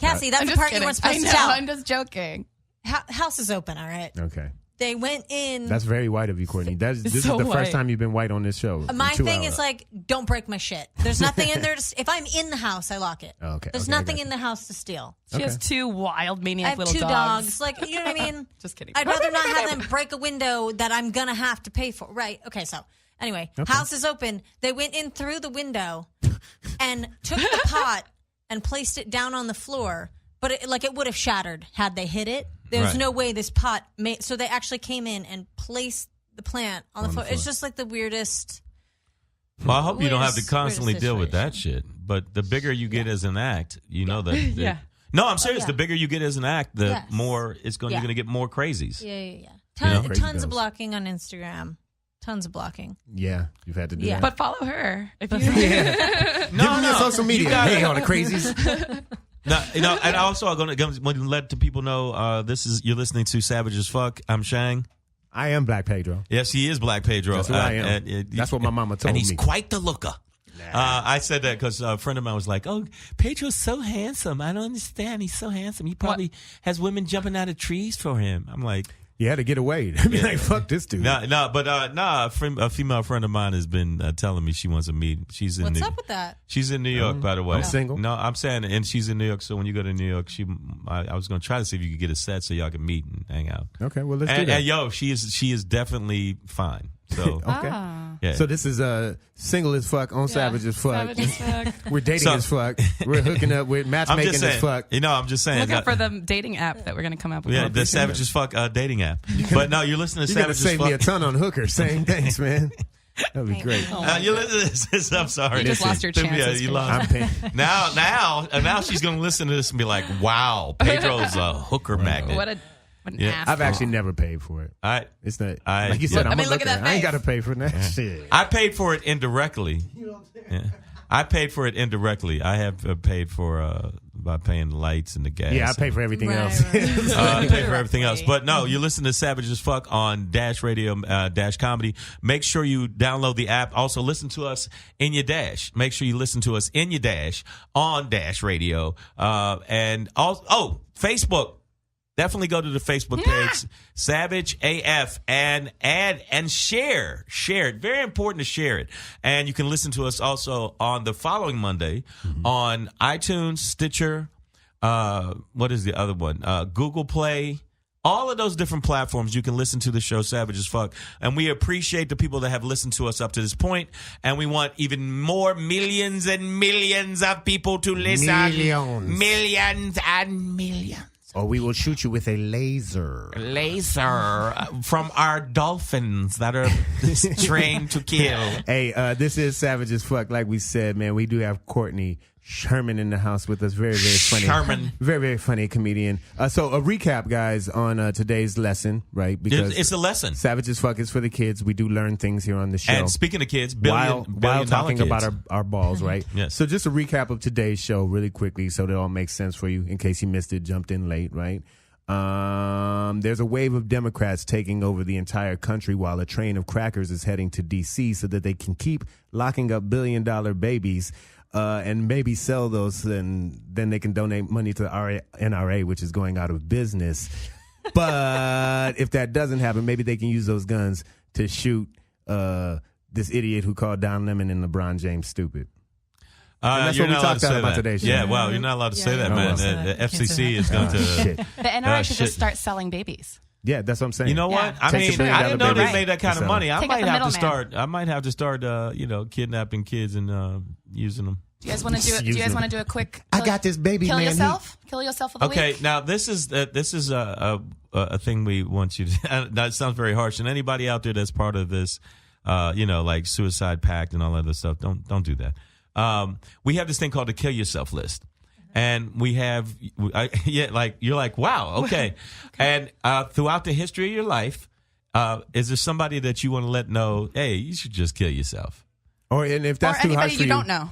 Cassie, that's I'm the just part kidding. you weren't supposed I to know, tell. I'm just joking. House is open, all right? okay. They went in. That's very white of you, Courtney. This is so the white. first time you've been white on this show. My in 2 thing hours. is like, don't break my shit. There's nothing in there. If I'm in the house, I lock it. Oh, okay, There's okay, I nothing got in the house to steal. She has 2 wild I maniac have little 2 dogs. Like, you know what I mean? Just kidding. I'd rather not have them break a window that I'm going to have to pay for. Right. Okay. So, anyway, house is open. They went in through the window and took the pot and placed it down on the floor. But it would have shattered had they hit it. There's Right. no way this pot made. So they actually came in and placed the plant on the floor. It's just like the weirdest. Well, I hope you don't have to Weirdest constantly deal with that situation. shit. But the bigger you get as an act, you know that. Yeah. No, I'm serious. yeah. The bigger you get as an act, the Yes. more you're going to get more crazies. Yeah. Crazy Tons girls. of blocking on Instagram. Tons of blocking. Yeah, you've had to do Yeah. that. But follow her. If you No, Give me your social media. You gotta- Hey, all the crazies. No, and also I'm going to let the people know you're listening to Savage as Fuck. I'm Shang. I am Black Pedro. Yes, he is Black Pedro. That's what I am. That's what my mama told and he's me. quite the looker. I said that because a friend of mine was like, "Oh, Pedro's so handsome. I don't understand. He's so handsome. He probably has women jumping out of trees for him." I'm like, You had to get away. I mean, like, fuck this dude. a female friend of mine has been telling me she wants to meet. She's in What's New, up with that? She's in New York, by the way. I'm single. No, I'm saying, and she's in New York. So when you go to New York, I was going to try to see if you could get a set so y'all can meet and hang out. Okay, well, let's do And, that. and yo, she is definitely fine. So Okay. yeah. So this is single as fuck on Savage as fuck. Savage as fuck. We're dating So- as fuck. We're hooking up. We're I'm matchmaking just as saying. fuck. I'm just saying. Look out that- for the dating app that we're going to come up with. yeah, the Savage as Fuck dating app. But no, you're listening to You're gonna Savage as save me a Fuck. ton on Hooker. Same things, man. That'd be great. You listen to this. I'm sorry. You just lost your Yeah, chances you for lost. I'm paying. Now she's gonna listen to this and be like, "Wow, Pedro's a hooker magnet." What an Yeah. ass. I've actually never paid for it. It's Not I- like you said. yeah. I'm I mean, a look at looker. that I ain't face. got to pay for that shit. I paid for it indirectly. Yeah. I paid for it indirectly. I have paid for by paying the lights and the gas. Yeah, I pay for everything Right, else. right. I pay for everything else. But no, you listen to Savage as Fuck on Dash Radio, Dash Comedy. Make sure you download the app. Also, listen to us in your Dash. Make sure you listen to us in your Dash on Dash Radio. And also, Facebook. Definitely go to the Facebook page, Savage AF, and add and share. Share it. Very important to share it. And you can listen to us also on the following Monday on iTunes, Stitcher, what is the other one? Google Play. All of those different platforms, you can listen to the show Savage as Fuck. And we appreciate the people that have listened to us up to this point. And we want even more millions and millions of people to listen. Millions. Millions and millions. Or we will shoot you with a laser. Laser from our dolphins that are trained to kill. Hey, this is Savage as Fuck. Like we said, man, we do have Courtney Scheuerman in the house with us. Very, very funny. Scheuerman. Very, very funny comedian. So a recap, guys, on today's lesson, right? Because It's a lesson. Savage as Fuck is for the kids. We do learn things here on the show. And speaking of kids, while talking kids. about our balls, right? Yes. So just a recap of today's show really quickly so that it all makes sense for you in case you missed it, jumped in late, right? There's a wave of Democrats taking over the entire country while a train of crackers is heading to D.C. so that they can keep locking up billion-dollar babies and maybe sell those, and then they can donate money to the NRA, which is going out of business. But if that doesn't happen, maybe they can use those guns to shoot this idiot who called Don Lemon and LeBron James stupid. And that's you're what we not allowed talked to say about that. today's show. Yeah, wow, you're not allowed to say that, you're man. not allowed to say The that. You can't say FCC that. is going to. Shit. The NRA should shit. just start selling babies. Yeah, that's what I'm saying. You know what? Yeah. I Take mean, the billion I didn't know dollar they babies. made that kind of So- money. I Take might out the have to middleman. start. I might have to start. Kidnapping kids and using them. Do you guys want to do it? Do you guys want to do a quick? I got this baby Kill man. yourself. Kill yourself of the Okay, week. now this is a thing we want you to. That sounds very harsh, and anybody out there that's part of this, like suicide pact and all that other stuff, don't do that. We have this thing called the kill yourself list, and we have, you're like, wow, okay, and throughout the history of your life, is there somebody that you want to let know? Hey, you should just kill yourself. And if that's or too anybody harsh for you don't know.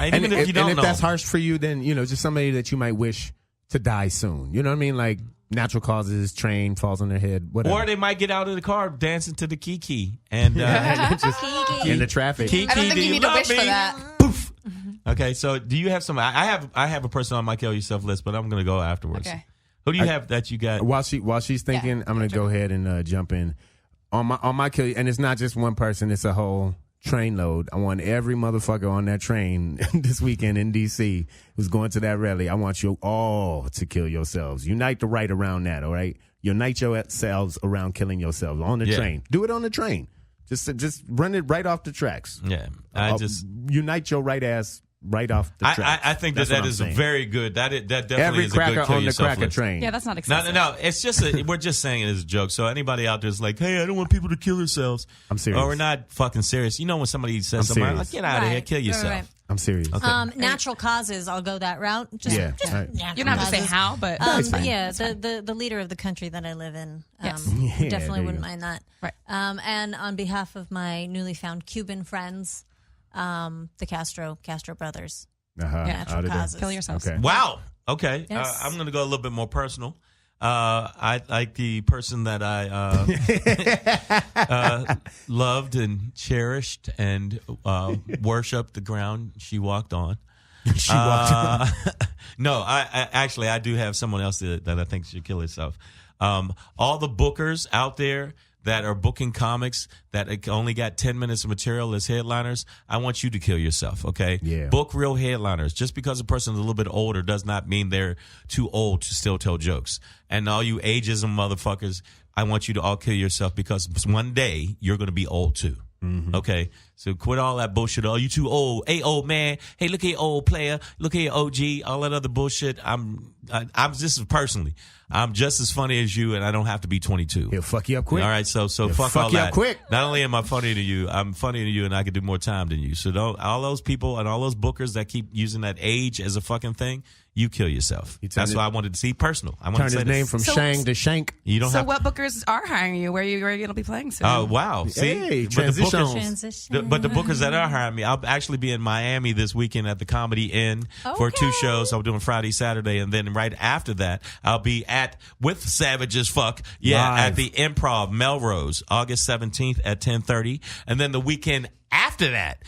Even if you don't if know. that's harsh for you, then just somebody that you might wish to die soon. You know what I mean? Like natural causes, train falls on their head, whatever. Or they might get out of the car dancing to the Kiki and just in the traffic. Kiki, I don't think do you need to love wish me? for that. Poof. Okay, so do you have some? I have a person on my kill yourself list, but I'm going to go afterwards. Okay. Who do you have that you got? While she's thinking, I'm going to go ahead and jump in on my kill. And it's not just one person; it's a whole train load. I want every motherfucker on that train this weekend in DC who's going to that rally. I want you all to kill yourselves. Unite the right around that. All right, unite yourselves around killing yourselves on the train. Do it on the train. Just run it right off the tracks. Yeah, unite your right ass right off the tracks. I think That's that what is I'm saying. very good. That definitely Every is a good cracker kill on the yourself cracker list. train. Yeah, that's not excessive. No. It's just we're just saying it as a joke. So anybody out there is like, hey, I don't want people to kill themselves. I'm serious. Or we're not fucking serious. You know when somebody says I'm something, serious. like, get out of here, kill yourself. Right. I'm serious. Natural causes, I'll go that route. Just Yeah. natural You don't have to say causes. how, but That's fine. Yeah, the leader of the country that I live in, Yes. Yeah, definitely there you wouldn't go. mind that. Right. And on behalf of my newly found Cuban friends, the Castro brothers. Natural Out of there. causes. kill yourself. Okay. Wow. Okay. Yes. I'm going to go a little bit more personal. I like the person that I loved and cherished and worshipped the ground she walked on. She walked No, I do have someone else that I think should kill herself. All the bookers out there that are booking comics that only got 10 minutes of material as headliners, I want you to kill yourself, okay? Yeah. Book real headliners. Just because a person's a little bit older does not mean they're too old to still tell jokes. And all you ageism motherfuckers, I want you to all kill yourself because one day you're going to be old too. Okay, so quit all that bullshit. Oh, you too old. Hey, old man. Hey, look at your old player. Look at your OG. All that other bullshit. I'm just personally, I'm just as funny as you, and I don't have to be 22. He'll fuck you up quick. All right, so He'll fuck fuck all you that. up quick. Not only am I funny to you, I'm funny to you, and I could do more time than you. So don't all those people and all those bookers that keep using that age as a fucking thing. You kill yourself. That's why I wanted to see personal. I want Turn to say his name from So- Shang to Shank. You don't So have. what bookers are hiring you? Where are you going to be playing soon? Oh wow! See, Hey, But the bookers- transitions. Transition. But the bookers that are hiring me, I'll actually be in Miami this weekend at the Comedy Inn for 2 shows. I'm doing Friday, Saturday, and then right after that, I'll be with Savage as Fuck. Yeah, Live. at the Improv Melrose, August 17th at 10:30, and then the weekend after that,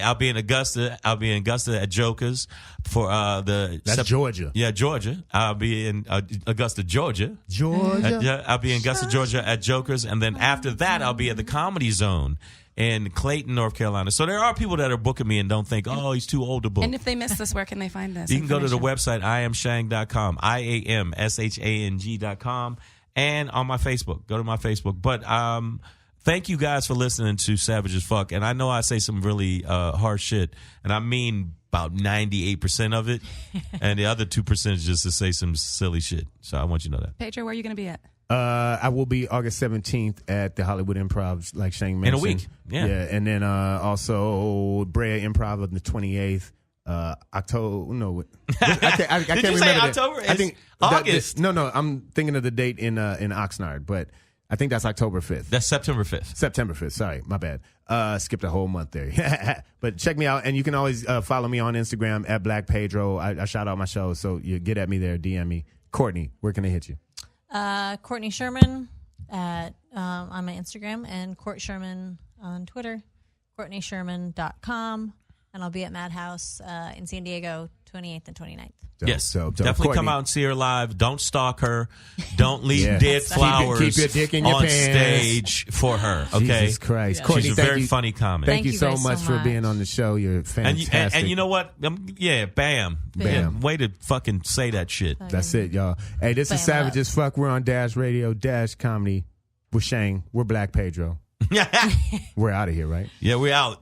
I'll be in Augusta. I'll be in Augusta at Jokers for That's Georgia. Yeah, Georgia. I'll be in Augusta, Georgia. Georgia. I'll be in Augusta, Georgia at Jokers, and then after that, I'll be at the Comedy Zone in Clayton, North Carolina. So there are people that are booking me and don't think, oh, he's too old to book. And if they miss this, where can they find this? You can go to the information? website, iamshang.com, IAMSHANG.com, and on my Facebook. Go to my Facebook. But thank you guys for listening to Savage as Fuck. And I know I say some really harsh shit, and I mean about 98% of it, and the other 2% is just to say some silly shit. So I want you to know that. Pedro, where are you going to be at? I will be August 17th at the Hollywood Improv, like Shang mentioned. In a week, yeah. And then also Brea Improv on the 28th. October. No, I can't Did you remember. say the- October? I think It's August. No, I'm thinking of the date in Oxnard, but I think that's October 5th. That's September 5th. September 5th. Sorry, my bad. Skipped a whole month there. But check me out, and you can always follow me on Instagram at Black Pedro. I shout out my shows, so you get at me there, DM me. Courtney, where can they hit you? Courtney Scheuerman on my Instagram and Court Scheuerman on Twitter. CourtneyScheuerman.com. And I'll be at Madhouse in San Diego, 28th and 29th. Yes, So definitely Courtney. come out and see her live. Don't stalk her. Don't leave Yeah. dead Keep flowers your dick in your on pants. stage for her. Okay, Jesus Christ. Yeah. Courtney, she's a thank very you. funny comic. Thank you so guys much for being on the show. You're and fantastic. you know what? Bam. Way to fucking say that shit. That's it, y'all. Hey, this is Bam Savage up. as Fuck. We're on Dash Radio, Dash Comedy. We're Shang. We're Black Pedro. We're out of here, right? Yeah, we out.